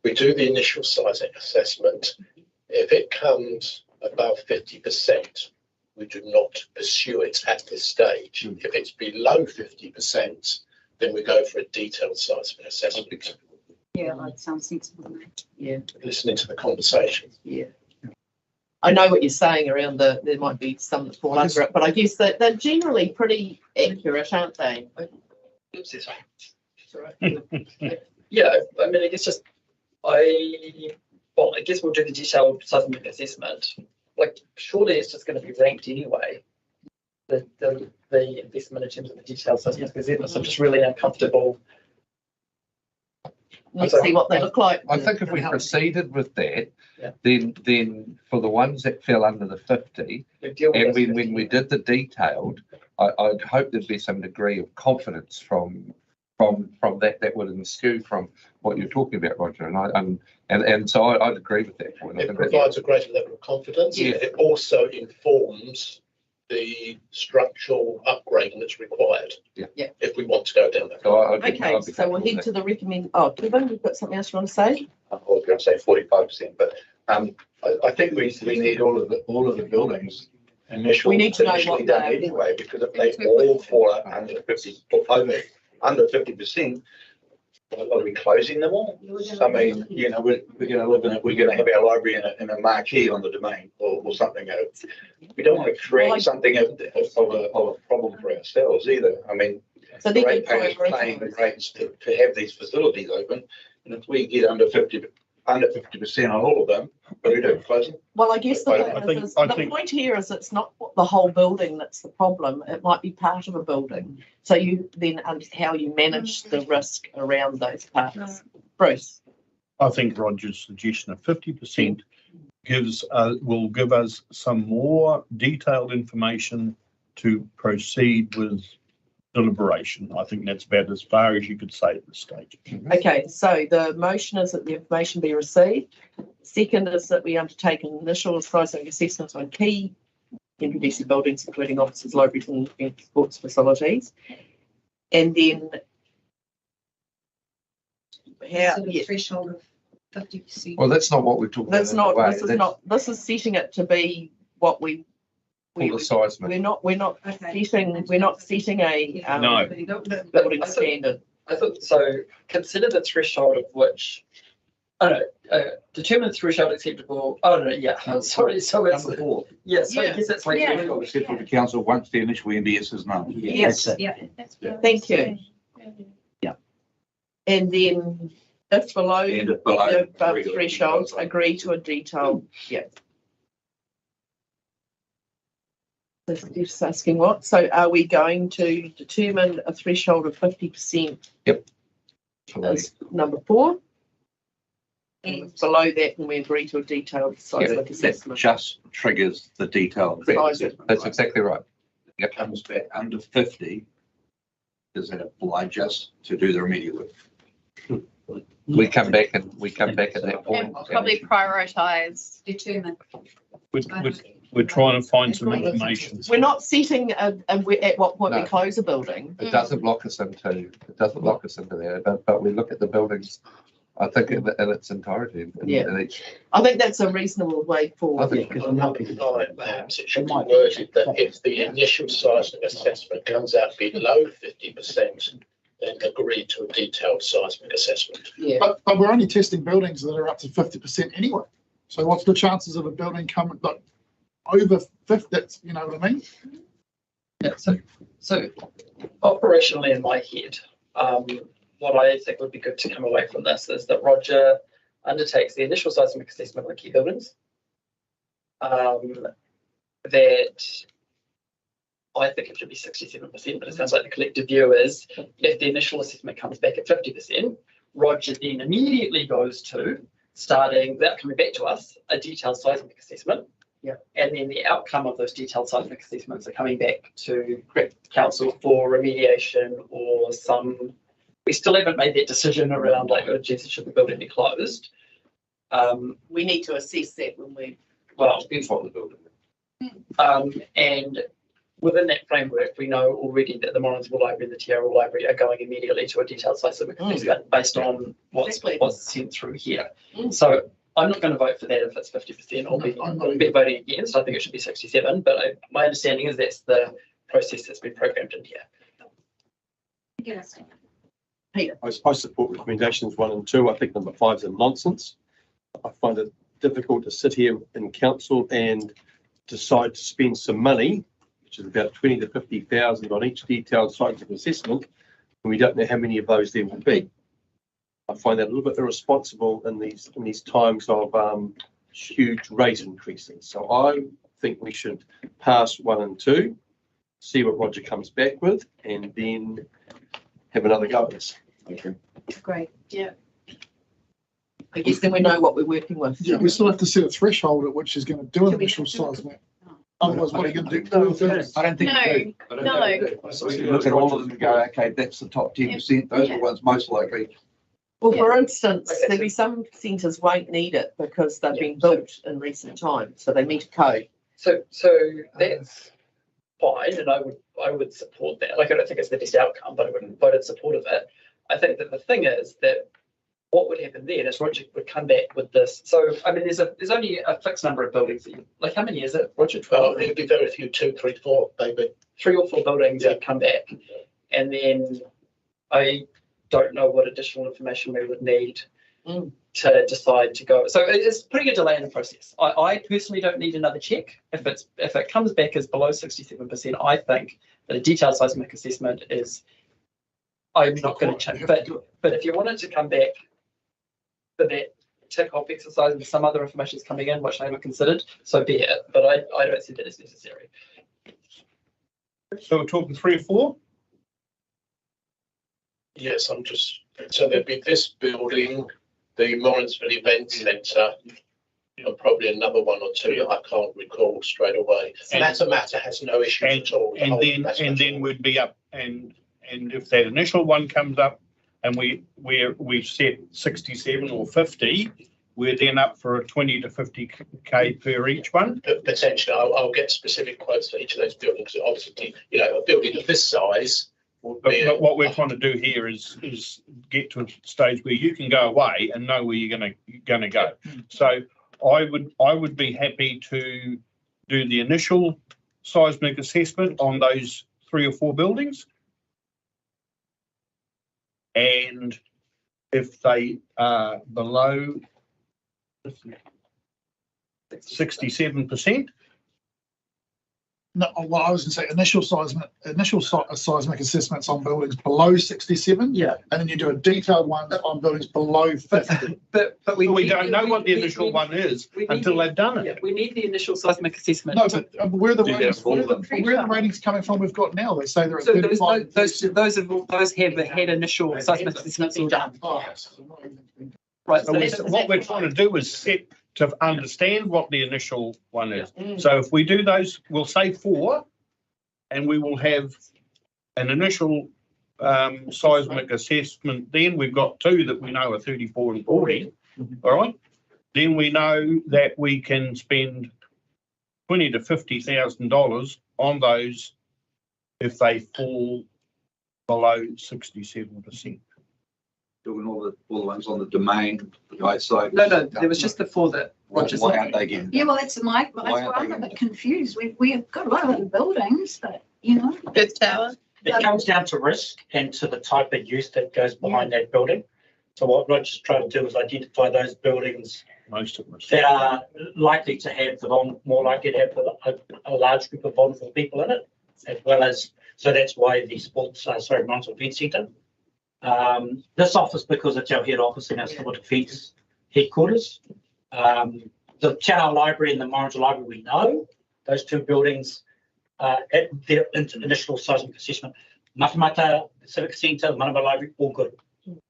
we do the initial size assessment. If it comes above 50%, we do not pursue it at this stage. If it's below 50%, then we go for a detailed size assessment. Yeah, that sounds sensible to me. Yeah. Listening to the conversation. Yeah. I know what you're saying around there might be some that fall under it, but I guess that they're generally pretty accurate, aren't they? Yeah, I mean, I guess I guess we'll do the detailed seismic assessment. Like, surely it's just going to be ranked anyway. The investment in terms of the detailed seismic assessment. So I'm just really uncomfortable. Let's see what they look like. I think if we proceeded with that, then for the ones that fell under the 50, and when we did the detailed, I'd hope there'd be some degree of confidence from that would ensue from what you're talking about, Roger, and so I'd agree with that point. It provides a greater level of confidence. Yeah. It also informs the structural upgrading that's required. If we want to go down that. So we'll head to the recommend. Oh, Kevin, you've got something else you want to say? I was going to say 45%, but I think we need all of the buildings initial, We need to know initially what done they- anyway, because if they all fall under 50, under 50%, are we closing them all? I mean, you know, we're gonna live in it, we're gonna have our library in a marquee on the domain or something. We don't want to create something of a problem for ourselves either. I mean, So the ratepayers paying the rates to have these facilities open, and if we get under 50% on all of them, what do we do? Close them? Well, I guess the I thing think- is, I the think- point here is it's not the whole building that's the problem. It might be part of a building. So you then how you manage the risk around those parts. Bruce. I think Roger's suggestion of 50% will give us some more detailed information to proceed with deliberation. I think that's about as far as you could say at this stage. Okay, so the motion is that the information be received. Second is that we undertake an initial seismic assessment on key NPDC buildings, including offices, libraries and sports facilities. And then how, So the threshold of 50%. Well, that's not what we're talking about. that's not, this is setting it to be what we All the seismic. we're not setting a No. building standard. I thought so. Consider the threshold of which, I don't know, determine the threshold acceptable. Oh no, yeah. Sorry, so it's Number 4. yeah. So I guess that's like Yeah. Threshold acceptable to council once the initial NBS is known. Yes. Yeah. Thank you. And then if below And if below the above agree to a thresholds, detailed- agree to a detailed, yeah. This is just asking what, so are we going to determine a threshold of 50% as number 4? And below that, when we agree to a detailed seismic That assessment. just triggers the detailed. Seismic. That's exactly right. If it comes back under 50, does that oblige us to do the remedial work? We come back at that point. And probably prioritise. Determine. We're trying to find some information. We're not setting at what point we No. close a building. It doesn't lock us into there, but we look at the buildings, I think in its entirety. Yeah. in each- I think that's a reasonable way I forward. think Perhaps it should be worded that if the initial seismic assessment comes out below 50%, then agree to a detailed seismic assessment. Yeah. But we're only testing buildings that are up to 50% anyway. So what's the chances of a building coming like over 50? That's, you know what I mean? Yeah. So operationally in my head, what I think would be good to come away from this is that Roger undertakes the initial seismic assessment on key buildings. That I think it should be 67%, but it sounds like the collective view is if the initial assessment comes back at 50%, Roger then immediately goes to starting, without coming back to us, a detailed seismic assessment. Yeah. And then the outcome of those detailed seismic assessments are coming back to council for remediation or some. We still haven't made that decision around like, oh, geez, should the building be closed? We need to assess that when we. Well, Depends on the building. and within that framework, we know already that the Morrinsville Library and the Tiara Library are going immediately to a detailed seismic assessment based on what's sent through here. So I'm not going to vote for that if it's 50%. I'll be voting against. I think it should be 67. But my understanding is that's the process that's been programmed in here. Yes. Peter. I support recommendations 1 and 2. I think number 5 is a nonsense. I find it difficult to sit here in council and decide to spend some money, which is about 20 to 50,000 on each detailed seismic assessment, and we don't know how many of those there will be. I find that a little bit irresponsible in these times of huge rate increases. So I think we should pass 1 and 2, see what Roger comes back with, and then have another go at this. Okay. Great. Yeah. I guess then we know what we're working with. Yeah, we still have to set a threshold at which is going to do an initial seismic. Otherwise, what are you going to do? I don't think we do. No. So we look at all of them and go, okay, that's the top 10%. Those are the ones most likely. Well, for instance, there'll be some centres won't need it because they've been built in recent times, so they meet a code. So that's fine, and I would support that. Like I don't think it's the best outcome, but I would vote in support of it. I think that the thing is that what would happen then is Roger would come back with this. So, I mean, there's only a fixed number of buildings. That you, like, how many is it, Roger? 12? Well, it'd be very few, 2, 3, 4, maybe. 3 or 4 buildings would come back. And then I don't know what additional information we would need to decide to go. So it's putting a delay in the process. I personally don't need another check. If it comes back as below 67%, I think that a detailed seismic assessment is, I'm not going to change. But if you wanted to come back for that tick off exercise and some other information is coming in, which I haven't considered, so be it. But I don't see that as necessary. So we're talking 3 or 4? Yes, so there'd be this building, the Morrinsville Event Centre, probably another 1 or 2 I can't recall straight away. And Matamata has no issues at all. And then we'd be up, and if that initial one comes up and we've set 67 or 50, we're then up for a 20 to 50k per each one. Potentially, I'll get specific quotes for each of those buildings. Obviously, a building of this size. But what we're trying to do here is get to a stage where you can go away and know where you're going to go. So I would be happy to do the initial seismic assessment on those 3 or 4 buildings, and if they are below 67%. No, well, I was going to say initial seismic assessments on buildings below 67. Yeah. And then you do a detailed one on buildings below 50. But we don't know what the initial one is until they've done it. Yeah, we need the initial seismic assessment. No, but where are the ratings coming from we've got now? They say they're at 35. Those have had initial seismic assessments all done. Right. So what we're trying to do is set to understand what the initial one is. So if we do those, we'll say 4, and we will have an initial seismic assessment. Then we've got 2 that we know are 34 and 40. All right. Then we know that we can spend $20,000 to $50,000 on those if they fall below 67%. Doing all the ones on the domain, the outside. No, there was just the 4 that Roger's. Why aren't they getting? Yeah, well, that's why I'm a bit confused. We've got a lot of other buildings, but Earth Tower. It comes down to risk and to the type of use that goes behind that building. So what Roger's trying to do is identify those buildings that are likely to have more likely to have a large group of vulnerable people in it, as well as, so that's why the Morrinsville Event Centre. This office, because it's our head office in our civil defence headquarters. The Tower Library and the Morrinsville Library, we know those 2 buildings at their initial seismic assessment. Matamata, the Civic Centre, the Manama Library, all good.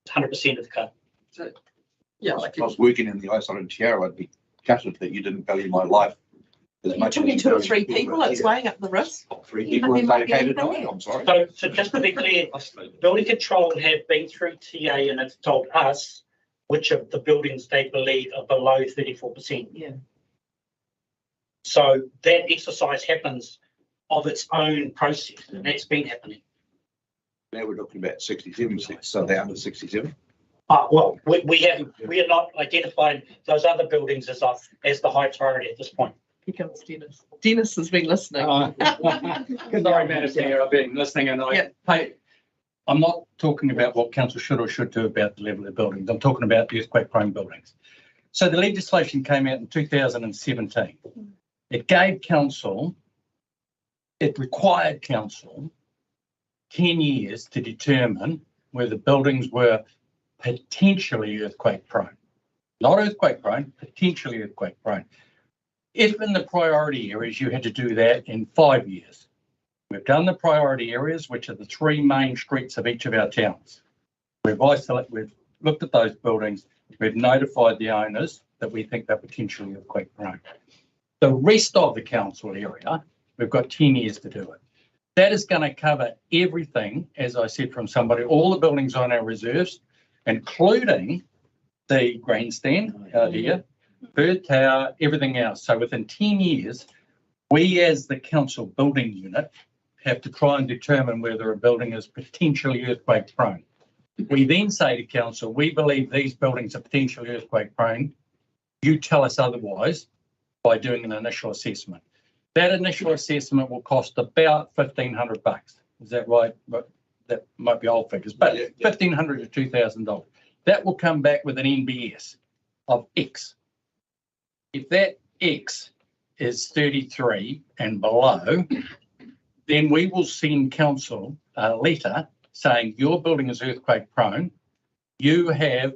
100% of the cut. So, yeah, if I was working in the island in Tiara, I'd be gutted that you didn't value my life as much. You're talking 2 or 3 people, it's weighing up the risk. 3 people are dedicated to it, I'm sorry. So just to be clear, building control have been through TA and have told us which of the buildings they believe are below 34%. Yeah. So that exercise happens of its own process, and that's been happening. Now we're looking about 67%, so they're under 67. Well, we are not identified those other buildings as the high priority at this point. Here comes Dennis. Dennis has been listening. Sorry, Madam Chair, I've been listening, and I'm not talking about what council should or should do about the level of buildings. I'm talking about earthquake-prone buildings. So the legislation came out in 2017. It gave council, it required council 10 years to determine whether buildings were potentially earthquake-prone. Not earthquake-prone, potentially earthquake-prone. If in the priority areas, you had to do that in 5 years. We've done the priority areas, which are the 3 main streets of each of our towns. We've looked at those buildings, we've notified the owners that we think they're potentially earthquake-prone. The rest of the council area, we've got 10 years to do it. That is going to cover everything, as I said from somebody, all the buildings on our reserves, including the grandstand out here, Bird Tower, everything else. So within 10 years, we as the council building unit have to try and determine whether a building is potentially earthquake prone. We then say to council, we believe these buildings are potentially earthquake prone. You tell us otherwise by doing an initial assessment. That initial assessment will cost about $1,500. Is that right? But that might be old figures, but $1,500 to $2,000. That will come back with an NBS of X. If that X is 33 and below, then we will send council a letter saying your building is earthquake prone. You have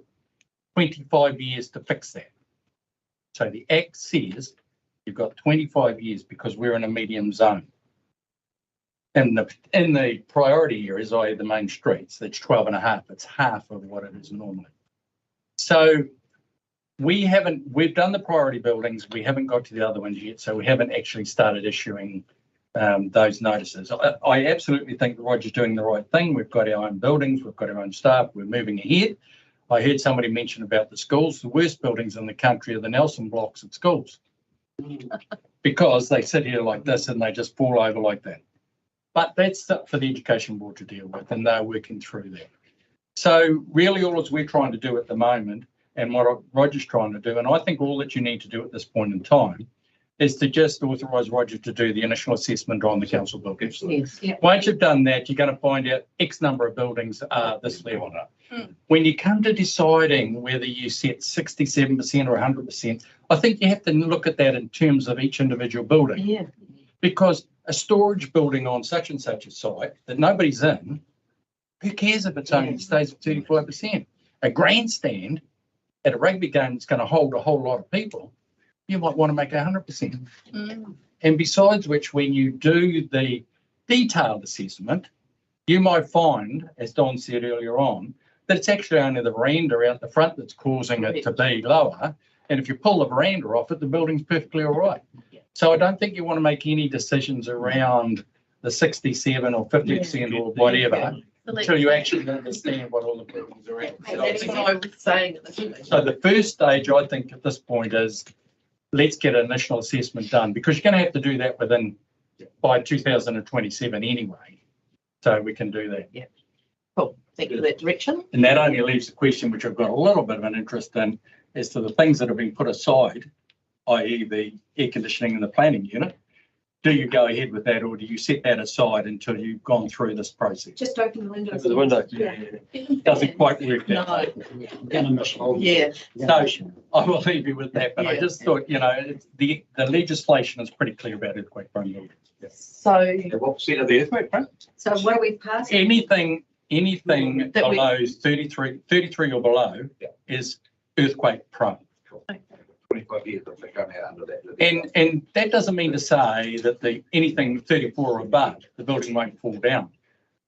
25 years to fix that. So the Act says you've got 25 years because we're in a medium zone. And in the priority areas, i.e. the main streets, that's 12 and a half. It's half of what it is normally. So we've done the priority buildings. We haven't got to the other ones yet. So we haven't actually started issuing those notices. I absolutely think Roger's doing the right thing. We've got our own buildings. We've got our own staff. We're moving ahead. I heard somebody mention about the schools. The worst buildings in the country are the Nelson blocks at schools because they sit here like this and they just fall over like that. But that's for the Education Board to deal with, and they're working through that. So really all that we're trying to do at the moment and what Roger's trying to do, and I think all that you need to do at this point in time is to just authorise Roger to do the initial assessment on the council buildings. Yes. Yeah. Once you've done that, you're going to find out X number of buildings are this level. When you come to deciding whether you set 67% or 100%, I think you have to look at that in terms of each individual building. Yeah. Because a storage building on such and such a site that nobody's in, who cares if it's only stays at 35%? A grandstand at a rugby game that's going to hold a whole lot of people, you might want to make 100%. And besides which, when you do the detailed assessment, you might find, as Don said earlier on, that it's actually only the veranda out the front that's causing it to be lower. And if you pull the veranda off it, the building's perfectly all right. So I don't think you want to make any decisions around the 67 or 50% or whatever until you actually understand what all the buildings are at. And that's what I was saying. So the first stage, I think, at this point is let's get an initial assessment done because you're going to have to do that by 2027 anyway. So we can do that. Yeah. Cool. Thank you for that direction. And that only leaves the question, which I've got a little bit of an interest in, as to the things that have been put aside, i.e. the air conditioning and the planning unit. Do you go ahead with that or do you set that aside until you've gone through this process? Just open the window. Over the window. Doesn't quite work that way. Yeah. So I will leave you with that, but I just thought, the legislation is pretty clear about earthquake prone buildings. So what percent of the earthquake prone? So what are we passing? Anything below 33 or below is earthquake prone. 25 years, I think I'm out under that. And that doesn't mean to say that anything 34 or above, the building won't fall down.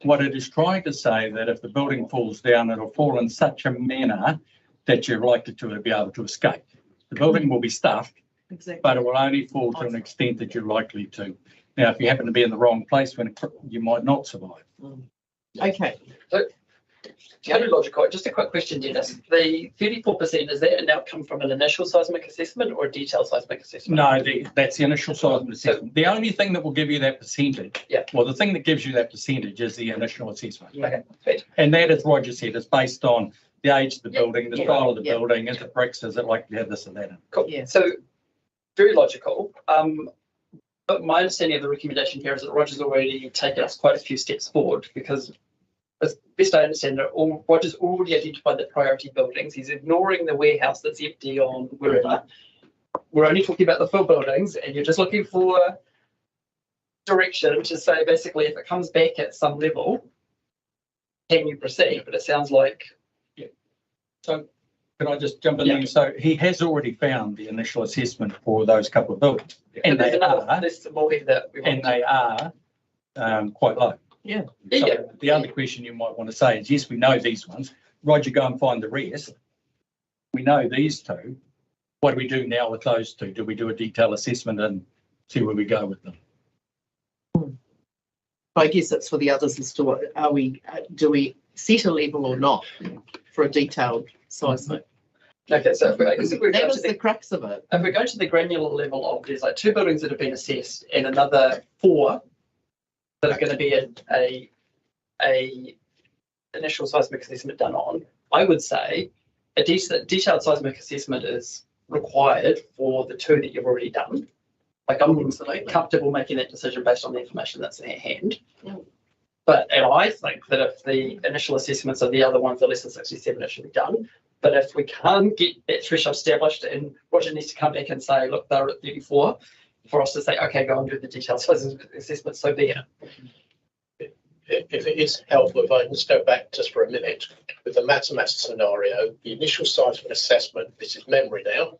What it is trying to say that if the building falls down, it'll fall in such a manner that you're likely to be able to escape. The building will be stuffed, but it will only fall to an extent that you're likely to. Now, if you happen to be in the wrong place, you might not survive. Okay. So, totally logical. Just a quick question, Dennis. The 34%, is that an outcome from an initial seismic assessment or a detailed seismic assessment? No, that's the initial seismic assessment. The only thing that will give you that percentage, the thing that gives you that percentage is the initial assessment. Okay. And that, as Roger said, is based on the age of the building, the style of the building, is it bricks, is it like you have this and that in? Cool. So, very logical. But my understanding of the recommendation here is that Roger's already taken us quite a few steps forward because, as best I understand it, Roger's already identified the priority buildings. He's ignoring the warehouse that's empty on wherever. We're only talking about the full buildings, and you're just looking for direction to say basically if it comes back at some level, can you proceed? But it sounds like So can I just jump in there? So he has already found the initial assessment for those couple of buildings, and they are quite low. Yeah. So the other question you might want to say is, yes, we know these ones. Roger, go and find the rest. We know these two. What do we do now with those two? Do we do a detailed assessment and see where we go with them? I guess it's for the others as to do we set a level or not for a detailed seismic? Okay, so if we're that was the crux of it. If we go to the granular level of, there's like 2 buildings that have been assessed and another 4 that are going to be initial seismic assessment done on, I would say a detailed seismic assessment is required for the two that you've already done. Like I'm comfortable making that decision based on the information that's in hand. And I think that if the initial assessments of the other ones are less than 67, it should be done. But if we can't get that threshold established and Roger needs to come back and say, look, they're at 34, for us to say, okay, go and do the detailed seismic assessment, so be it. If it is helpful, if I can just go back just for a minute, with the Matamata scenario, the initial seismic assessment, this is memory now,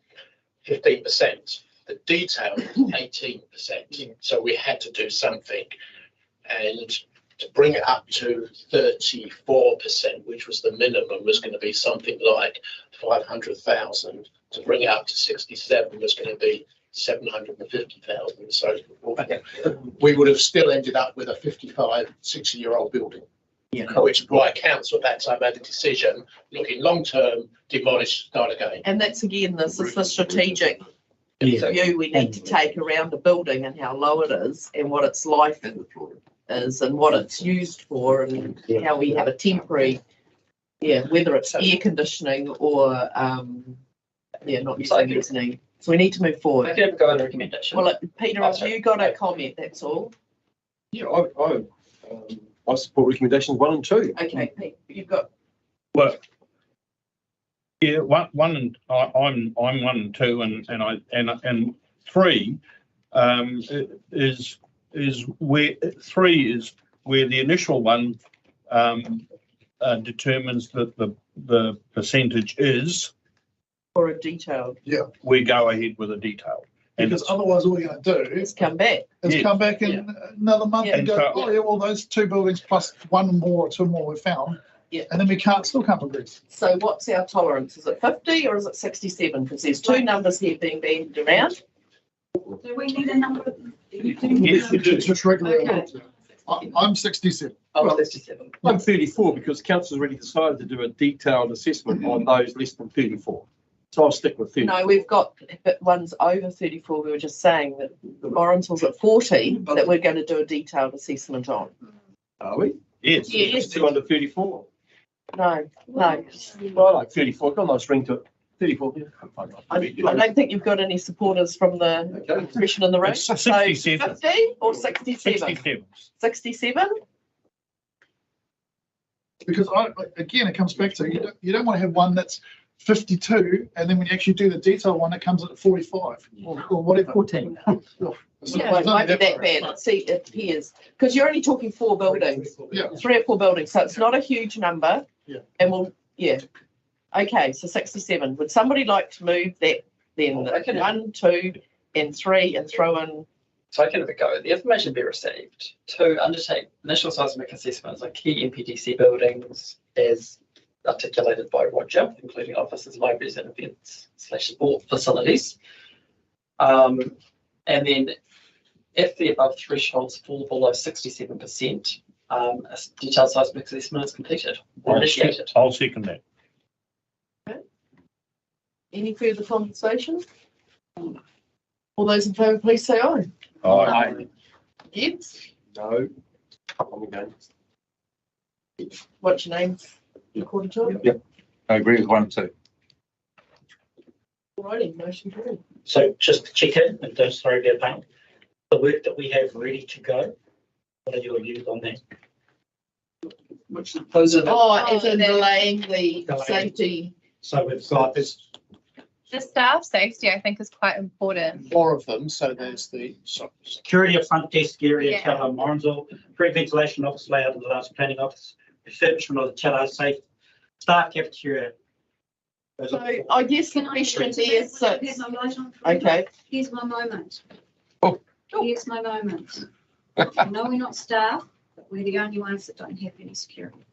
15%. The detailed 18%. So we had to do something. And to bring it up to 34%, which was the minimum, was going to be something like 500,000. To bring it up to 67 was going to be 750,000. So we would have still ended up with a 55, 60-year-old building. Which is why council at that time made the decision, looking long term, demolish, start again. And that's again, this is the strategic view we need to take around the building and how low it is and what its life is and what it's used for and how we have a temporary, whether it's air conditioning or not using listening. So we need to move forward. I can go on a recommendation. Well, Peter, have you got a comment? That's all. Yeah, I support recommendations 1 and 2. Okay, Pete, you've got. Well, yeah, one and I'm 1 and 2 and 3 is where 3 is where the initial one determines that the percentage is. For a detailed. Yeah. We go ahead with a detailed. Because otherwise all we're going to do is come back. Come back in another month and go, well, those 2 buildings plus 1 more or 2 more we found. Yeah. And then we still can't progress. So what's our tolerance? Is it 50 or is it 67? Because there's 2 numbers here being bandied around. Do we need a number? Yes, you do. Just regular. Okay. I'm 67. I'm 67. I'm 34 because council's already decided to do a detailed assessment on those less than 34. So I'll stick with 30. No, we've got ones over 34. We were just saying that Lawrence's at 40 that we're going to do a detailed assessment on. Are we? Yes. Yes. 2 under 34. No. Well, I like 34. Got a nice ring to it. 34. Yeah. I don't think you've got any supporters from the commission in the room. So 67. 50 or 67? 67. 67? Because again, it comes back to you don't want to have one that's 52 and then when you actually do the detailed one, it comes at 45 or whatever. 14. Yeah, it might be that bad. See, it appears because you're only talking 4 buildings, 3 or 4 buildings, so it's not a huge number. Yeah. And okay, so 67. Would somebody like to move that then? 1, 2, and 3, and throw in. So I can have a go. The information be received to undertake initial seismic assessments on key MPDC buildings as articulated by Roger, including offices, libraries, and events/sport facilities. And then if the above thresholds fall below 67%, a detailed seismic assessment is completed or initiated. I'll second that. Okay. Any further conversation? All those in favour, please say aye. Aye. Against? No. I'm against. What's your name? Recorded to? Yep. I agree with 1 and 2. Alrighty, motion carried. So just to check in and don't throw their paint, the work that we have ready to go, what are your views on that? Which those are as in delaying the safety. So we've got this. The staff safety, I think, is quite important. 4 of them, so there's the Security of front desk area, Yeah. Tello Morrinsville, pre-ventilation office layout of the last planning office, refurbishment of the Tello safe, staff cafeteria. So I guess the question is, Here's my light on. okay. Here's my moment. Oh. Here's my moment. I know we're not staff, but we're the only ones that don't have any security.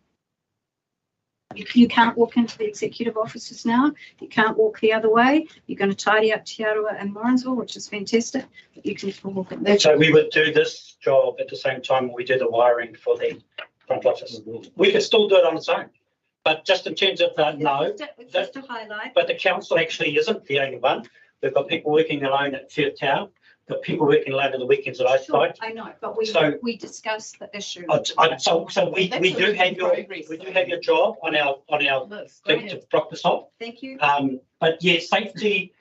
You can't walk into the executive offices now. You can't walk the other way. You're going to tidy up Te Aroha and Morrinsville, which is fantastic. But you can still walk in there. So we would do this job at the same time we do the wiring for the front office. We could still do it on its own. But just in terms of Just to highlight. but the council actually isn't the only one. We've got people working alone at Fair Tower. got people working late on the weekends at Sure, outside. I know, but So- we discussed the issue. So we do have your job on our thing to drop this off. Thank you. But yeah, safety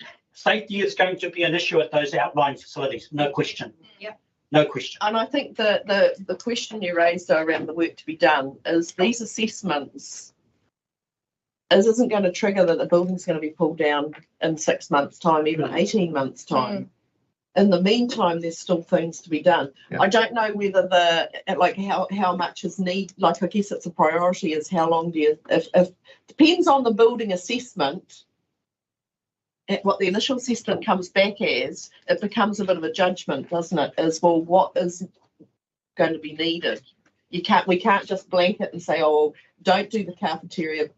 is going to be an issue at those outlying facilities, no question. Yep. No question. And I think the question you raised around the work to be done is these assessments isn't going to trigger that the building's going to be pulled down in 6 months' time, even 18 months' time. In the meantime, there's still things to be done. Yeah. I don't know whether how much is like, I guess it's a priority is how long do you, if depends on the building assessment, what the initial assessment comes back as, it becomes a bit of a judgment, doesn't it? As well, what is going to be needed? We can't just blanket and say, oh, don't do the cafeteria,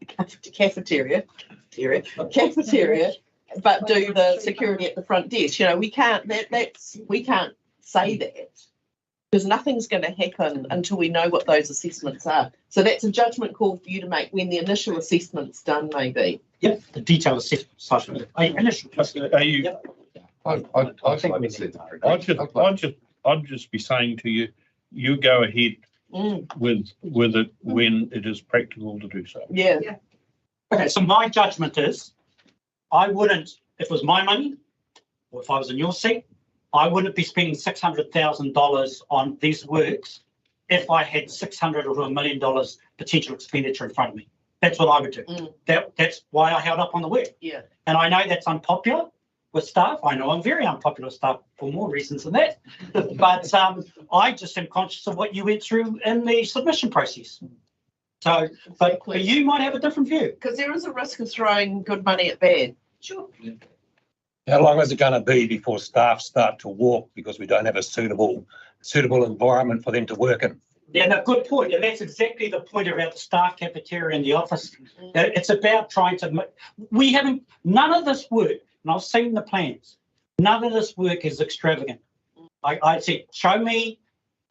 but do the security at the front desk. You know, we can't say that because nothing's going to happen until we know what those assessments are. So that's a judgment call for you to make when the initial assessment's done, maybe. Yep, the detailed assessment. Initial. Are you? Yep. I think we said that. I'd just be saying to you, you go ahead with it when it is practical to do so. Yeah. Okay, so my judgment is, I wouldn't, if it was my money, or if I was in your seat, I wouldn't be spending $600,000 on these works if I had $600 or $1 million potential expenditure in front of me. That's what I would do. That's why I held up on the work. Yeah. And I know that's unpopular with staff. I know I'm very unpopular with staff for more reasons than that. But I just am conscious of what you went through in the submission process. So, but you might have a different view. Because there is a risk of throwing good money at bad. Sure. How long is it going to be before staff start to walk because we don't have a suitable environment for them to work in? Yeah, no, good point. And that's exactly the point about the staff cafeteria in the office. It's about trying to, none of this work, and I've seen the plans, none of this work is extravagant. I said, show me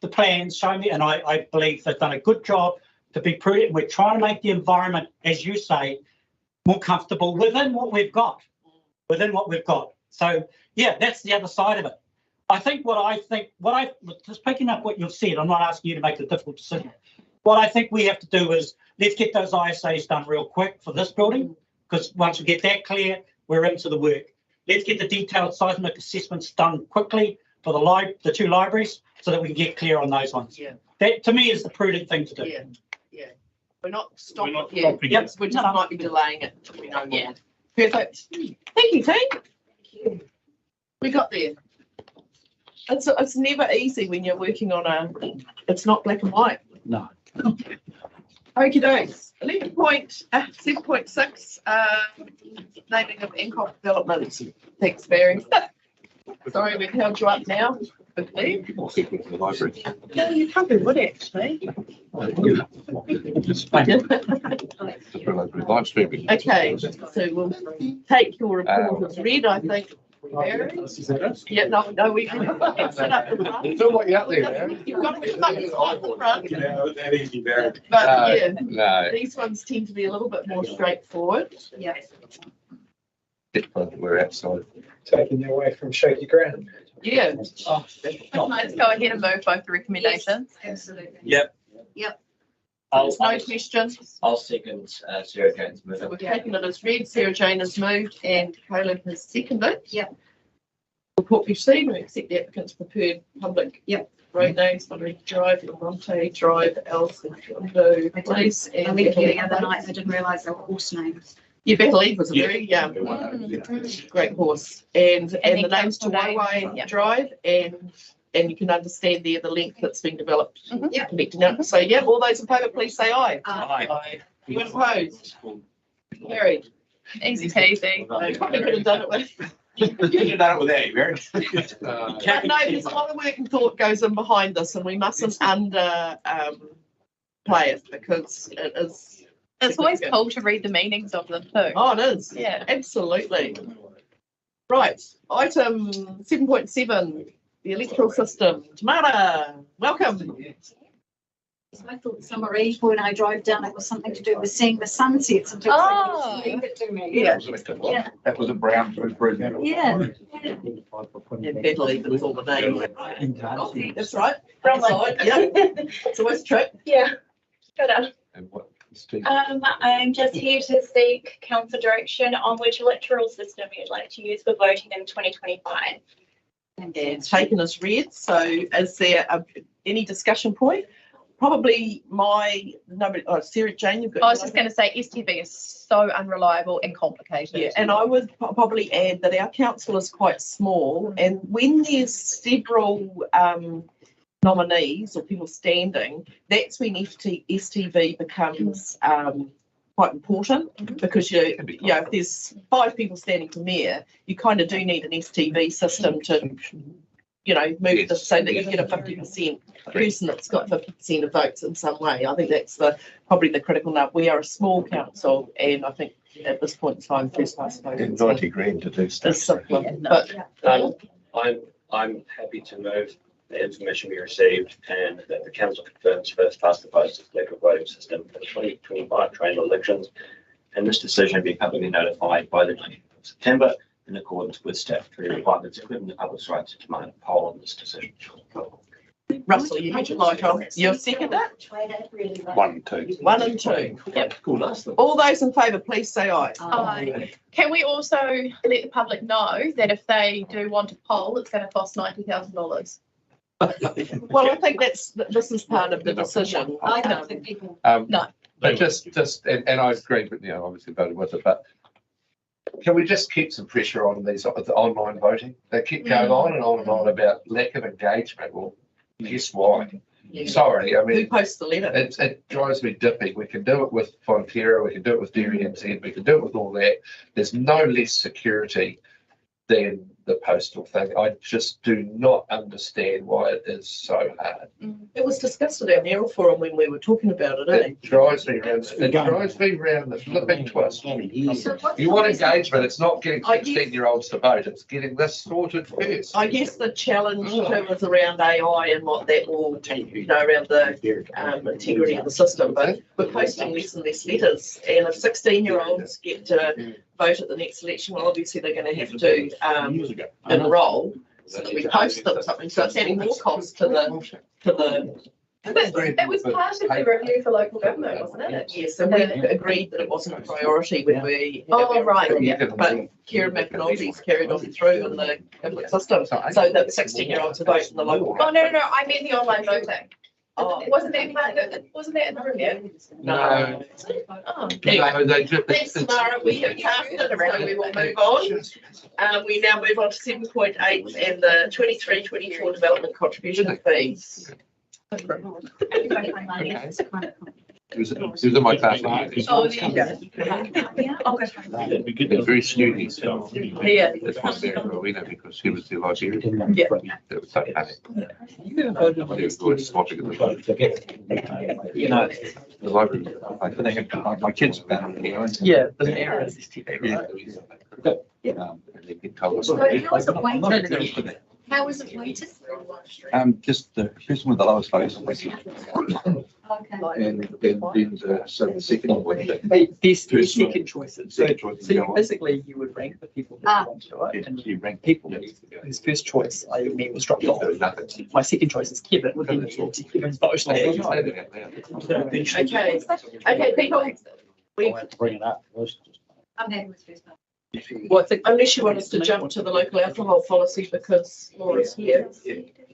the plans, show me, and I believe they've done a good job to be prudent. We're trying to make the environment, as you say, more comfortable within what we've got. So, yeah, that's the other side of it. I think just picking up what you've said, I'm not asking you to make a difficult decision. What I think we have to do is let's get those ISAs done real quick for this building, because once we get that clear, we're into the work. Let's get the detailed seismic assessments done quickly for the two libraries so that we can get clear on those ones. Yeah. That, to me, is the prudent thing to do. Yeah. We're not stopping it. stopping Yep, it. we just might be delaying it until we know more. Perfect. Thank you, team. We got there. It's never easy when you're working on it's not black and white. No. Okie dokes. 7.6, naming of NCOP development. Thanks, Barry. Sorry, we've held you up now. Quickly. No, you probably would actually. Okay, so we'll take your report as read, I think. Barry? Yeah, no, we can sit up the front. Feel like you're up there, Barry. You've got to be up the front. That easy, Barry. But yeah, No. these ones tend to be a little bit more straightforward. Yeah. We're outside. Taking you away from shaky ground. Yeah. Let's go ahead and move both the recommendations. Absolutely. Yep. Yep. There's no questions. I'll second Sarah Jane's move. So we're taking it as read. Sarah Jane has moved and Caleb has seconded. Yep. Report received. We accept the applicant's prepared public. Yep. Road names, Monterey Drive, Monte Drive, Elson, Jondo, Place. I linked you the other night. I didn't realise they were horse names. Yeah, Better Leave was a very great horse. And the names to Waiwai Drive and you can understand there the link that's been developed. Connecting up. So yeah, all those in favour, please say aye. Aye. You opposed? Carried. Easy peasy. Probably could have done it with. You could have done it without you, Barry. But no, there's a lot of work and thought goes in behind this, and we mustn't play it because it is. It's always cool to read the meanings of them too. Oh, it is. Yeah. Absolutely. Right. Item 7.7, the electoral system. Tamara, welcome. I thought Summer Eve when I drove down, it was something to do with seeing the sunsets. And Oh. leave it to me. Yeah. Yeah. That was a brown food. Yeah. And better leave it for the day. That's right. From Side, yeah. It's always a trip. Yeah. Good on. And what? I'm just here to seek council direction on which electoral system you'd like to use for voting in 2025. And taken as read. So is there any discussion point? Probably my number, Sarah Jane, you've got. I was just going to say STV is so unreliable and complicated. Yeah, and I would probably add that our council is quite small, and when there's several nominees or people standing, that's when STV becomes quite important, because if there's 5 people standing for mayor, you kind of do need an STV system to move this so that you get a 50% person that's got 50% of votes in some way. I think that's probably the critical note. We are a small council, and I think at this point in time, first past vote. And 90 grand to do stuff. It's simpler, but I'm happy to move the information we received and that the council confirms first past the post electoral voting system for the 2025 triennial elections, and this decision be publicly notified by the 19th of September in accordance with statutory requirements, including the public's right to demand a poll on this decision. Russell, you had your light on. You'll second that? 1 and 2. 1 and 2. Yep. Cool. All those in favour, please say aye. Aye. Can we also let the public know that if they do want a poll, it's going to cost $90,000? Well, I think this is part of the decision. I don't think people. No. But just, and I agree with, obviously voted with it, but can we just keep some pressure on these, the online voting? They keep going on and on about lack of engagement. Well, guess why? Yeah. Sorry, I mean. Who posts the letter? It drives me dipping. We can do it with Fonterra, we can do it with Dairy NZ, we can do it with all that. There's no less security than the postal thing. I just do not understand why it is so hard. It was discussed at our mayoral forum when we were talking about it, It drives me round. It drives me round the flipping twist. You want engagement, it's not getting 16-year-olds to vote, it's getting this sorted first. I guess the challenge too is around AI and what that will, around the integrity of the system. But we're posting less and less letters, and if 16-year-olds get to vote at the next election, well, obviously they're going to have to enroll. So we post them something, so it's adding more cost to the. It was part of the review for local government, wasn't it? Yes, and we agreed that it wasn't a priority when we. Right. Yeah, but Kieran McAnulty's carried on through in the public system, so that 16-year-olds are voting in the local. Oh, no, I meant the online voting. Wasn't that in the review? No. Oh. Anyway, thanks, Tamara. We have passed it, so we will move on. We now move on to 7.8 and the 23-24 development contribution fees. It was in my class. Oh, yeah. They're very snooty, so. Yeah. That's why they're in Rowena, because he was the Liberian. Yeah. That was so funny. They were good swapping of the vote. The library. My kids were down here. Yeah, there's an error in this TV, right? And they get told us. So how was it weighted? How was it weighted? Just the person with the lowest votes. Okay. And then the second one. There's second choices. So So basically you would rank the people that want to it, and you rank people. His first choice, I mean, was dropped off. My second choice is Kevin, within Kevin's vote. Okay, people. We, Bring it up. I'm happy with first. well, I think unless you want us to jump to the local alcohol policy because Laura's here.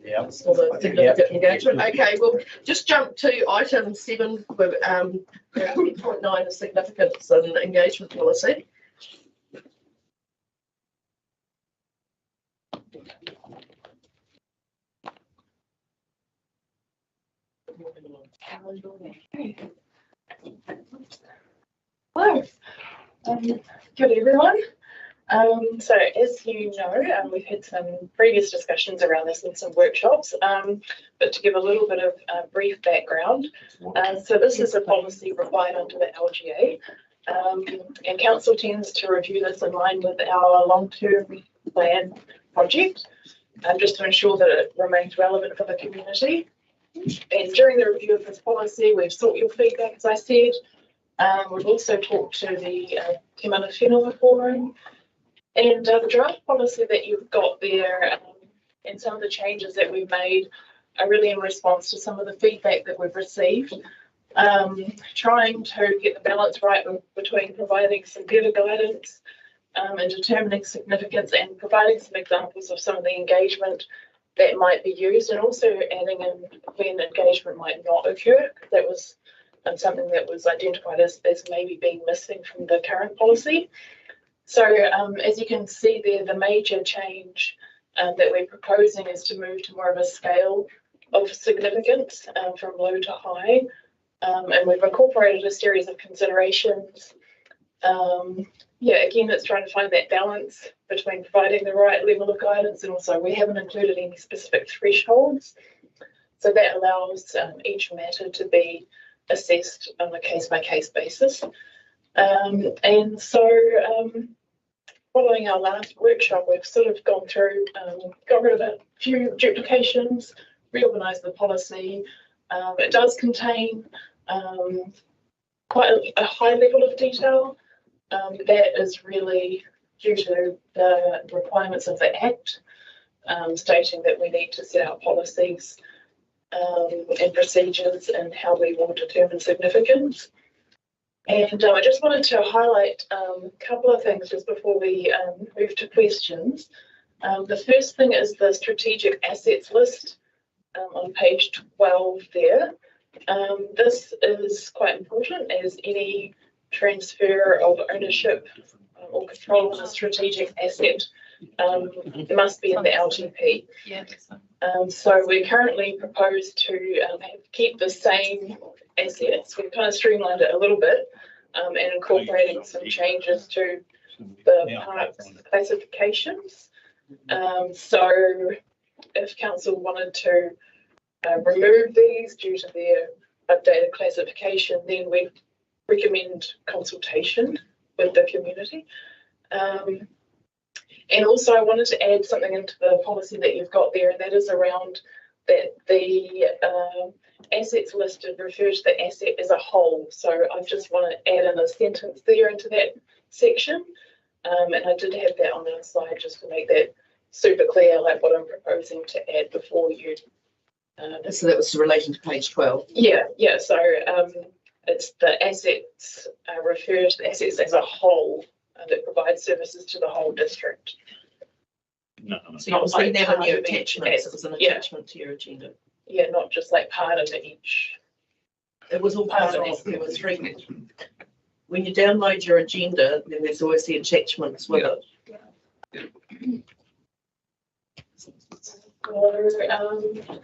Yeah. For the significant engagement. Okay, we'll just jump to item 7 with 3.9 of significance and engagement policy. Hello. Good everyone. So as you know, we've had some previous discussions around this and some workshops, but to give a little bit of brief background, so this is a policy required under the LGA, and council tends to review this in line with our long-term plan project, just to ensure that it remains relevant for the community. And during the review of this policy, we've sought your feedback, as I said. We've also talked to the Te Mana Whenua Forum, and the draft policy that you've got there and some of the changes that we've made are really in response to some of the feedback that we've received. Trying to get the balance right between providing some better guidance and determining significance and providing some examples of some of the engagement that might be used, and also adding in when engagement might not occur. That was something that was identified as maybe being missing from the current policy. So as you can see there, the major change that we're proposing is to move to more of a scale of significance from low to high. And we've incorporated a series of considerations. Again, it's trying to find that balance between providing the right level of guidance, and also we haven't included any specific thresholds. So that allows each matter to be assessed on a case-by-case basis. And so following our last workshop, we've sort of gone through, got rid of a few duplications, reorganised the policy. It does contain quite a high level of detail. That is really due to the requirements of the Act, stating that we need to set out policies and procedures and how we will determine significance. And I just wanted to highlight a couple of things just before we move to questions. The first thing is the strategic assets list on page 12 there. This is quite important, as any transfer of ownership or control of a strategic asset must be in the LTP. So we currently propose to keep the same assets. We've kind of streamlined it a little bit and incorporating some changes to the parks classifications. So if council wanted to remove these due to their updated classification, then we recommend consultation with the community. And also I wanted to add something into the policy that you've got there, and that is around that the assets listed refer to the asset as a whole. So I just want to add in a sentence there into that section. And I did have that on the slide just to make that super clear, like what I'm proposing to add before you. So that was relating to page 12. Yeah. So it's the assets refer to the assets as a whole that provide services to the whole district. No. So it was like never new attachments. It was an attachment to your agenda. Yeah, not just like part of each. It was all part of it. There were three. When you download your agenda, then there's always the attachments with it. So,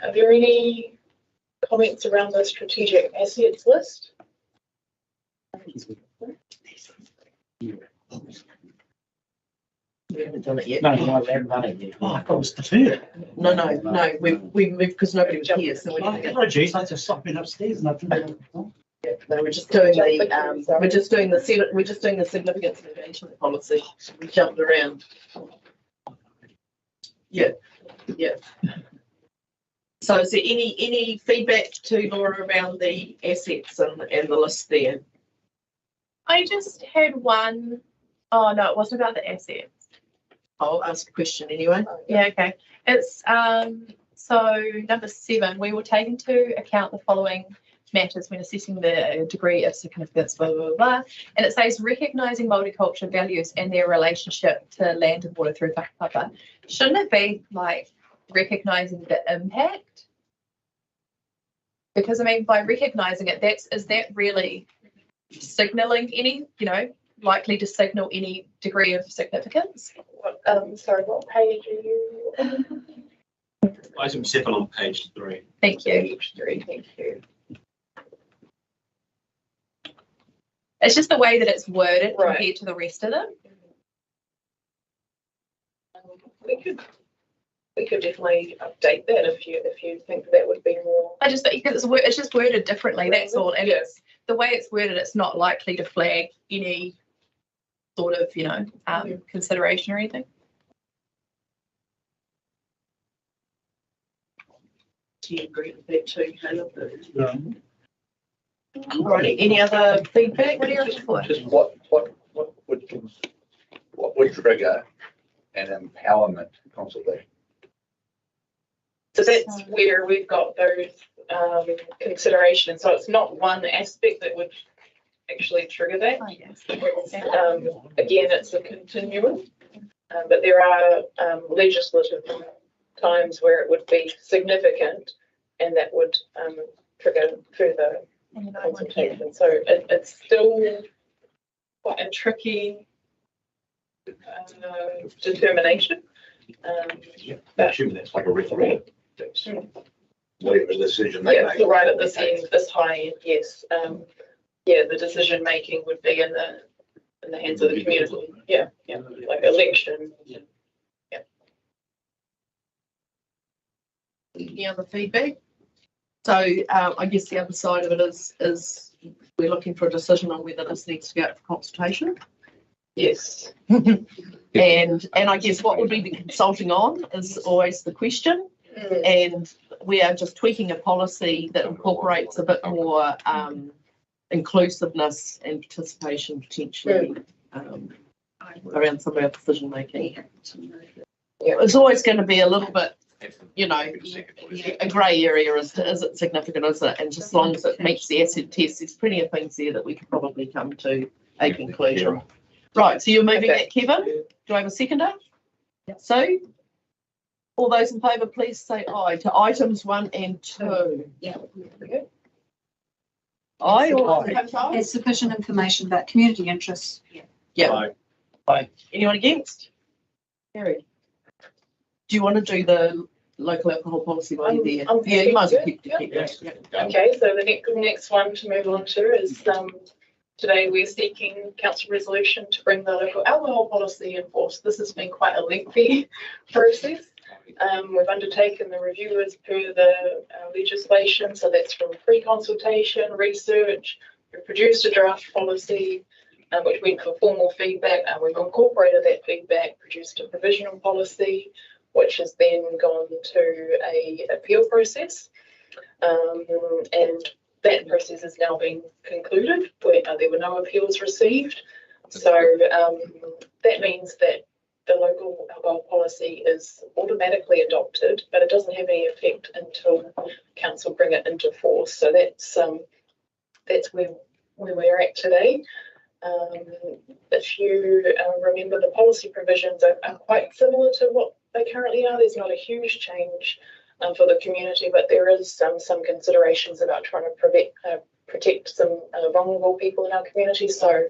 are there any comments around the strategic assets list? We haven't done it yet. No, we haven't done it yet. Oh, I thought it was the third. No, we moved because nobody was here, so we didn't get. Apologies, I just I've been upstairs and I've been. Yeah, no, we're just doing the significance of engagement policy. We jumped around. Yeah. So is there any feedback to Laura around the assets and the list there? I just had one. Oh no, it wasn't about the assets. I'll ask a question anyway. Yeah, okay. It's so number 7, we will take into account the following matters when assessing the degree of significance, blah, blah, blah. And it says recognising multicultural values and their relationship to land and water through whakapapa. Shouldn't it be like recognising the impact? Because I mean, by recognising it, is that really signalling any, likely to signal any degree of significance? Sorry, what page are you? Item 7 on page 3. Thank you. Page 3, thank you. It's just the way that it's worded compared to the rest of them. We could definitely update that if you think that would be more. I just think because it's just worded differently. That's all, and it's the way it's worded. It's not likely to flag any sort of consideration or anything. do you agree with that too, Caleb? Alrighty, any other feedback? What are you looking for? Just what would trigger an empowerment consultation? So that's where we've got those considerations. So it's not one aspect that would actually trigger that. Again, it's a continuum, but there are legislative times where it would be significant and that would trigger further consultation. So it's still quite a tricky determination. I'm assuming that's like a referendum. Whatever decision they Yeah, make. so right at this end, this high end, yes. Yeah, the decision making would be in the hands of the community. Yeah, like election. Any other feedback? So I guess the other side of it is we're looking for a decision on whether this needs to go out for consultation. Yes. And I guess what would we be consulting on is always the question. And we are just tweaking a policy that incorporates a bit more inclusiveness and participation potentially around some of our decision making. It's always going to be a little bit, you know, a grey area as to is it significant, is it? And just as long as it meets the asset test, there's plenty of things there that we could probably come to a conclusion. Right, so you're moving that, Kevin? Do I have a seconder? So, all those in favour, please say aye to items 1 and 2. Yeah. Aye, or aye? There's sufficient information about community interests. Yeah. Aye. Anyone against? Carried. Do you want to do the local alcohol policy while you're there? Yeah, you might as well keep that. Okay, so the next one to move on to is today we're seeking council resolution to bring the local alcohol policy in force. This has been quite a lengthy process. We've undertaken the review as per the legislation, so that's from pre-consultation, research. We've produced a draft policy which went for formal feedback. We've incorporated that feedback, produced a provisional policy, which has then gone to a appeal process. And that process is now being concluded, where there were no appeals received. So that means that the local alcohol policy is automatically adopted, but it doesn't have any effect until council bring it into force. So that's where we're at today. If you remember, the policy provisions are quite similar to what they currently are. There's not a huge change for the community, but there is some considerations about trying to protect some vulnerable people in our community. So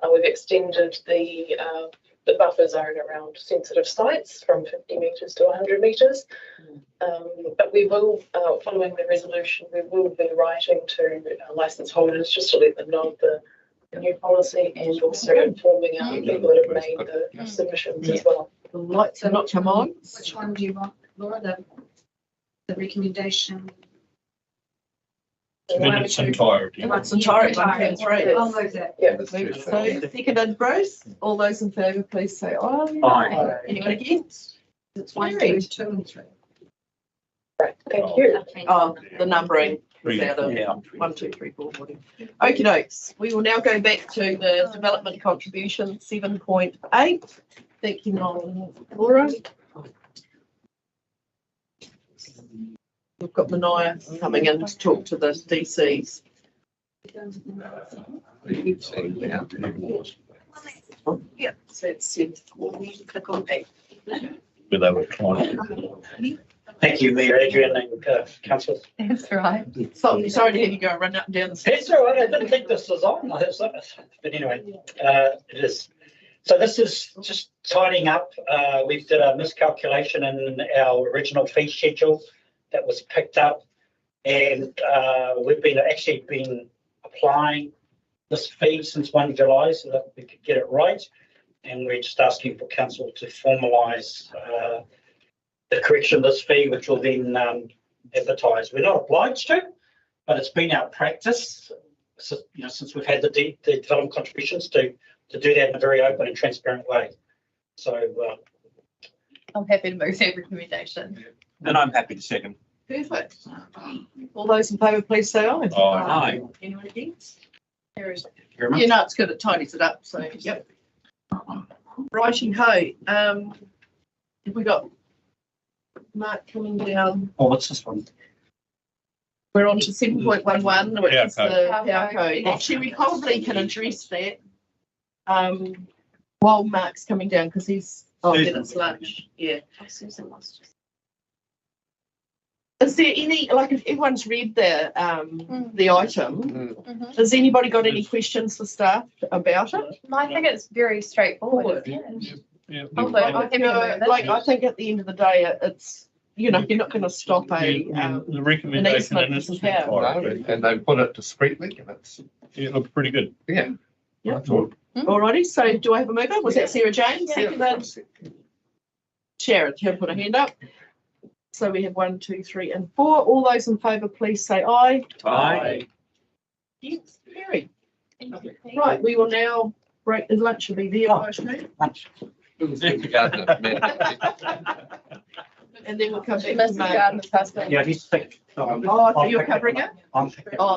we've extended the buffer zone around sensitive sites from 50 metres to 100 metres. But we will, following the resolution, we will be writing to licence holders just to let them know the new policy and also informing our people that have made the submissions as well. The lights have not come on. Which one do you want, Laura? The recommendation? In its entirety. In its entirety. I'll move that. Yeah. So, seconded, Bruce. All those in favour, please say aye. Aye. Anyone against? It's 1, 2, 2 and 3. Right, thank you. Oh, the numbering. Yeah. 1, 2, 3, 4. Okie dokes. We will now go back to the development contribution 7.8. Thank you, Laura. We've got Mania coming in to talk to the DCs. Yeah, so it's click on that. With our client. Thank you, Mayor Adrian and council. That's right. So, sorry to have you go run up and down the stairs. That's all right. I didn't think this was on. But anyway, it is. So this is just tidying up. We've did a miscalculation in our original fee schedule that was picked up, and we've been applying this fee since 1 July so that we could get it right. And we're just asking for council to formalise the correction of this fee, which will then advertise. We're not obliged to, but it's been our practice, so, since we've had the development contributions to do that in a very open and transparent way. So I'm happy to move that recommendation. And I'm happy to second. Perfect. All those in favour, please say aye. Aye. Anyone against? Very No, it's good. It tidies it up. So, yep. Righty ho. Have we got Mark coming down? Oh, what's this one? We're on to 7.11, which is the Piako. power code. Actually, we probably can address that while Mark's coming down because he's, then it's lunch. Yeah. Susan lost. Is there any, like, if everyone's read the item, has anybody got any questions for staff about it? I think it's very straightforward. Although I'm happy with it. Like, I think at the end of the day, it's, you're not going to stop The an recommendation easement in with this some power. And they put it discreetly and it's. it looked pretty good. Yeah. Yeah. I thought. Alrighty, so do I have a mover? Was that Sarah Jane? Yeah. Sharon, you put a hand up. So we have 1, 2, 3, and 4. All those in favour, please say aye. Aye. Yes, carried. Right, we will now break. The lunch will be there. And then we'll come back to Mrs. Mark. Gardner's husband. Yeah, he's thick. Oh, so you're covering it? Oh,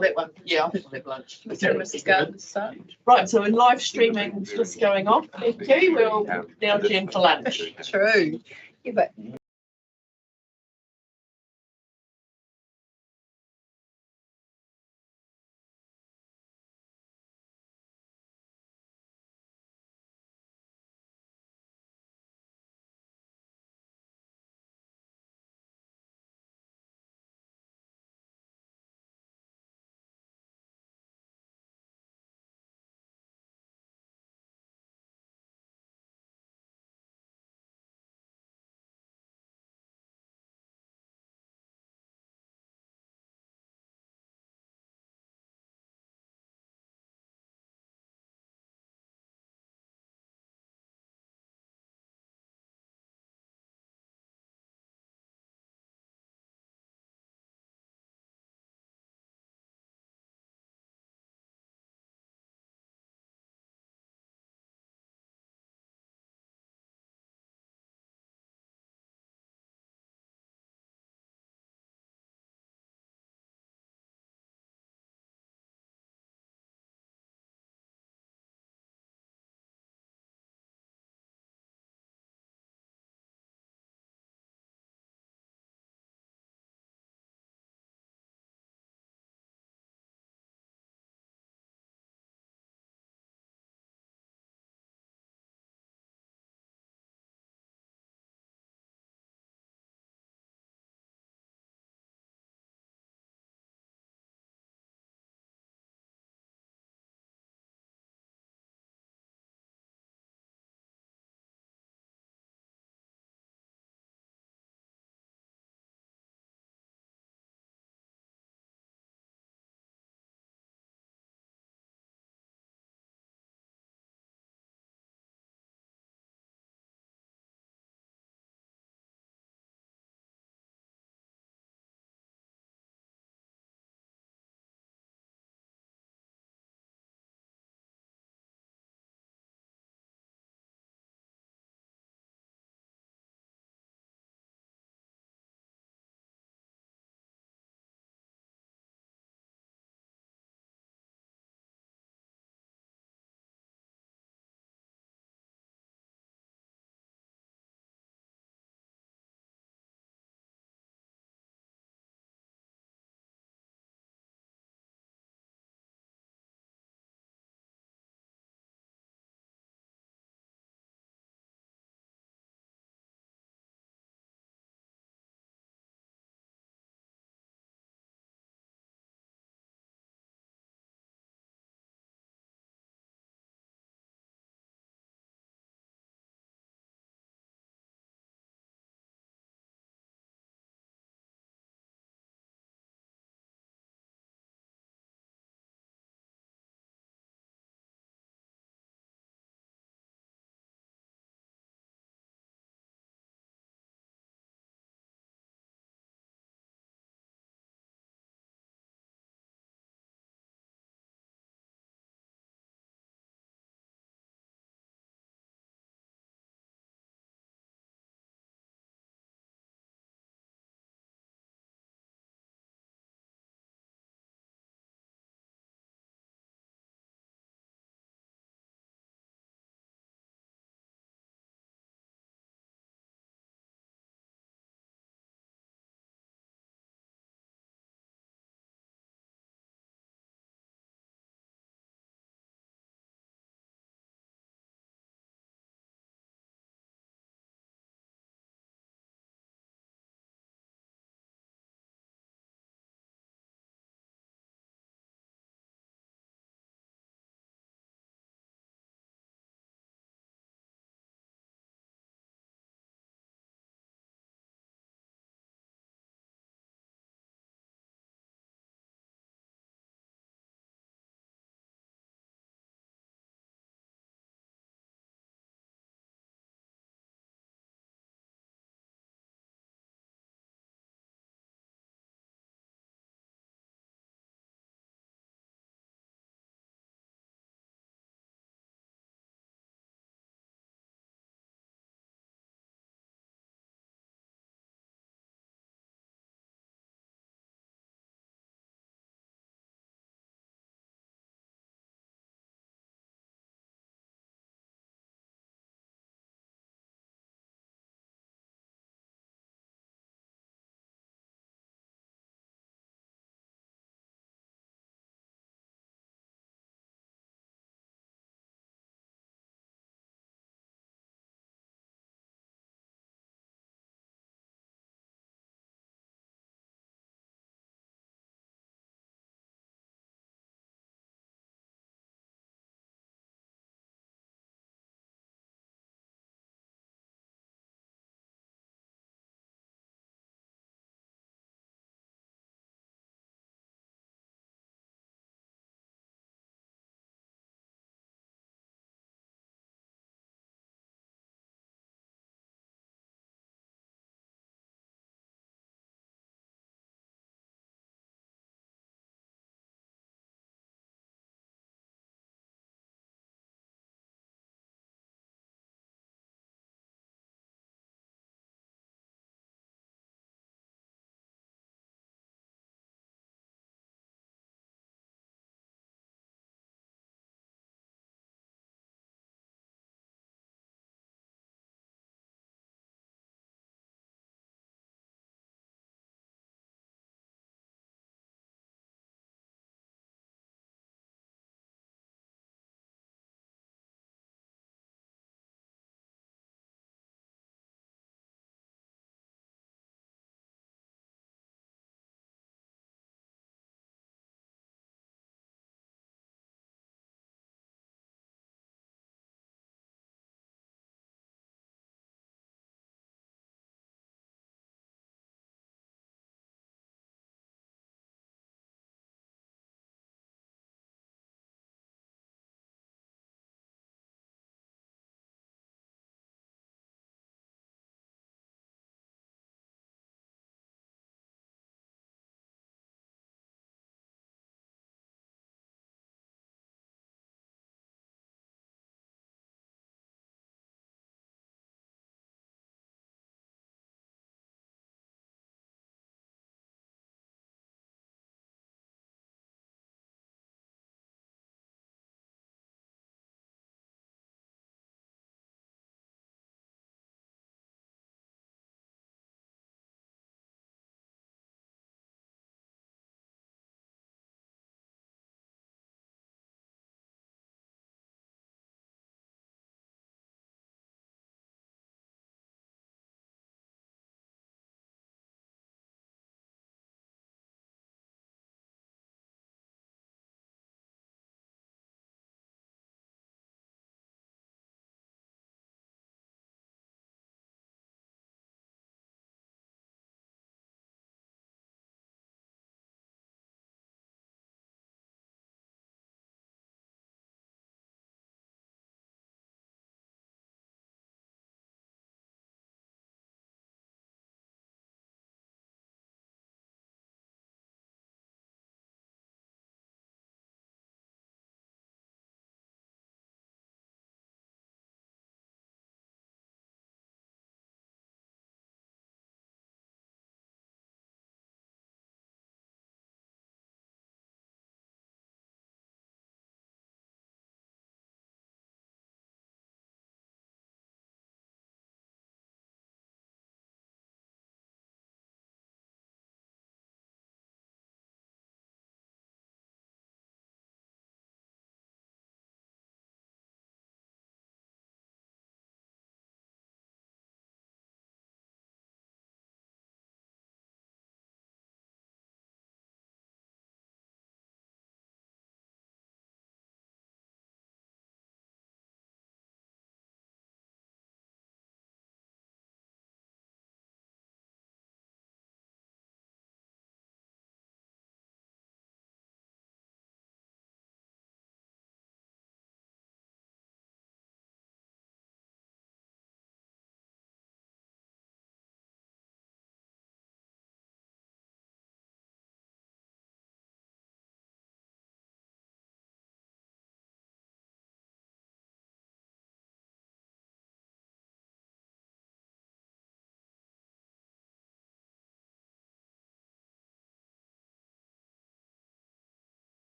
that one. Yeah, I think we'll have lunch. Mr. and Mrs. Gardner's son. Right, so in live streaming, just going off. Thank you. We'll now turn for lunch. True. Yeah, but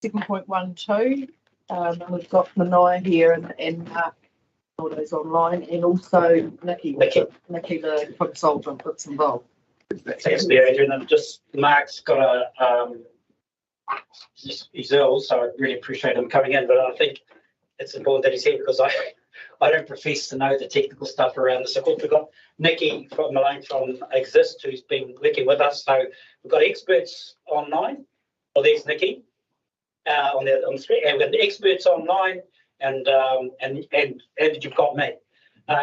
7.12. And we've got Manoa here and Mark, all those online, and also Nikki, the consultant that's involved. Thanks, Adrian. And just Mark's got he's ill, so I really appreciate him coming in. But I think it's important that he's here because I don't profess to know the technical stuff around this. Of course, we've got Nikki from Malone from Exist, who's been working with us. So we've got experts online. Well, there's Nikki on the screen, and we've got the experts online, and you've got me.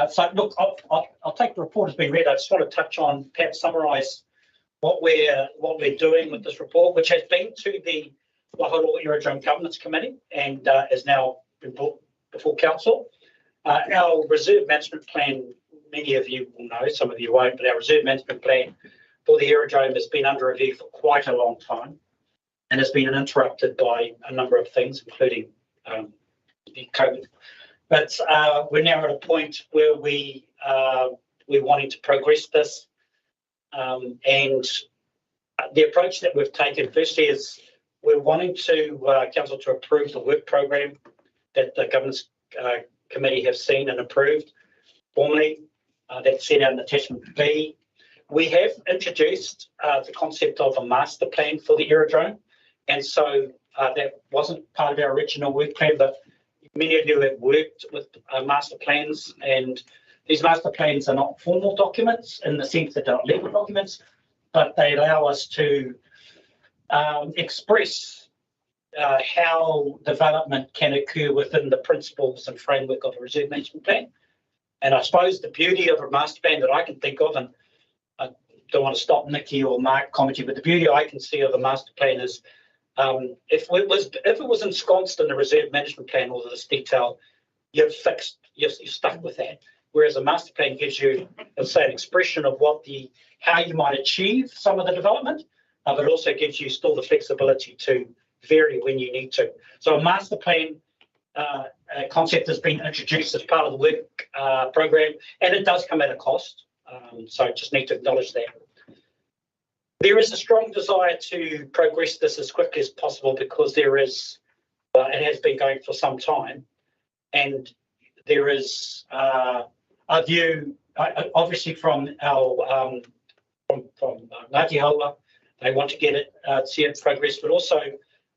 So look, I'll take the report as being read. I just want to touch on, perhaps summarise what we're doing with this report, which has been to the Wahoro Aerodrome Governance Committee and is now been brought before council. Our reserve management plan, many of you will know, some of you won't, but our reserve management plan for the aerodrome has been under review for quite a long time and has been interrupted by a number of things, including the COVID. But we're now at a point where we're wanting to progress this. And the approach that we've taken firstly is we're wanting council to approve the work program that the governance committee have seen and approved formally. That's set out in attachment B. We have introduced the concept of a master plan for the aerodrome, and so that wasn't part of our original work plan, but many of you have worked with master plans, and these master plans are not formal documents in the sense that they're not legal documents, but they allow us to express how development can occur within the principles and framework of a reserve management plan. And I suppose the beauty of a master plan that I can think of, and I don't want to stop Nikki or Mark commenting, but the beauty I can see of a master plan is if it was ensconced in the reserve management plan, all of this detail, you're stuck with that. Whereas a master plan gives you, let's say, an expression of how you might achieve some of the development, but it also gives you still the flexibility to vary when you need to. So a master plan concept has been introduced as part of the work program, and it does come at a cost. So I just need to acknowledge that. There is a strong desire to progress this as quickly as possible because there is, it has been going for some time, and there is a view, obviously from our from Ngāti Haua, they want to get it, see it progress, but also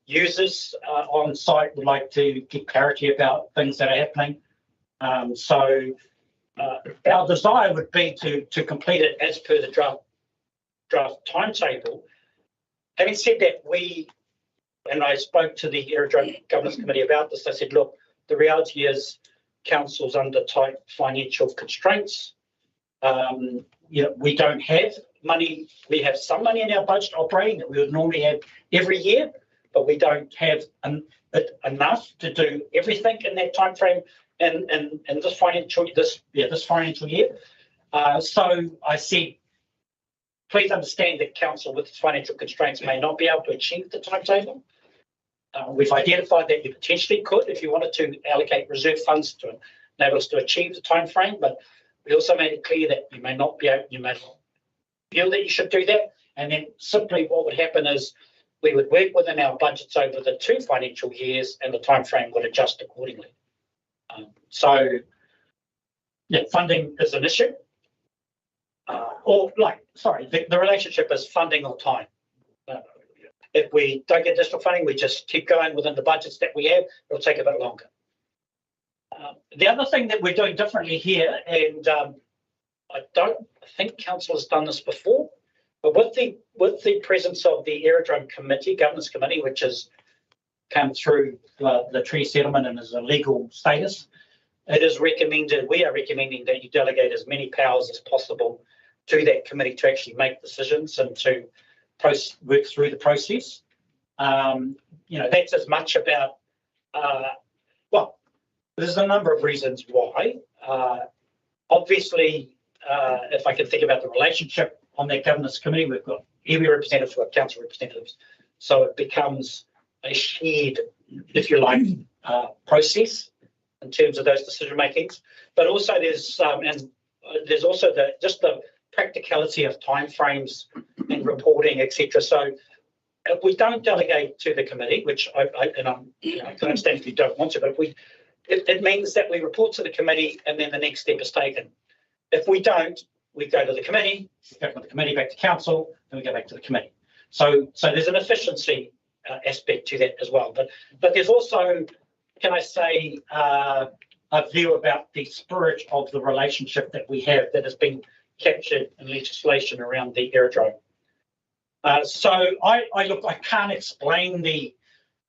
users on site would like to get clarity about things that are happening. So our desire would be to complete it as per the draft timetable. Having said that, and I spoke to the Aerodrome Governance Committee about this, I said, look, the reality is council's under tight financial constraints. We don't have money. We have some money in our budget operating that we would normally have every year, but we don't have enough to do everything in that time frame in this financial year. So I said, please understand that council with its financial constraints may not be able to achieve the timetable. We've identified that you potentially could if you wanted to allocate reserve funds to enable us to achieve the time frame, but we also made it clear that you may not feel that you should do that. And then simply what would happen is we would work within our budgets over the 2 financial years and the time frame would adjust accordingly. Funding is an issue. The relationship is funding or time. If we don't get additional funding, we just keep going within the budgets that we have. It'll take a bit longer. The other thing that we're doing differently here, and I don't think council has done this before, but with the presence of the Aerodrome Committee, Governance Committee, which has come through the tree settlement and is a legal status, we are recommending that you delegate as many powers as possible to that committee to actually make decisions and to work through the process. That's as much about, there's a number of reasons why. Obviously, if I can think about the relationship on that governance committee, we've got iwi representatives, we've got council representatives. So it becomes a shared, if you like, process in terms of those decision makings. But also there's also just the practicality of timeframes and reporting, etc. So If we don't delegate to the committee, which I can understand if you don't want to, but it means that we report to the committee and then the next step is taken. If we don't, we go to the committee, we go from the committee back to council, and we go back to the committee. So there's an efficiency aspect to that as well. But there's also, can I say, a view about the spirit of the relationship that we have that has been captured in legislation around the aerodrome. So I can't explain the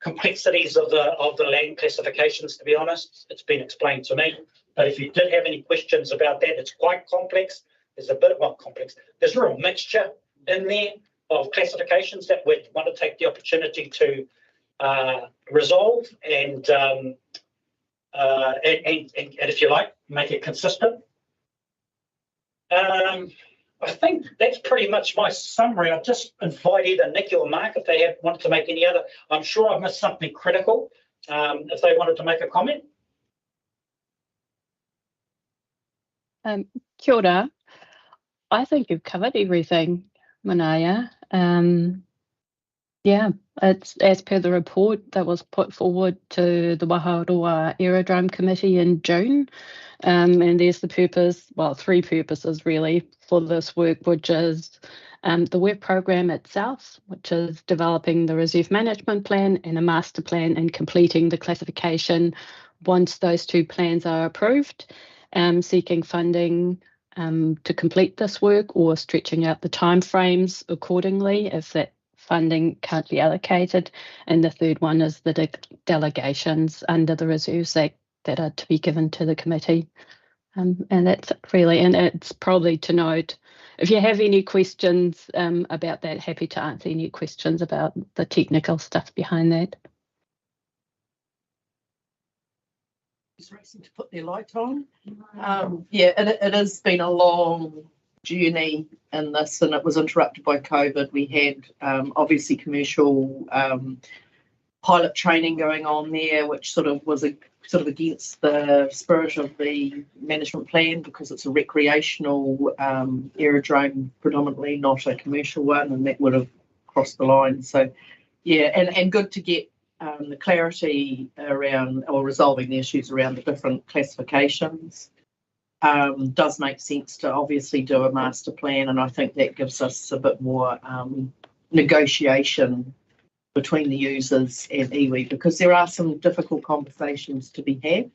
complexities of the land classifications, to be honest. It's been explained to me. But if you did have any questions about that, it's quite complex. There's a bit of one complex. There's a real mixture in there of classifications that we'd want to take the opportunity to resolve and if you like, make it consistent. I think that's pretty much my summary. I'll just invite either Nikki or Mark if they wanted to make any other. I'm sure I've missed something critical if they wanted to make a comment. Kia ora. I think you've covered everything, Manaya. Yeah, it's as per the report that was put forward to the Waharoa Aerodrome Committee in June. And there's the purpose, well, three purposes really for this work, which is the work program itself, which is developing the reserve management plan and a master plan and completing the classification once those two plans are approved, seeking funding to complete this work or stretching out the timeframes accordingly if that funding can't be allocated. And the third one is the delegations under the Reserves Act that are to be given to the committee. And that's it really. And it's probably to note, if you have any questions about that, happy to answer any questions about the technical stuff behind that. Just racing to put their light on. Yeah, it has been a long journey in this, and it was interrupted by COVID. We had obviously commercial pilot training going on there, which sort of was against the spirit of the management plan because it's a recreational aerodrome predominantly, not a commercial one, and that would have crossed the line. So yeah, and good to get the clarity around or resolving the issues around the different classifications. Does make sense to obviously do a master plan, and I think that gives us a bit more negotiation between the users and iwi, because there are some difficult conversations to be had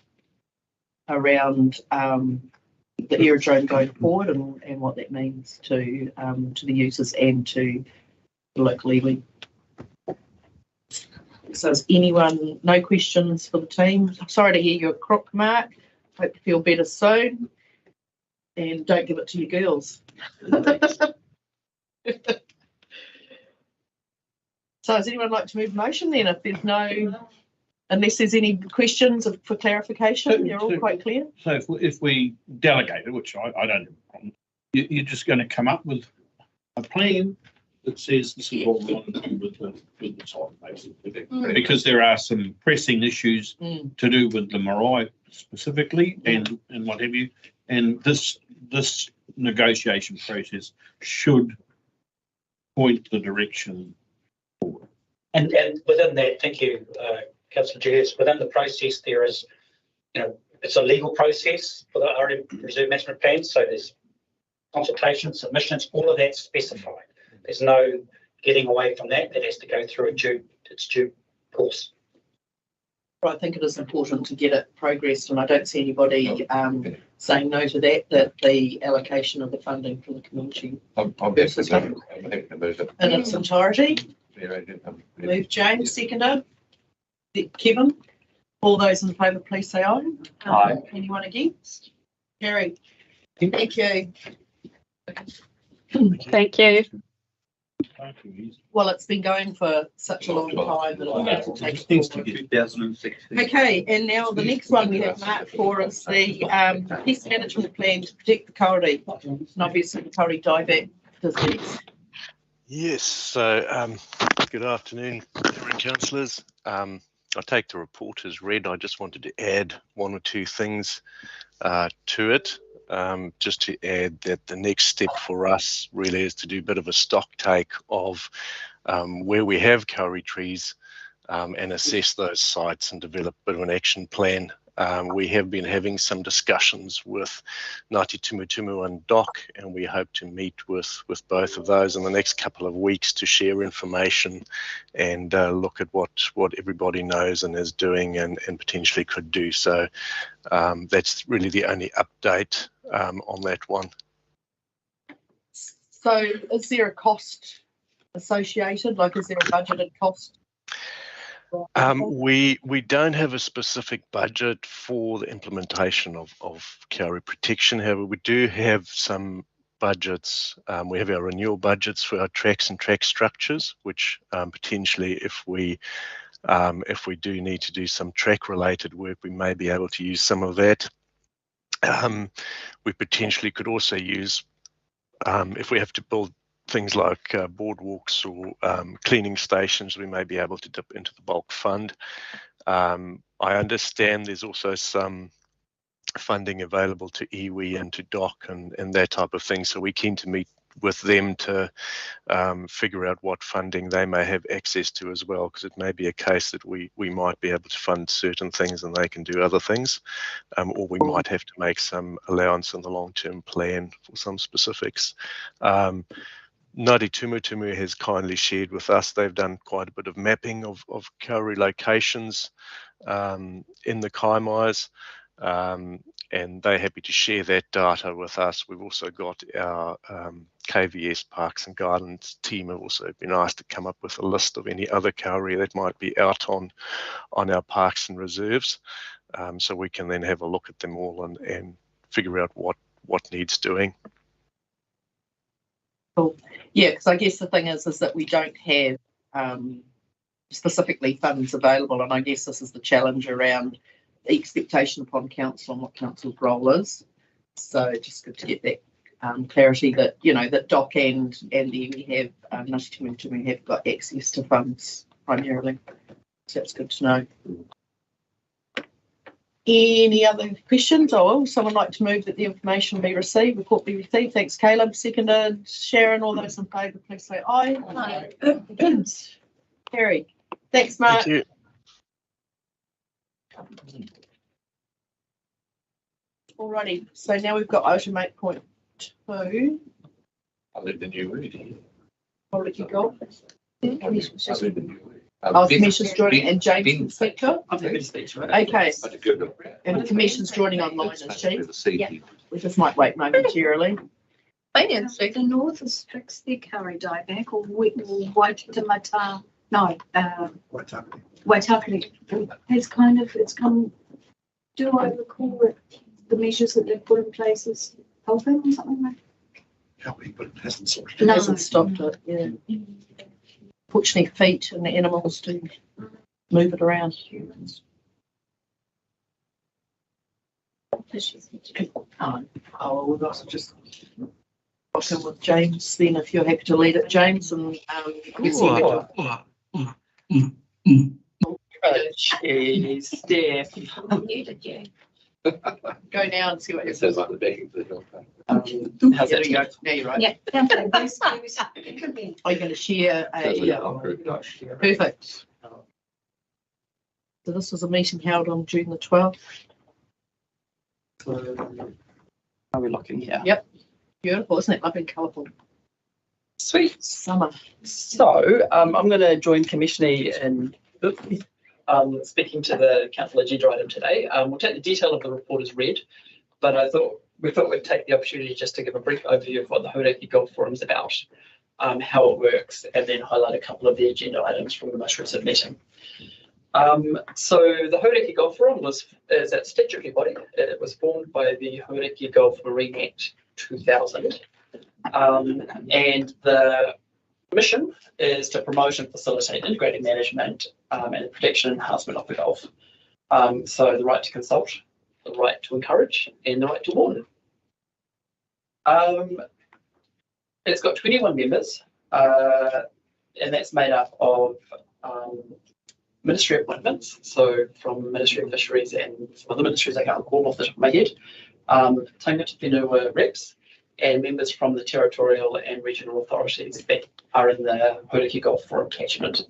around the aerodrome going forward and what that means to the users and to the local iwi. So is anyone, no questions for the team? I'm sorry to hear your crook, Mark. Hope you feel better soon. And don't give it to your girls. So does anyone like to move motion then? If there's no, unless there's any questions for clarification, they're all quite clear. So if we delegate it, which I don't have a problem, you're just going to come up with a plan that says this is what we want to do with the site, basically. Because there are some pressing issues to do with the marae specifically and what have you. And this negotiation process should point the direction forward. And within that, thank you, Councillor Julius, within the process there is, it's a legal process for the reserve management plan. So there's consultations, submissions, all of that's specified. There's no getting away from that. That has to go through its due course. I think it is important to get it progressed, and I don't see anybody saying no to that the allocation of the funding from the community I'm happy to move it in its entirety. Move James, seconder. Kevin. All those in favour, please say aye. Aye. Anyone against? Gary. Thank you. Thank you. Well, it's been going for such a long time that I have to take it forward. Okay, and now the next one we have marked for is the pest management plan to protect the kauri, and obviously the kauri dieback disease. Yes, so good afternoon, councillors. I take the report as read. I just wanted to add one or two things to it. Just to add that the next step for us really is to do a bit of a stock take of where we have kauri trees and assess those sites and develop a bit of an action plan. We have been having some discussions with Ngāti Tumutumu and DOC, and we hope to meet with both of those in the next couple of weeks to share information and look at what everybody knows and is doing and potentially could do. So that's really the only update on that one. So is there a cost associated? Like, is there a budgeted cost? We don't have a specific budget for the implementation of kauri protection. However, we do have some budgets. We have our renewal budgets for our tracks and track structures, which potentially, if we do need to do some track related work, we may be able to use some of that. We potentially could also use, if we have to build things like boardwalks or cleaning stations, we may be able to dip into the bulk fund. I understand there's also some funding available to iwi and to DOC and that type of thing. So we're keen to meet with them to figure out what funding they may have access to as well, because it may be a case that we might be able to fund certain things and they can do other things, or we might have to make some allowance in the long-term plan for some specifics. Ngāti Tumutumu has kindly shared with us, they've done quite a bit of mapping of kauri locations in the kaimais, and they're happy to share that data with us. We've also got our KVS Parks and Gardens team have also been asked to come up with a list of any other kauri that might be out on our parks and reserves, so we can then have a look at them all and figure out what needs doing. Cool. Yeah, because I guess the thing is that we don't have specifically funds available, and I guess this is the challenge around the expectation upon council and what council's role is. So just good to get that clarity that, you know, that DOC and we have Ngāti Tumutumu have got access to funds primarily. So that's good to know. Any other questions? Oh, someone like to move that the information be received, report be received. Thanks, Caleb. Seconded. Sharon, all those in favour, please say aye. Aye. Carried. Thanks, Mark. Thank you. Alrighty, so now we've got item 8.2. I live in New Wood. Hauriki Golf. Oh, Commission's joining, and James can speak to it. I'm happy to speak to it. Okay, and the Commission's joining online, is she? Yeah. We just might wait momentarily. The north restricts their kauri dieback, or Waitamata, no, Waitaki. It's come, do I recall that the measures that they've put in place is helping or something like that? Helping, but it hasn't stopped. It hasn't stopped it, yeah. Fortunately, feet and the animals do move it around. We've also just got in with James then, if you're happy to lead it, James, and go now and see what It says like the back of the hill. how's that go? Now you're right. Yeah. Are you going to share perfect. So this was a meeting held on June the 12th. Are we looking here? Yep. Beautiful, isn't it? Lovely and colourful. Sweet. Summer. So I'm going to join Commissioner in speaking to the council agenda item today. We'll take the detail of the report as read, but we thought we'd take the opportunity just to give a brief overview of what the Hauriki Golf Forum is about, how it works, and then highlight a couple of the agenda items from the most recent meeting. So the Hauriki Golf Forum is a statutory body. It was formed by the Hauriki Golf Marine Act 2000, and the mission is to promote and facilitate integrated management and protection and enhancement of the Gulf. So the right to consult, the right to encourage, and the right to warn. It's got 21 members, and that's made up of ministry appointments, so from Ministry of Fisheries and some other ministries I can't recall off the top of my head, tangata whenua reps, and members from the territorial and regional authorities that are in the Hauraki Gulf Forum catchment.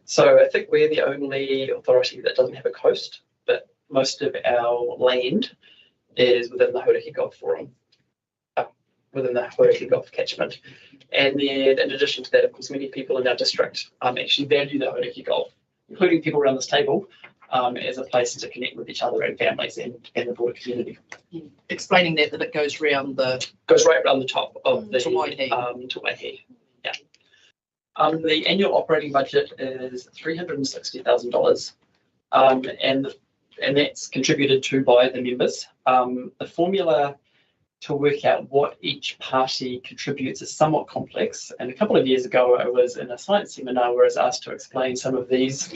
So I think we're the only authority that doesn't have a coast, but most of our land is within the Hauraki Gulf Forum, within the Hauraki Gulf catchment. And then in addition to that, of course, many people in our district actually value the Hauraki Gulf, including people around this table, as a place to connect with each other and families and the broader community. Explaining that it goes round the Goes right around the top of the to Waihi. To Waihi. Yeah. The annual operating budget is $360,000, and that's contributed to by the members. The formula to work out what each party contributes is somewhat complex. And a couple of years ago, I was in a science seminar where I was asked to explain some of these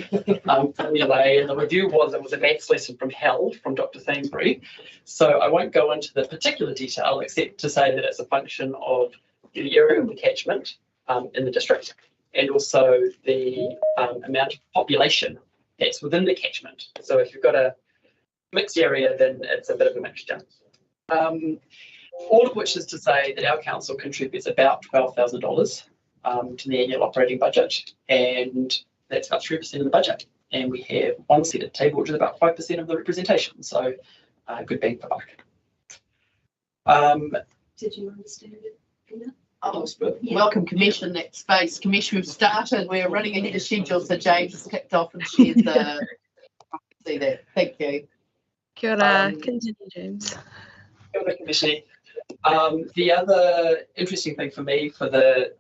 formulae, and the review was it was a maths lesson from hell from Dr. Sainsbury. So I won't go into the particular detail except to say that it's a function of the area of the catchment in the district, and also the amount of population that's within the catchment. So if you've got a mixed area, then it's a bit of a mixture. All of which is to say that our council contributes about $12,000 to the annual operating budget, and that's about 3% of the budget. And we have one seat at the table, which is about 5% of the representation. So good bang for buck. Did you understand it, Peter? Oh, welcome commission, that space commission. We've started, we're running ahead of schedule, so James has kicked off and shared the see that. Thank you. Kia ora. Continue, James. Kia ora, Commissioner. The other interesting thing for me for the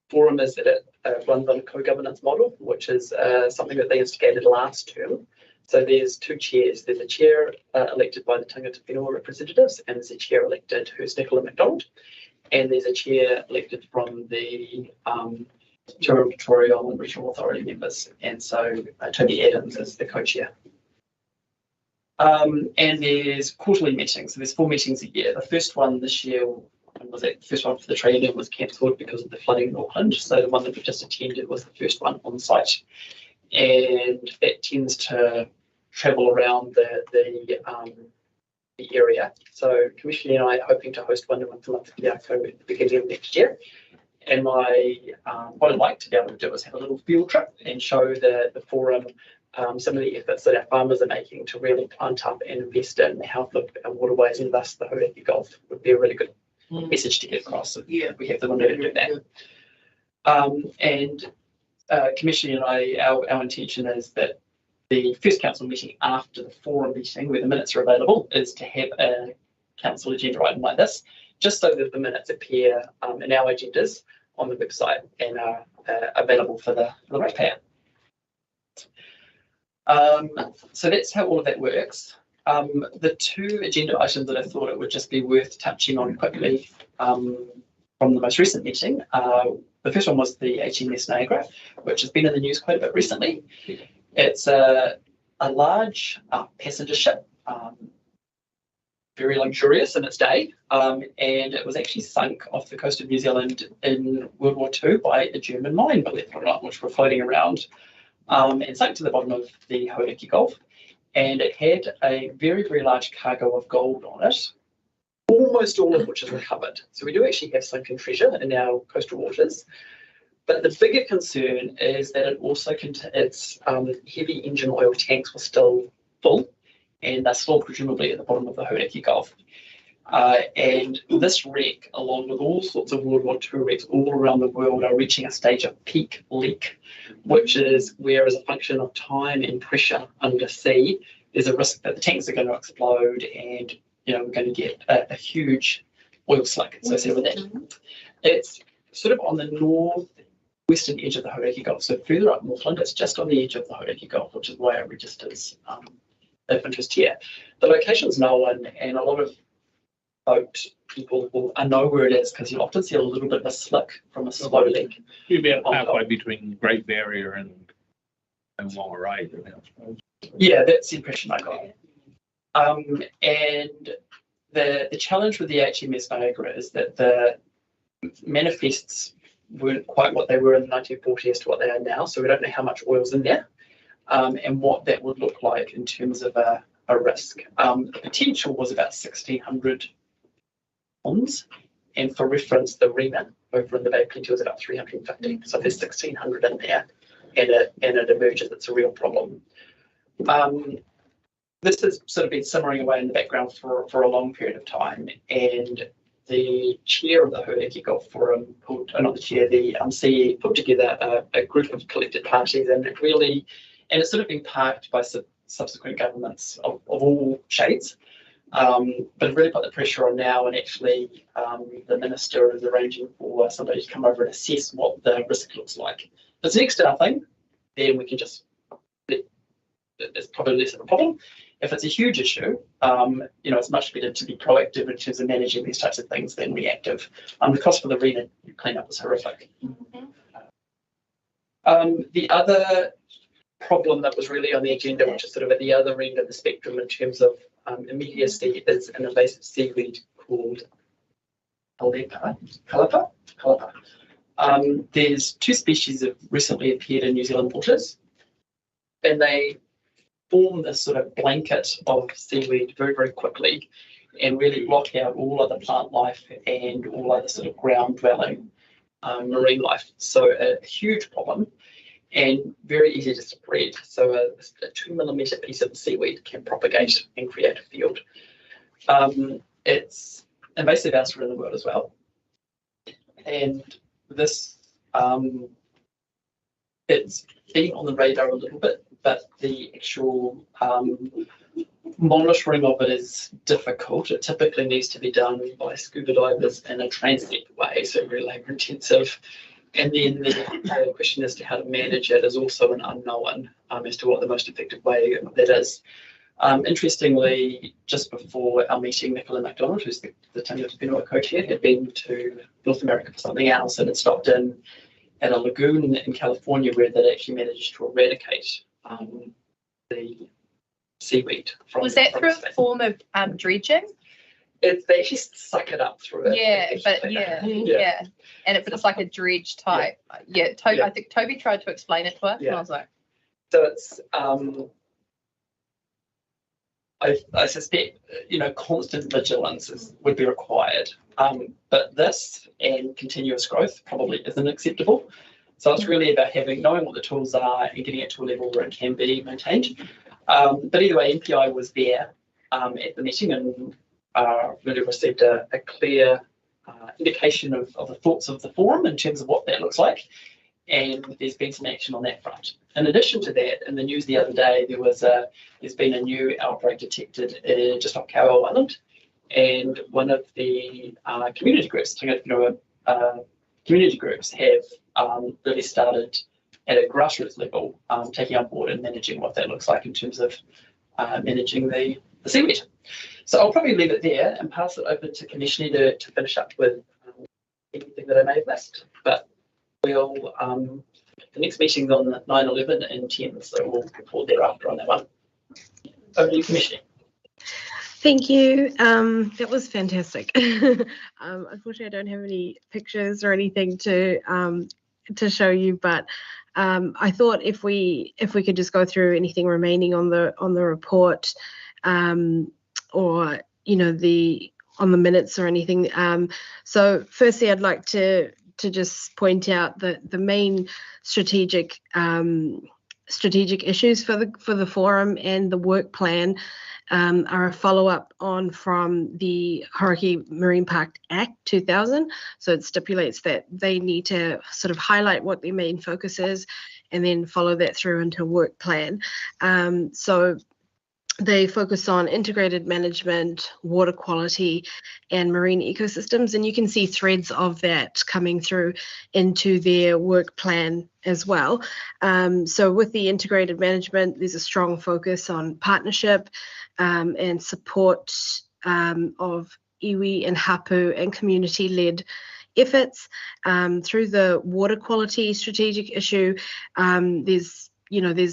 forum is that it runs on a co-governance model, which is something that they instigated last term. So there's two chairs. There's a chair elected by the Tangata Whenua representatives, and there's a chair elected who's Nicola MacDonald, and there's a chair elected from the territorial and regional authority members. And so Toby Adams is the co-chair. And there's quarterly meetings. So there's 4 meetings a year. The first one this year, was it the first one for the training, was cancelled because of the flooding in Auckland. So the one that we just attended was the first one on site. And that tends to travel around the area. So Commissioner and I are hoping to host one in Matamata-Piako at the beginning of next year. And what I'd like to be able to do is have a little field trip and show the forum some of the efforts that our farmers are making to really plant up and invest in the health of our waterways and thus the Hauraki Gulf would be a really good message to get across. So yeah, we have the window to do that. And Commissioner and I, our intention is that the first council meeting after the forum meeting, where the minutes are available, is to have a council agenda item like this, just so that the minutes appear in our agendas on the website and are available for the ratepayer. So that's how all of that works. The 2 agenda items that I thought it would just be worth touching on quickly from the most recent meeting. The first one was the HMS Niagara, which has been in the news quite a bit recently. It's a large passenger ship, very luxurious in its day, and it was actually sunk off the coast of New Zealand in World War II by a German mine, believe it or not, which were floating around. And sank to the bottom of the Hauraki Gulf, and it had a very, very large cargo of gold on it, almost all of which is recovered. So we do actually have sunken treasure in our coastal waters, but the bigger concern is that it also its heavy engine oil tanks were still full, and they're still presumably at the bottom of the Hauraki Gulf. And this wreck, along with all sorts of World War II wrecks all around the world, are reaching a stage of peak leak, which is where, as a function of time and pressure under sea, there's a risk that the tanks are going to explode, and we're going to get a huge oil slick associated with that. It's sort of on the northwestern edge of the Hauraki Gulf, so further up Northland. It's just on the edge of the Hauraki Gulf, which is why it registers of interest here. The location's known, and a lot of people will know where it is because you'll often see a little bit of a slick from a slow leak. You'd be about halfway between Great Barrier and Whangarei, I suppose. Yeah, that's the impression I got. And the challenge with the HMS Niagara is that the manifests weren't quite what they were in the 1940s as to what they are now, so we don't know how much oil's in there and what that would look like in terms of a risk. The potential was about 1,600 ponds. And for reference, the remit over in the Bay of Plenty was about 350. So there's 1,600 in there, and it emerges it's a real problem. This has sort of been simmering away in the background for a long period of time, and the chair of the Hauraki Golf Forum, not the chair, the CE put together a group of collected parties, and it's sort of been parked by subsequent governments of all shades. But really put the pressure on now, and actually the minister is arranging for somebody to come over and assess what the risk looks like. If it's an external thing, then we can just, it's probably less of a problem. If it's a huge issue, it's much better to be proactive in terms of managing these types of things than reactive. The cost for the remit cleanup is horrific. The other problem that was really on the agenda, which is sort of at the other end of the spectrum in terms of immediacy, is an invasive seaweed called caliper. There's 2 species that recently appeared in New Zealand waters, and they form this sort of blanket of seaweed very, very quickly and really block out all other plant life and all other sort of ground dwelling marine life. So a huge problem and very easy to spread. So a 2 millimeter piece of seaweed can propagate and create a field. It's invasive elsewhere in the world as well. And this, it's been on the radar a little bit, but the actual monitoring of it is difficult. It typically needs to be done by scuba divers in a transit way, so very labour intensive. And then the question as to how to manage it is also an unknown as to what the most effective way that is. Interestingly, just before our meeting, Nicola MacDonald, who's the Tangata Whenua co-chair, had been to North America for something else and had stopped in at a lagoon in California where they'd actually managed to eradicate the seaweed. Was that through a form of dredging? They actually suck it up through it. Yeah, and it's like a dredge type. Yeah, I think Toby tried to explain it to us, and I was like, so it's I suspect constant vigilance would be required, but this and continuous growth probably isn't acceptable. So it's really about knowing what the tools are and getting it to a level where it can be maintained. But either way, MPI was there at the meeting and really received a clear indication of the thoughts of the forum in terms of what that looks like. And there's been some action on that front. In addition to that, in the news the other day, there's been a new outbreak detected just off Kowal Island, and one of the community groups, community groups, have really started at a grassroots level, taking on board and managing what that looks like in terms of managing the seaweed. So I'll probably leave it there and pass it over to Commissioner to finish up with anything that I may have missed. But we'll the next meeting's on 9/11 and 10, so we'll report thereafter on that one. Over to you, Commissioner. Thank you. That was fantastic. Unfortunately, I don't have any pictures or anything to show you, but I thought if we could just go through anything remaining on the report, or on the minutes or anything. So firstly, I'd like to just point out that the main strategic issues for the forum and the work plan are a follow-up from the Hauraki Marine Park Act 2000. So it stipulates that they need to sort of highlight what their main focus is and then follow that through into a work plan. So they focus on integrated management, water quality, and marine ecosystems. And you can see threads of that coming through into their work plan as well. So with the integrated management, there's a strong focus on partnership and support of iwi and hapu and community-led efforts. Through the water quality strategic issue, there's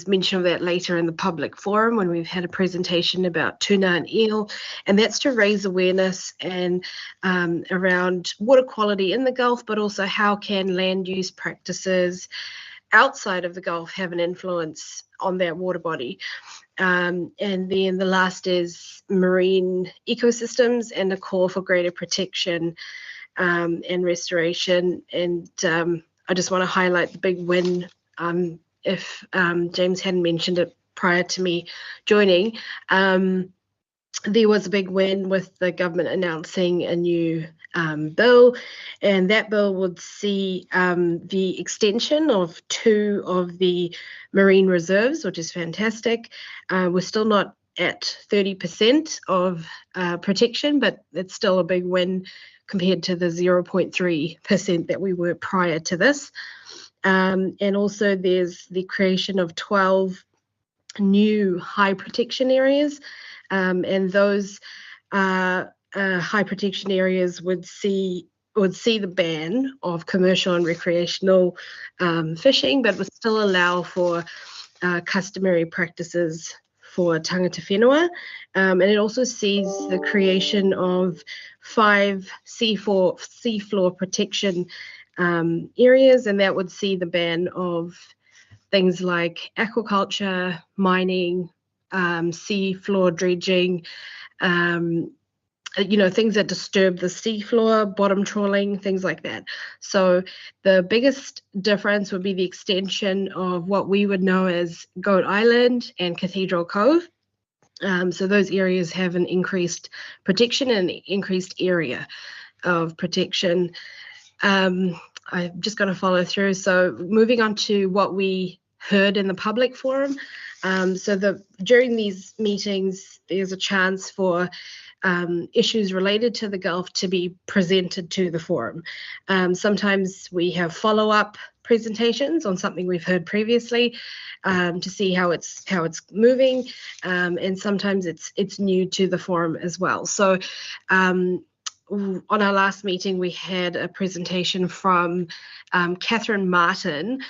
mention of that later in the public forum when we've had a presentation about tuna and eel, and that's to raise awareness and around water quality in the Gulf, but also how can land use practices outside of the Gulf have an influence on that water body. And then the last is marine ecosystems and a call for greater protection and restoration. And I just want to highlight the big win. If James hadn't mentioned it prior to me joining, there was a big win with the government announcing a new bill, and that bill would see the extension of 2 of the marine reserves, which is fantastic. We're still not at 30% of protection, but it's still a big win compared to the 0.3% that we were prior to this. And also there's the creation of 12 new high protection areas, and those high protection areas would see the ban of commercial and recreational fishing, but would still allow for customary practices for tangata whenua. And it also sees the creation of 5 seafloor protection areas, and that would see the ban of things like aquaculture, mining, seafloor dredging, things that disturb the seafloor, bottom trawling, things like that. So the biggest difference would be the extension of what we would know as Goat Island and Cathedral Cove. So those areas have an increased protection and an increased area of protection. I'm just going to follow through. So moving on to what we heard in the public forum. During these meetings, there's a chance for issues related to the Gulf to be presented to the forum. Sometimes we have follow-up presentations on something we've heard previously to see how it's moving, and sometimes it's new to the forum as well. So on our last meeting, we had a presentation from Catherine Martin,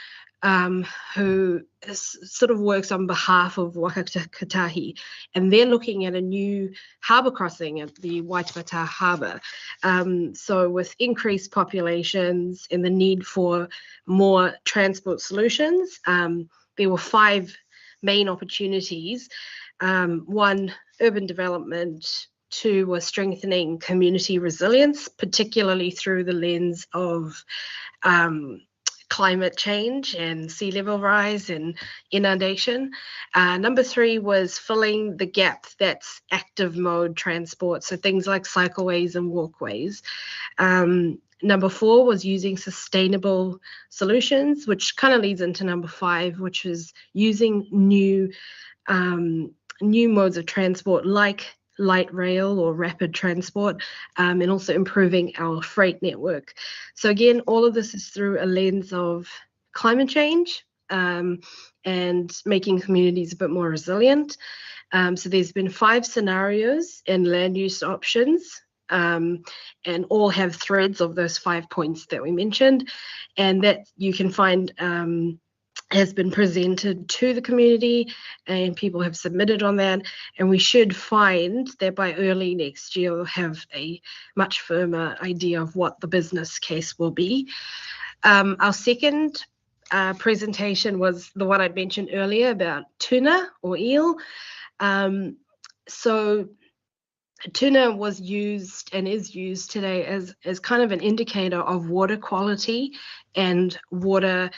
who sort of works on behalf of Wakakatahi, and they're looking at a new harbour crossing at the Waitemata Harbour. So with increased populations and the need for more transport solutions, there were 5 main opportunities. 1, urban development. 2 was strengthening community resilience, particularly through the lens of climate change and sea level rise and inundation. Number 3 was filling the gap that's active mode transport, so things like cycleways and walkways. Number 4 was using sustainable solutions, which kind of leads into number 5, which is using new modes of transport like light rail or rapid transport, and also improving our freight network. So again, all of this is through a lens of climate change and making communities a bit more resilient. So there's been 5 scenarios and land use options, and all have threads of those 5 points that we mentioned, and that you can find has been presented to the community, and people have submitted on that, and we should find that by early next year we'll have a much firmer idea of what the business case will be. Our second presentation was the one I mentioned earlier about tuna or eel. So tuna was used and is used today as kind of an indicator of water quality and water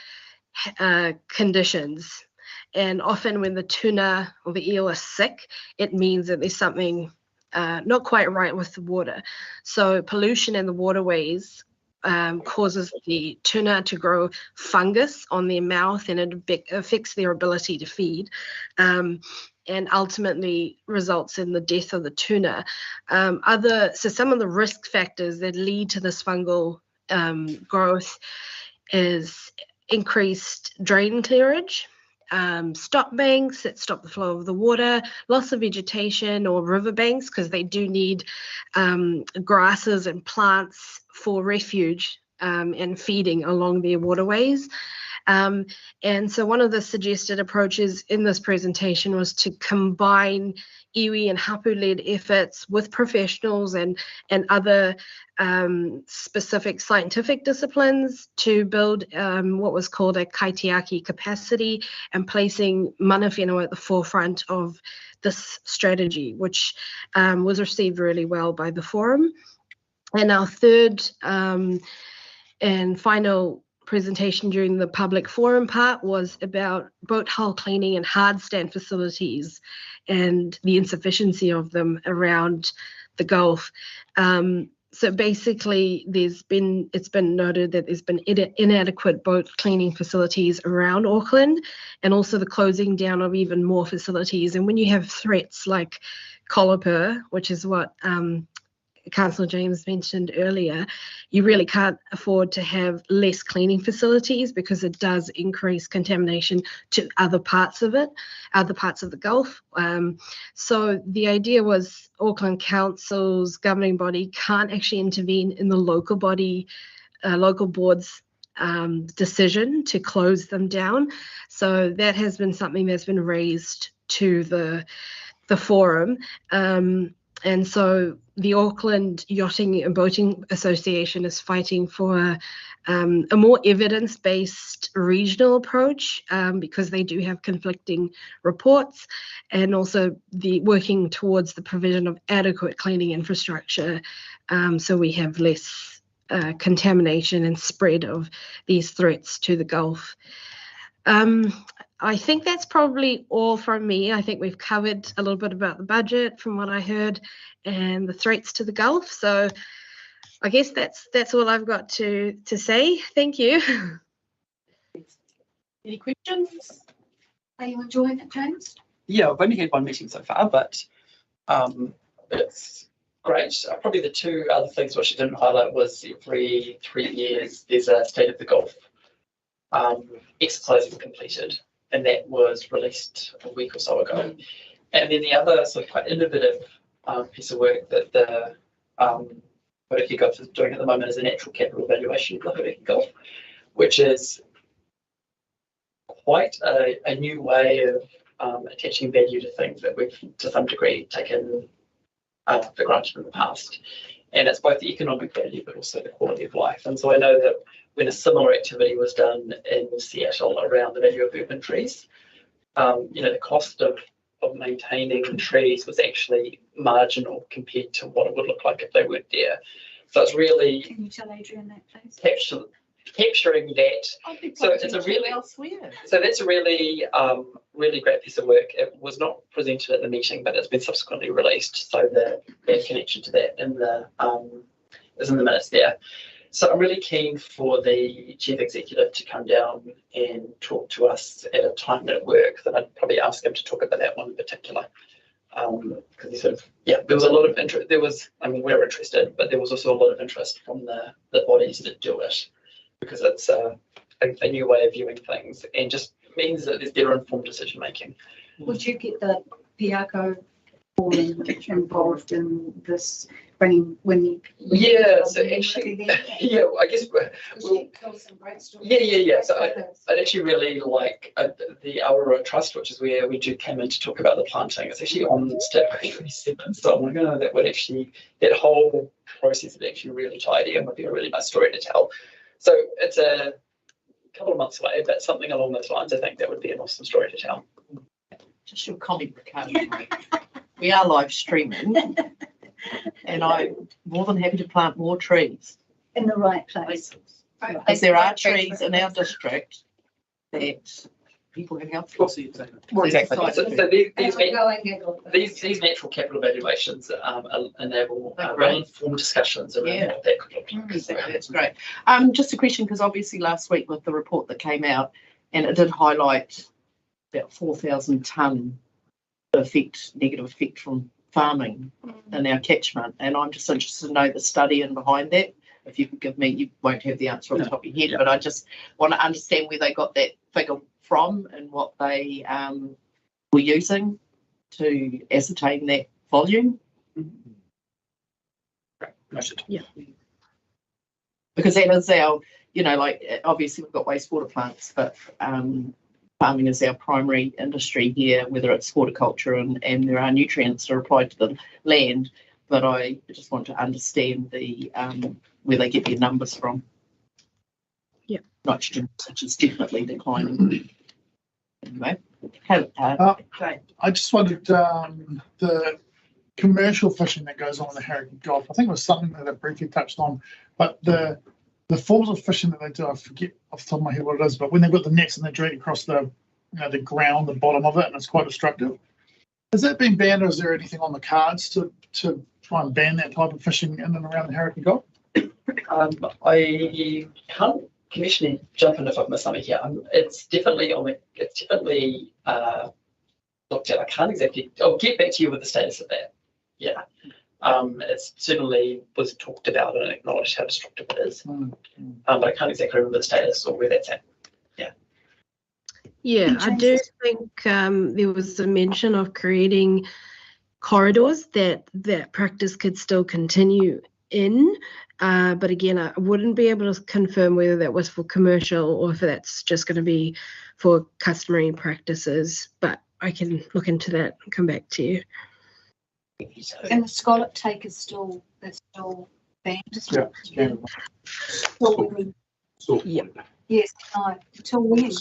conditions, and often when the tuna or the eel are sick, it means that there's something not quite right with the water. So pollution in the waterways causes the tuna to grow fungus on their mouth, and it affects their ability to feed, and ultimately results in the death of the tuna. So some of the risk factors that lead to this fungal growth is increased drain clearage, stop banks that stop the flow of the water, loss of vegetation or riverbanks, because they do need grasses and plants for refuge and feeding along their waterways. And so one of the suggested approaches in this presentation was to combine iwi and hapu-led efforts with professionals and other specific scientific disciplines to build what was called a kaitiaki capacity, and placing mana whenua at the forefront of this strategy, which was received really well by the forum. And our third and final presentation during the public forum part was about boat hull cleaning and hard stand facilities and the insufficiency of them around the Gulf. So basically, it's been noted that there's been inadequate boat cleaning facilities around Auckland, and also the closing down of even more facilities. And when you have threats like cholera, which is what Councillor James mentioned earlier, you really can't afford to have less cleaning facilities, because it does increase contamination to other parts of the Gulf. So the idea was Auckland Council's governing body can't actually intervene in the local board's decision to close them down. So that has been something that's been raised to the forum. And so the Auckland Yachting and Boating Association is fighting for a more evidence-based regional approach, because they do have conflicting reports, and also the working towards the provision of adequate cleaning infrastructure, so we have less contamination and spread of these threats to the Gulf. I think that's probably all from me. I think we've covered a little bit about the budget from what I heard, and the threats to the Gulf. So I guess that's all I've got to say. Thank you. Any questions? Are you enjoying it, James? Yeah, I've only had one meeting so far, but it's great. Probably the two other things which I didn't highlight was every 3 years there's a State of the Gulf exercise is completed, and that was released a week or so ago. And then the other sort of quite innovative piece of work that the Hauraki Gulf is doing at the moment is a natural capital evaluation of the Hauraki Gulf, which is quite a new way of attaching value to things that we've to some degree taken for granted in the past. And it's both the economic value but also the quality of life. And so I know that when a similar activity was done in Seattle around the value of urban trees, the cost of maintaining trees was actually marginal compared to what it would look like if they weren't there. So it's really, can you tell Adrian that, please? Capturing that. So it's a really so that's a really really great piece of work. It was not presented at the meeting, but it's been subsequently released. So the connection to that in the is in the minutes there. So I'm really keen for the chief executive to come down and talk to us at a time that works, and I'd probably ask him to talk about that one in particular. Because he sort of, there was a lot of interest. We're interested, but there was also a lot of interest from the bodies that do it, because it's a new way of viewing things, and just means that there's better informed decision making. Would you get the Piako forum involved in this? So actually, I guess So I'd actually really like the Aurora Trust, which is where we came in to talk about the planting. It's actually on step 27. So I'm like, that would actually, that whole process would actually really tidy and would be a really nice story to tell. So it's a couple of months away, but something along those lines, I think that would be an awesome story to tell. Just your comment, we are live streaming. And I'm more than happy to plant more trees in the right places. Because there are trees in our district that people have helped. Well, exactly. So these natural capital evaluations enable well-informed discussions around what that could look like. Exactly, that's great. Just a question, because obviously last week with the report that came out, and it did highlight about 4,000 tonne negative effect from farming in our catchment, and I'm just interested to know the study and behind that. If you could give me, you won't have the answer on the top of your head, but I just want to understand where they got that figure from and what they were using to ascertain that volume. Yeah. Because that is our you know, like obviously we've got wastewater plants, but farming is our primary industry here, whether it's horticulture and there are nutrients that are applied to the land. But I just want to understand the where they get their numbers from. Yeah. Nitrogen, which is definitely declining. Anyway, I just wondered the commercial fishing that goes on in the Hauraki Gulf. I think it was something that I briefly touched on, but the forms of fishing that they do, I forget off the top of my head what it is, but when they've got the nets and they drag across the the ground, the bottom of it, and it's quite destructive. Has that been banned, or is there anything on the cards to try and ban that type of fishing in and around the Hauraki Gulf? I can't commissioning jump in if I've missed something here. It's definitely looked at. I can't exactly. I'll get back to you with the status of that. Yeah. It's certainly was talked about and acknowledged how destructive it is. But I can't exactly remember the status or where that's at. Yeah. Yeah, I do think there was a mention of creating corridors that practice could still continue in. But again, I wouldn't be able to confirm whether that was for commercial or if that's just going to be for customary practices. But I can look into that and come back to you. And the scallop take is still banned. Yeah. Yes, no, until when?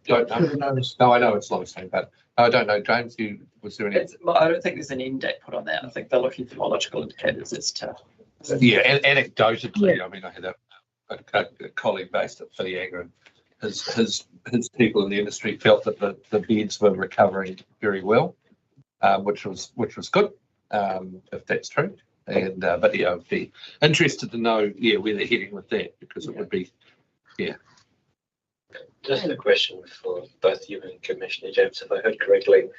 Don't know. No, I know it's long term, but I don't know. James, was there any? I don't think there's an end date put on that. I think they're looking for biological indicators as to. Yeah, anecdotally, I mean, I had a colleague based at Whitianga, and his people in the industry felt that the beds were recovering very well, which was good, if that's true. And but yeah, I'd be interested to know where they're heading with that, because it would be Just a question for both you and Commissioner James. If I heard correctly,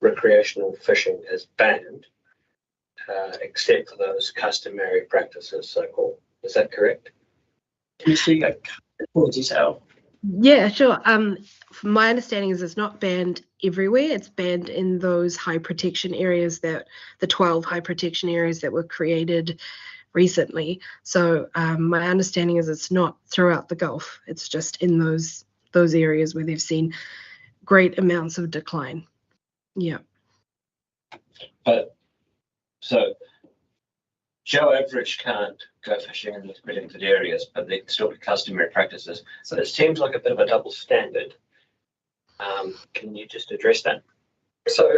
recreational fishing is banned, except for those customary practices, so-called. Is that correct? Can you see more detail? Yeah, sure. My understanding is it's not banned everywhere. It's banned in those high protection areas, that the 12 high protection areas that were created recently. So my understanding is it's not throughout the Gulf. It's just in those areas where they've seen great amounts of decline. Yeah. But so Joe Average can't go fishing in these protected areas, but they can still be customary practices. So it seems like a bit of a double standard. Can you just address that? So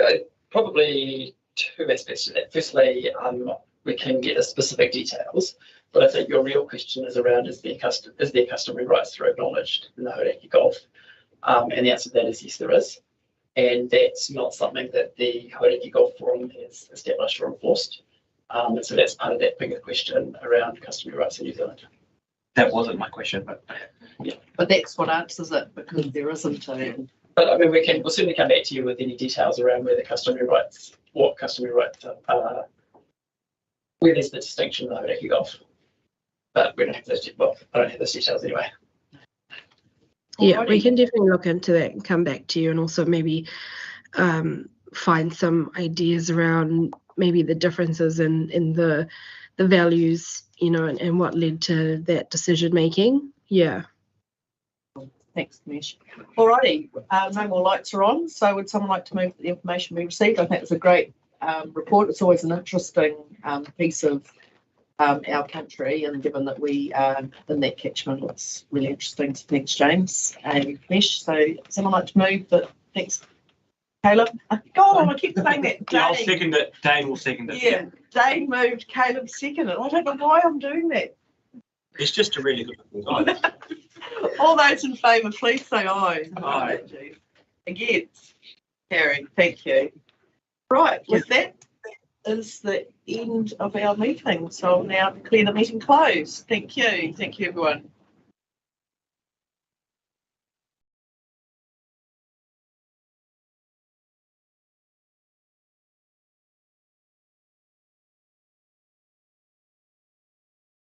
probably two aspects to that. Firstly, we can get the specific details, but I think your real question is around is their customary rights through acknowledged in the Hauraki Gulf? And the answer to that is yes, there is. And that's not something that the Hauraki Gulf Forum has established or enforced. And so that's part of that bigger question around customary rights in New Zealand. That wasn't my question, but yeah. But that's what answers it, because there isn't a. But I mean, we'll certainly come back to you with any details around where the customary rights, what customary rights are, where there's the distinction in the Hauraki Gulf. But we don't have those. Well, I don't have those details anyway. Yeah, we can definitely look into that and come back to you, and also maybe find some ideas around maybe the differences in the values, and what led to that decision making. Yeah. Thanks, Mish. Alrighty, no more lights are on. So would someone like to move the information we received? I think it was a great report. It's always an interesting piece of our country, and given that we are in that catchment, it's really interesting. So thanks, James and Mish. So someone like to move that? Thanks, Caleb. God, I keep saying that. Yeah, I'll second it. Dane will second it. Yeah, Dane moved, Caleb seconded. I don't know why I'm doing that. It's just a really good looking guy. All those in favour, please say aye. Aye. Against? Carried. Thank you. Right, with that is the end of our meeting. So I'll now declare the meeting closed. Thank you. Thank you, everyone.